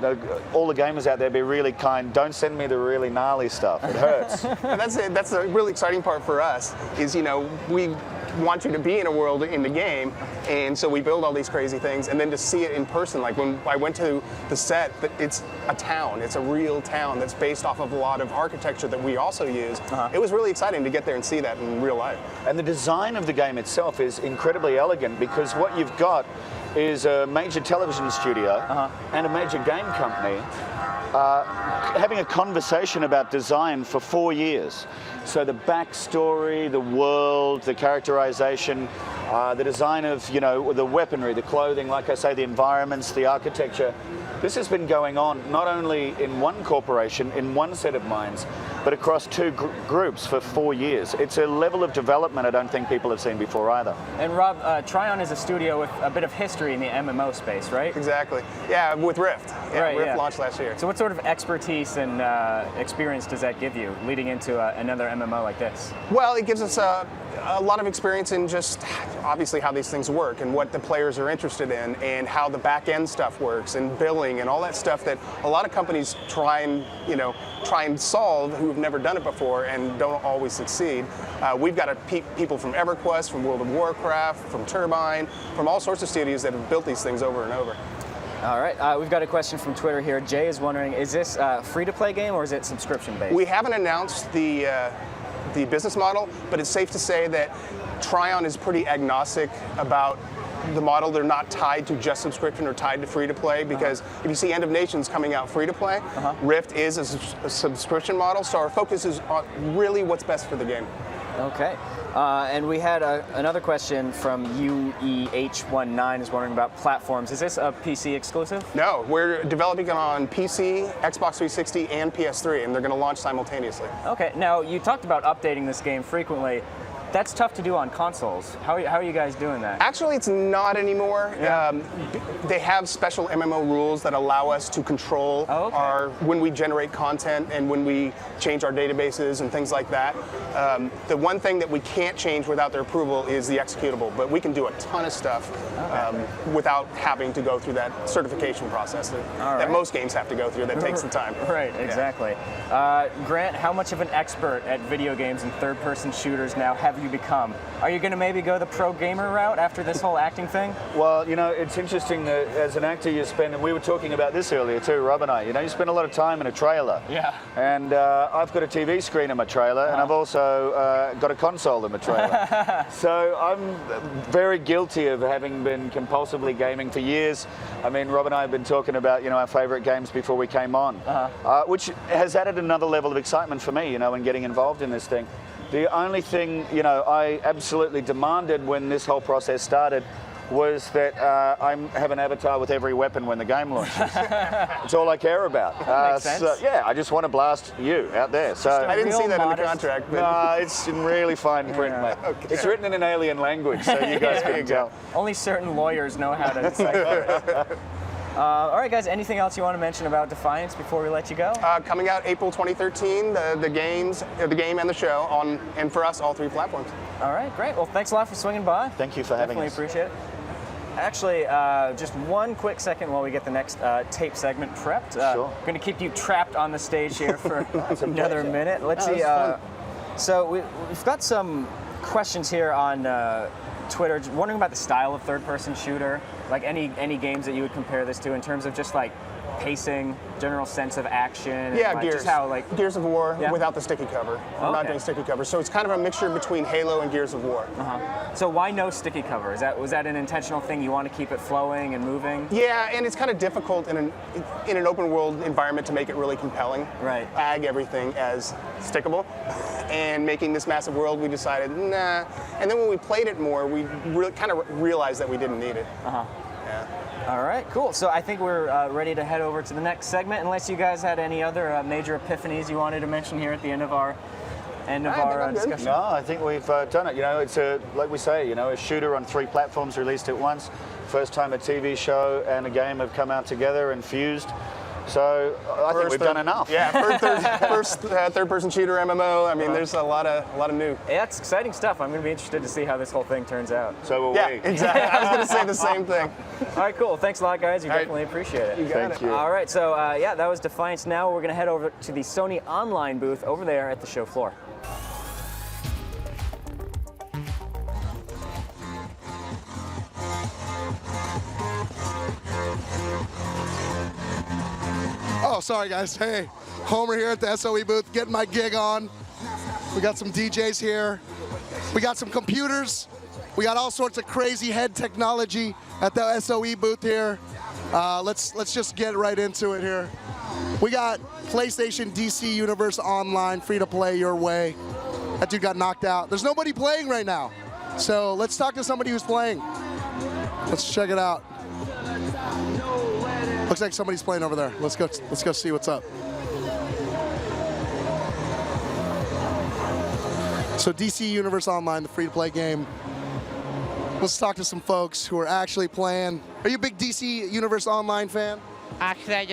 S10: all the gamers out there, be really kind. Don't send me the really gnarly stuff. It hurts.
S9: And that's the really exciting part for us is, you know, we want you to be in a world in the game, and so we build all these crazy things, and then to see it in person, like when I went to the set, it's a town, it's a real town that's based off of a lot of architecture that we also use. It was really exciting to get there and see that in real life.
S10: And the design of the game itself is incredibly elegant, because what you've got is a major television studio and a major game company having a conversation about design for 4 years. So the backstory, the world, the characterization, the design of, you know, the weaponry, the clothing, like I say, the environments, the architecture. This has been going on not only in one corporation, in one set of minds, but across two groups for 4 years. It's a level of development I don't think people have seen before either.
S1: And Rob, Tryon is a studio with a bit of history in the MMO space, right?
S9: Exactly. Yeah, with Rift. Yeah,
S1: right,
S9: Rift launched last year.
S1: So what sort of expertise and experience does that give you leading into another MMO like this?
S9: Well, it gives us a lot of experience in just obviously how these things work and what the players are interested in and how the back end stuff works and billing and all that stuff that a lot of companies try and solve who've never done it before and don't always succeed. We've got people from EverQuest, from World of Warcraft, from Turbine, from all sorts of studios that have built these things over and over.
S1: All right, we've got a question from Twitter here. Jay is wondering, is this a free-to-play game or is it subscription-based?
S9: We haven't announced the business model, but it's safe to say that Tryon is pretty agnostic about the model. They're not tied to just subscription or tied to free-to-play, because if you see End of Nations coming out free-to-play, Rift is a subscription model, so our focus is on really what's best for the game.
S1: Okay. And we had another question from UEH19 is wondering about platforms. Is this a PC exclusive?
S9: No, we're developing it on PC, Xbox 360, and PS3, and they're going to launch simultaneously.
S1: Okay. Now, you talked about updating this game frequently. that's tough to do on consoles. How are you guys doing that?
S9: Actually, it's not anymore.
S1: Yeah.
S9: They have special MMO rules that allow us to control when we generate content and when we change our databases and things like that. The one thing that we can't change without their approval is the executable, but we can do a ton of stuff without having to go through that certification process that most games have to go through. That takes the time.
S1: Right, exactly. Grant, how much of an expert at video games and third-person shooters now have you become? Are you going to maybe go the pro gamer route after this whole acting thing?
S10: Well, you know, it's interesting that as an actor you spend, and we were talking about this earlier too, Rob and I, you know, you spend a lot of time in a trailer.
S1: Yeah.
S10: And I've got a TV screen in my trailer, and I've also got a console in my trailer. So I'm very guilty of having been compulsively gaming for years. I mean, Rob and I have been talking about, you know, our favorite games before we came on, which has added another level of excitement for me, you know, in getting involved in this thing. The only thing, you know, I absolutely demanded when this whole process started was that I have an avatar with every weapon when the game launches. That's all I care about.
S1: Makes sense.
S10: So, yeah, I just want to blast you out there. So
S9: I didn't see that in the contract. But
S10: no, it's in really fine print, mate.
S9: Okay.
S10: It's written in an alien language, so you guys can tell.
S1: Only certain lawyers know how to decipher it. All right, guys, anything else you want to mention about Defiance before we let you go?
S9: Coming out April 2013, the game and the show and for us, all 3 platforms.
S1: All right, great. Well, thanks a lot for swinging by.
S10: Thank you for having us.
S1: Definitely appreciate it. Actually, just one quick second while we get the next tape segment prepped.
S10: Sure.
S1: I'm going to keep you trapped on the stage here for another minute. Let's see. So we've got some questions here on Twitter, just wondering about the style of third-person shooter, like any games that you would compare this to in terms of just like pacing, general sense of action.
S9: Yeah,
S1: and,
S9: Gears.
S1: Just how,
S9: Gears of War without the sticky cover. We're not doing sticky cover, so it's kind of a mixture between Halo and Gears of War.
S1: So why no sticky cover? Was that an intentional thing? You want to keep it flowing and moving?
S9: Yeah, and it's kind of difficult in an open world environment to make it really compelling.
S1: Right.
S9: Tag everything as stickable, and making this massive world, we decided nah. And then when we played it more, we kind of realized that we didn't need it. Yeah.
S1: All right, cool. So I think we're ready to head over to the next segment, unless you guys had any other major epiphanies you wanted to mention here at the end of our discussion.
S10: No, I think we've done it. You know, it's like we say, you know, a shooter on 3 platforms released at once. First time a TV show and a game have come out together and fused. So I think we've done enough.
S9: Yeah, first third-person shooter MMO. I mean, there's a lot of new.
S1: Yeah, it's exciting stuff. I'm going to be interested to see how this whole thing turns out.
S10: So will
S9: we. Exactly. I was going to say the same thing.
S1: All right, cool. Thanks a lot, guys. You definitely appreciate it.
S9: You got
S10: Thank you.
S1: All right, so yeah, that was Defiance. Now we're going to head over to the Sony online booth over there at the show floor.
S4: Oh, sorry guys. Hey, Homer here at the SOE booth, getting my gig on. We got some DJs here. We got some computers. We got all sorts of crazy head technology at the SOE booth here. Let's just get right into it here. We got PlayStation DC Universe Online, free to play your way. That dude got knocked out. There's nobody playing right now. So let's talk to somebody who's playing. Let's check it out. Looks like somebody's playing over there. Let's go see what's up. So DC Universe Online, the free-to-play game. Let's talk to some folks who are actually playing. Are you a big DC Universe Online fan?
S3: Actually, I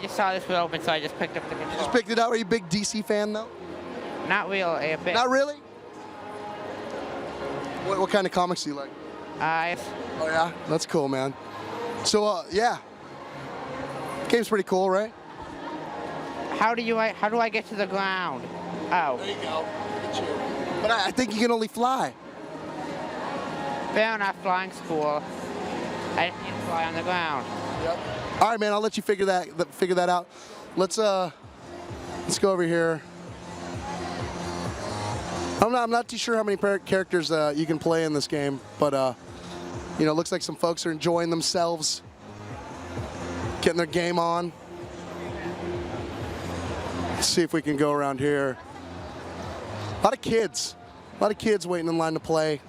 S3: just saw this one open, so I just picked up the controller.
S4: Just picked it up. Are you a big DC fan, though?
S3: Not really, a bit.
S4: Not really? What kind of comics do you like?
S3: Oh,
S4: yeah? That's cool, man. So, yeah. Game's pretty cool, right?
S3: How do I get to the ground? Oh.
S4: There you go. Look at you. But I think you can only fly.
S3: Fair enough, flying's cool. I didn't need to fly on the ground.
S4: Yep. All right, man. I'll let you figure that out. Let's go over here. I'm not too sure how many characters you can play in this game, but you know, looks like some folks are enjoying themselves, getting their game on. Let's see if we can go around here. A lot of kids waiting in line to play.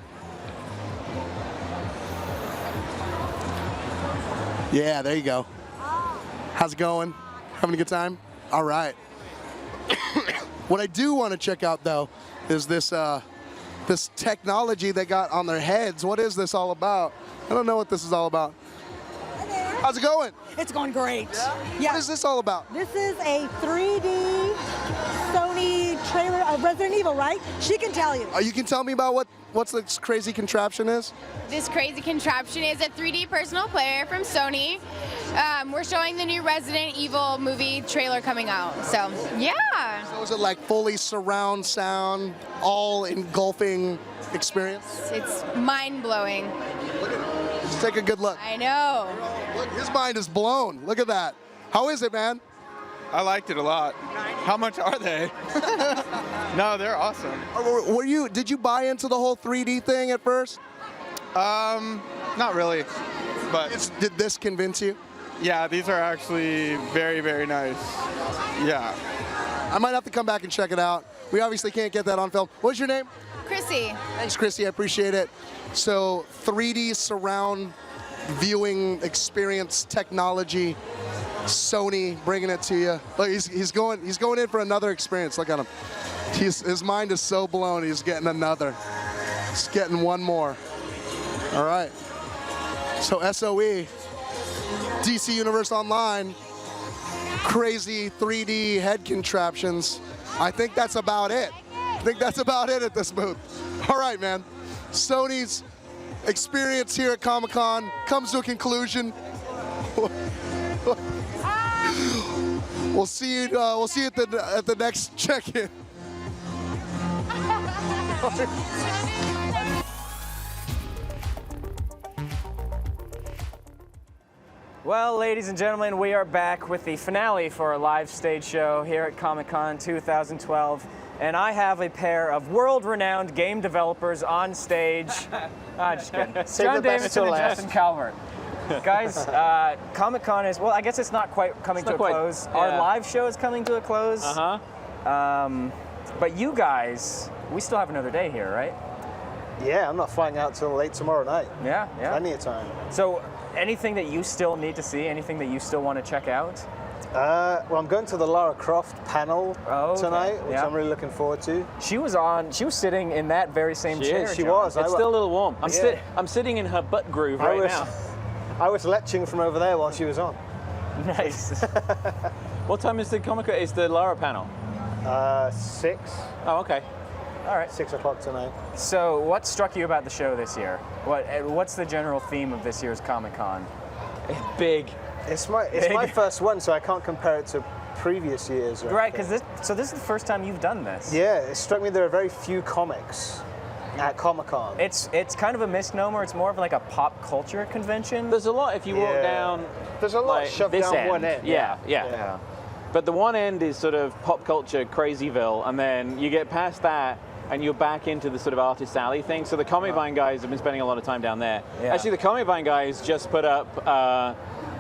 S4: Yeah, there you go. How's it going? Having a good time? All right. What I do want to check out, though, is this this technology they got on their heads. What is this all about? I don't know what this is all about. How's it going?
S12: It's going great. Yeah.
S4: What is this all about?
S12: This is a 3D Sony trailer of Resident Evil, right? She can tell you.
S4: You can tell me about what's this crazy contraption is?
S13: This crazy contraption is a 3D personal player from Sony. We're showing the new Resident Evil movie trailer coming out. So, yeah.
S4: So is it like fully surround sound, all engulfing experience?
S13: It's mind-blowing.
S4: Just take a good look.
S13: I know.
S4: Look, his mind is blown. Look at that. How is it, man?
S25: I liked it a lot. How much are they? No, they're awesome.
S4: Did you buy into the whole 3D thing at first?
S25: Not really, but.
S4: Did this convince you?
S25: Yeah, these are actually very, very nice. Yeah.
S4: I might have to come back and check it out. We obviously can't get that on film. What's your name?
S13: Chrissy.
S4: Thanks, Chrissy. I appreciate it. So 3D surround viewing experience technology, Sony bringing it to you. Look, he's going in for another experience. Look at him. His mind is so blown. He's getting another. He's getting one more. All right. So SOE, DC Universe Online, crazy 3D head contraptions. I think that's about it. I think that's about it at this booth. All right, man. Sony's experience here at Comic-Con comes to a conclusion. We'll see you. We'll see you at the next check-in.
S1: Well, ladies and gentlemen, we are back with the finale for our live stage show here at Comic-Con 2012. And I have a pair of world-renowned game developers on stage. Just kidding. John Davidson and Justin Calvert. Guys, Comic-Con is, well, I guess it's not quite coming to a close.
S14: Yeah.
S1: Our live show is coming to a close. But you guys, we still have another day here, right?
S15: Yeah, I'm not flying out till late tomorrow night.
S1: Yeah.
S15: Plenty of time.
S1: So, anything that you still need to see, anything that you still want to check out?
S15: Well, I'm going to the Lara Croft panel tonight, which I'm really looking forward to.
S1: She was sitting in that very same chair.
S15: She was.
S22: It's still a little warm. I'm sitting in her butt groove right now.
S15: I was lecturing from over there while she was on.
S1: Nice.
S22: What time is the Is the Lara panel?
S15: 6.
S22: Oh, okay.
S1: All right.
S15: 6 o'clock tonight.
S1: So, what struck you about the show this year? What's the general theme of this year's Comic-Con?
S22: It's big.
S15: It's my first one, so I can't compare it to previous years.
S1: Right, because this is the first time you've done this.
S15: Yeah, it struck me there are very few comics at Comic-Con.
S1: It's kind of a misnomer. It's more of like a pop culture convention.
S22: There's a lot if you walk down.
S15: There's a lot shoved
S22: this
S15: down
S22: end.
S15: one end.
S22: Yeah. But the one end is sort of pop culture crazyville, and then you get past that, and you're back into the sort of artist alley thing. So the Comic Vine guys have been spending a lot of time down there.
S1: Yeah.
S22: Actually, the Comic Vine guys just put up.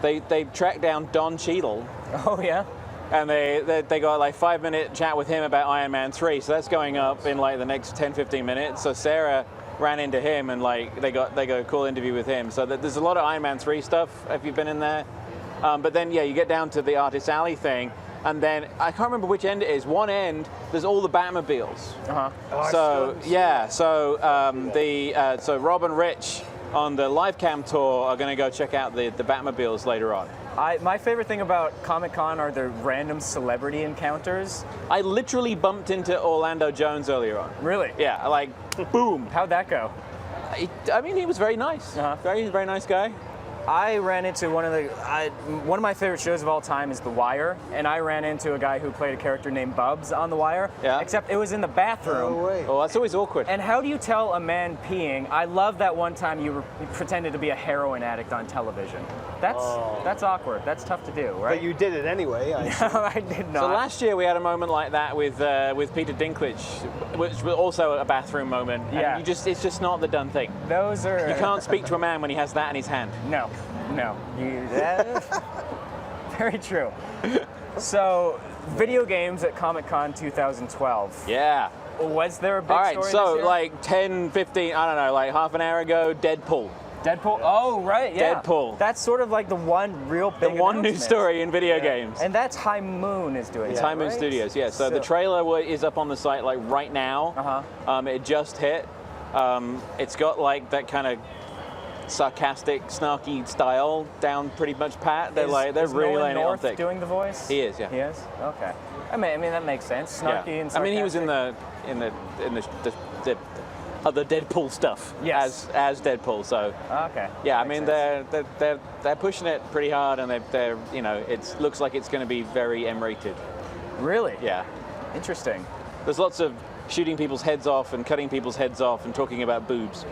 S22: They tracked down Don Cheadle.
S1: Oh yeah.
S22: And they got like 5-minute chat with him about Iron Man 3. So that's going up in like the next 10-15 minutes. So Sarah ran into him and like they got a cool interview with him. So there's a lot of Iron Man 3 stuff if you've been in there. But then you get down to the Artist Alley thing. And then I can't remember which end it is. One end, there's all the Batmobiles. So Rob and Rich on the live cam tour are going to go check out the Batmobiles later on.
S1: My favorite thing about Comic-Con are the random celebrity encounters.
S22: I literally bumped into Orlando Jones earlier on.
S1: Really?
S22: Yeah, like boom.
S1: How'd that go?
S22: I mean, he was very nice. Very nice guy.
S1: I ran into one of my favorite shows of all time is The Wire, and I ran into a guy who played a character named Bubs on The Wire.
S22: Yeah.
S1: Except it was in the bathroom.
S15: No way.
S22: Oh, that's always awkward.
S1: And how do you tell a man peeing? I love that one time you pretended to be a heroin addict on television. That's awkward. That's tough to do, right?
S15: But you did it anyway.
S1: No, I did not.
S22: So last year we had a moment like that with Peter Dinklage, which was also a bathroom moment. And it's just not the done thing.
S1: Those are.
S22: You can't speak to a man when he has that in his hand.
S1: No. Very true. So, video games at Comic-Con 2012.
S22: Yeah.
S1: Was there a big
S22: story? All right,
S1: story
S22: so
S1: this year?
S22: like 10, 15, I don't know, like half an hour ago, Deadpool.
S1: Oh, right, yeah.
S22: Deadpool.
S1: That's sort of like the one real big
S22: news story in video games.
S1: And that's High Moon is doing
S22: High Moon Studios, yeah. So the trailer is up on the site like right now. It just hit. It's got like that kind of sarcastic, snarky style down pretty much pat. They're really laying it on thick.
S1: Doing the voice?
S22: He is, yeah.
S1: He is? Okay. I mean that makes sense. Snarky and sarcastic.
S22: I mean, he was in the other Deadpool stuff as Deadpool. So
S1: okay.
S22: Yeah, I mean they're pushing it pretty hard, and they're it looks like it's going to be very M-rated.
S1: Really?
S22: Yeah.
S1: Interesting.
S22: There's lots of shooting people's heads off and cutting people's heads off and talking about boobs.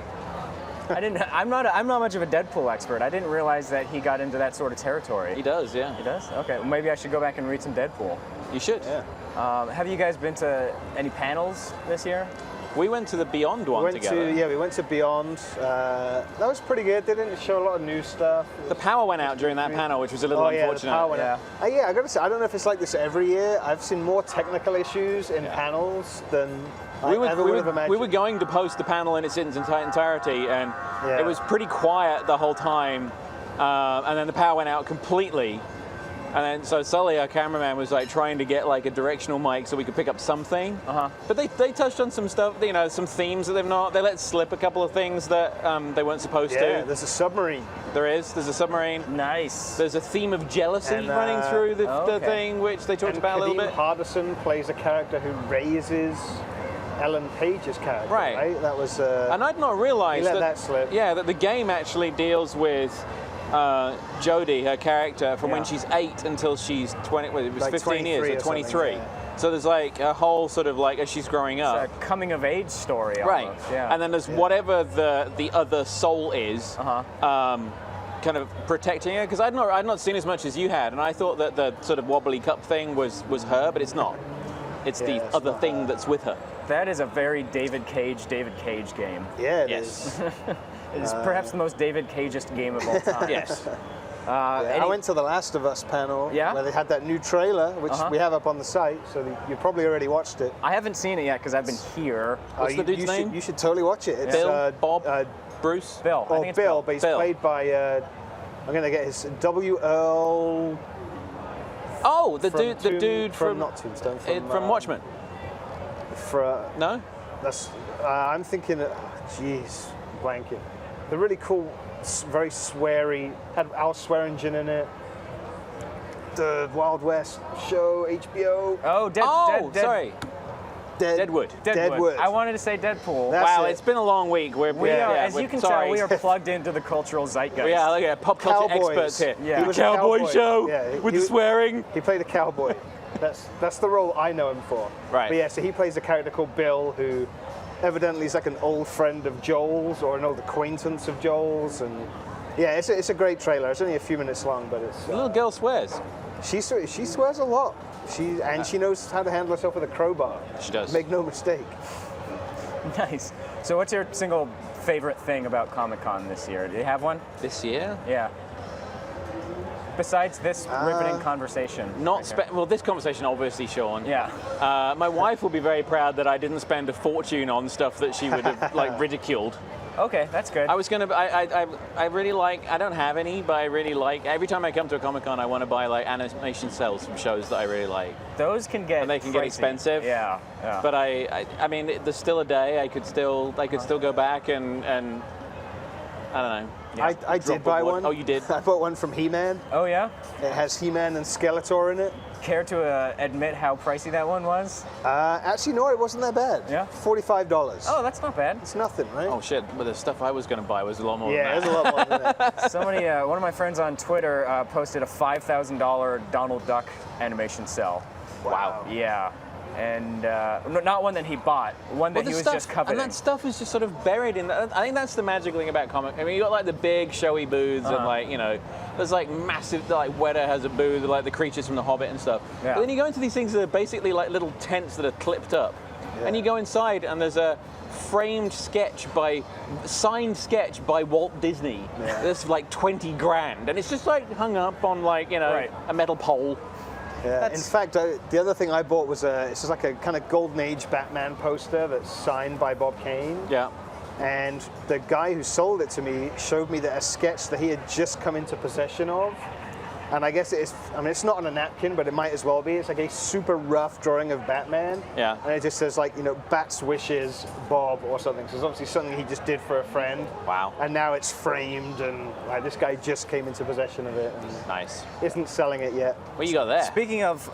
S1: I'm not much of a Deadpool expert. I didn't realize that he got into that sort of territory.
S22: He does, yeah.
S1: He does? Okay. Well, maybe I should go back and read some Deadpool.
S22: You should.
S1: Yeah. Have you guys been to any panels this year?
S22: We went to the Beyond one together.
S15: We went to Beyond. That was pretty good. They didn't show a lot of new stuff.
S22: The power went out during that panel, which was a little unfortunate.
S15: The power went out. I got to say, I don't know if it's like this every year. I've seen more technical issues in panels than I ever would have imagined.
S22: We were going to post the panel in its entirety, and it was pretty quiet the whole time. And then the power went out completely. And then, so Sully, our cameraman, was like trying to get like a directional mic so we could pick up something. But they touched on some stuff, some themes that they let slip a couple of things that they weren't supposed to.
S15: Yeah, there's a submarine.
S22: There's a submarine.
S1: Nice.
S22: There's a theme of jealousy running through the thing, which they talked about a little bit.
S15: Hardison plays a character who raises Ellen Page's character, right? That was.
S22: And I'd not realized
S15: that slip.
S22: Yeah, that the game actually deals with Jodie, her character, from when she's 8 until she's 20. Well, it was like 15 years, or 23. So there's like a whole sort of like as she's growing up.
S1: It's a coming of age story,
S22: right?
S1: Almost. Yeah.
S22: And then there's whatever the other soul is. Kind of protecting her, because I'd not seen as much as you had, and I thought that the sort of wobbly cup thing was her, but it's not. It's the other thing that's with her.
S1: That is a very David Cage game.
S15: Yeah, it is.
S1: It is perhaps the most David Cageist game of all time.
S22: Yes.
S15: I went to the Last of Us panel where they had that new trailer, which we have up on the site, so you probably already watched it.
S1: I haven't seen it yet because I've been here.
S22: What's the dude's name?
S15: You should totally watch it. It's,
S22: Bill, Bob, Bruce?
S1: Bill. I think it's Bill.
S15: But he's played by, I'm going to get his W. Earl.
S22: Oh, the dude from
S15: not Tombstone.
S22: From Watchmen. No?
S15: That's. I'm thinking. Jeez, blanking. The really cool, very sweary. Had Al Swearingen in it. The Wild West show, HBO.
S1: Oh,
S22: sorry. Deadwood.
S1: I wanted to say Deadpool.
S22: Wow, it's been a long week.
S1: As you can tell, we are plugged into the cultural zeitgeist.
S22: Yeah, look at pop culture experts here.
S1: Yeah.
S22: The cowboy show with the swearing.
S15: He played a cowboy. That's the role I know him for.
S22: Right.
S15: But yeah, so he plays a character called Bill, who evidently is like an old friend of Joel's or an old acquaintance of Joel's, and yeah, it's a great trailer. It's only a few minutes long, but it's.
S22: The little girl swears.
S15: She swears a lot. She knows how to handle herself with a crowbar.
S22: She does.
S15: Make no mistake.
S1: Nice. So what's your single favorite thing about Comic-Con this year? Do you have one?
S22: This year?
S1: Yeah. Besides this riveting conversation.
S22: Well, this conversation, obviously, Sean.
S1: Yeah.
S22: My wife will be very proud that I didn't spend a fortune on stuff that she would have like ridiculed.
S1: Okay, that's good.
S22: I was gonna. I really like. I don't have any, but I really like. Every time I come to a Comic-Con, I want to buy like animation cells from shows that I really like.
S1: Those can get.
S22: And they can get expensive.
S1: Yeah.
S22: But I mean, there's still a day. I could still go back and I don't know.
S15: Yeah. I did buy one.
S22: Oh, you did?
S15: I bought one from He-Man.
S1: Oh, yeah?
S15: It has He-Man and Skeletor in it.
S1: Care to admit how pricey that one was?
S15: Actually, no, it wasn't that bad.
S1: Yeah?
S15: $45.
S1: Oh, that's not bad.
S15: It's nothing, right?
S22: Oh, shit. But the stuff I was going to buy was a lot more than that.
S15: Yeah, it was a lot more than that.
S1: Somebody, one of my friends on Twitter posted a $5,000 Donald Duck animation cell.
S22: Wow.
S1: Yeah. And not one that he bought, one that he was just coveting.
S22: And that stuff is just sort of buried in. I think that's the magic thing about comic. I mean, you got like the big showy booths and like there's like massive like Weta has a booth with like the creatures from The Hobbit and stuff.
S1: Yeah.
S22: But then you go into these things that are basically like little tents that are clipped up, and you go inside and there's a signed sketch by Walt Disney. Yeah. That's like 20 grand, and it's just like hung up on like a metal pole.
S15: Yeah. In fact, the other thing I bought was it's just like a kind of Golden Age Batman poster that's signed by Bob Kane.
S22: Yeah.
S15: And the guy who sold it to me showed me that a sketch that he had just come into possession of And I guess it's not on a napkin, but it might as well be. It's like a super rough drawing of Batman.
S22: Yeah.
S15: And it just says like, Bat's wishes, Bob, or something. So it's obviously something he just did for a friend.
S22: Wow.
S15: And now it's framed, and this guy just came into possession of it. And
S22: nice.
S15: Isn't selling it yet.
S22: What you got there?
S1: Speaking of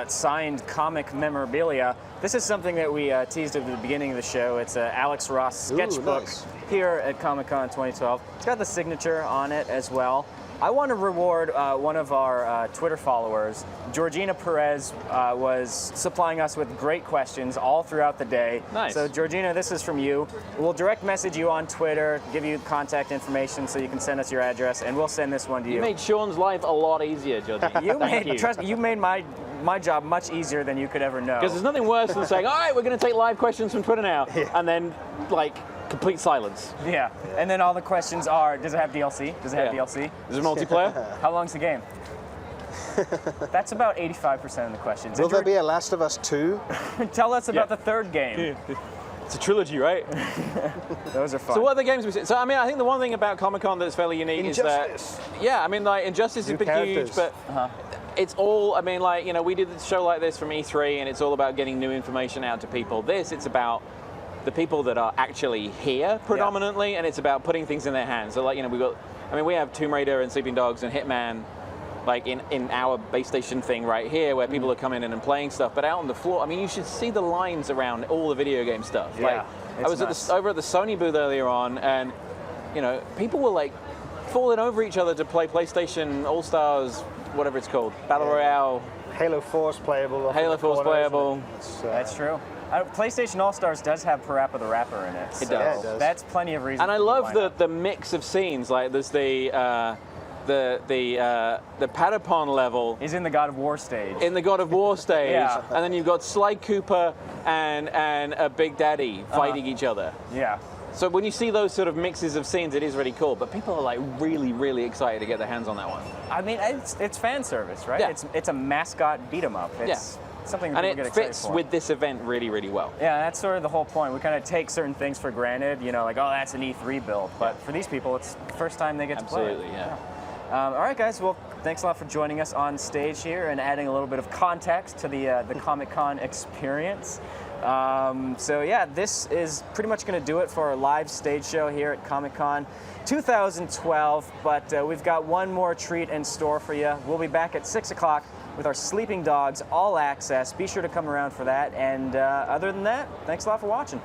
S1: signed comic memorabilia, this is something that we teased at the beginning of the show. It's an Alex Ross sketchbook here at Comic-Con 2012. It's got the signature on it as well. I want to reward one of our Twitter followers. Georgina Perez was supplying us with great questions all throughout the day.
S22: Nice.
S1: So Georgina, this is from you. We'll direct message you on Twitter, give you contact information so you can send us your address, and we'll send this one to you.
S22: You made Sean's life a lot easier, Georgina.
S1: Trust me, you made my job much easier than you could ever know.
S22: Because there's nothing worse than saying, all right, we're going to take live questions from Twitter now, and then, like, complete silence.
S1: Yeah, and then all the questions are, does it have DLC? Does it have DLC?
S22: Is it multiplayer?
S1: How long's the game? That's about 85% of the questions.
S15: Will there be a Last of Us 2?
S1: Tell us about the third game.
S22: It's a trilogy, right?
S1: Those are fun.
S22: So what other games we see? So I mean, I think the one thing about Comic-Con that's fairly unique is that, yeah, I mean, like Injustice has been huge, but it's all, I mean, like, we did a show like this from E3, and it's all about getting new information out to people. It's about the people that are actually here predominantly, and it's about putting things in their hands. So like, we have Tomb Raider and Sleeping Dogs and Hitman, like in our base station thing right here, where people are coming in and playing stuff. But out on the floor, I mean, you should see the lines around all the video game stuff.
S1: Yeah,
S22: like, I was over at the Sony booth earlier on, and people were like falling over each other to play PlayStation All Stars, whatever it's called, Battle Royale.
S15: Halo 4's playable.
S22: Halo 4's playable.
S1: That's true. PlayStation All Stars does have Parappa the Rapper in it. So
S22: It does.
S1: That's plenty of reason.
S22: And I love the mix of scenes. Like there's the Patapon level.
S1: He's in the God of War stage.
S22: In the God of War stage.
S1: Yeah.
S22: And then you've got Sly Cooper and a Big Daddy fighting each other.
S1: Yeah.
S22: So when you see those sort of mixes of scenes, it is really cool. But people are like really, really excited to get their hands on that one.
S1: I mean, it's fan service, right?
S22: Yeah.
S1: It's a mascot beat 'em up. It's something that
S22: and
S1: people
S22: it
S1: get excited
S22: fits
S1: for.
S22: with this event really, really well.
S1: Yeah, that's sort of the whole point. We kind of take certain things for granted, like, oh, that's an E3 build. But for these people, it's the first time they get to play it.
S22: Absolutely, yeah.
S1: All right, guys. Well, thanks a lot for joining us on stage here and adding a little bit of context to the Comic-Con experience. So yeah, this is pretty much going to do it for our live stage show here at Comic-Con 2012. But we've got one more treat in store for you. We'll be back at 6 o'clock with our Sleeping Dogs All Access. Be sure to come around for that. And other than that, thanks a lot for watching.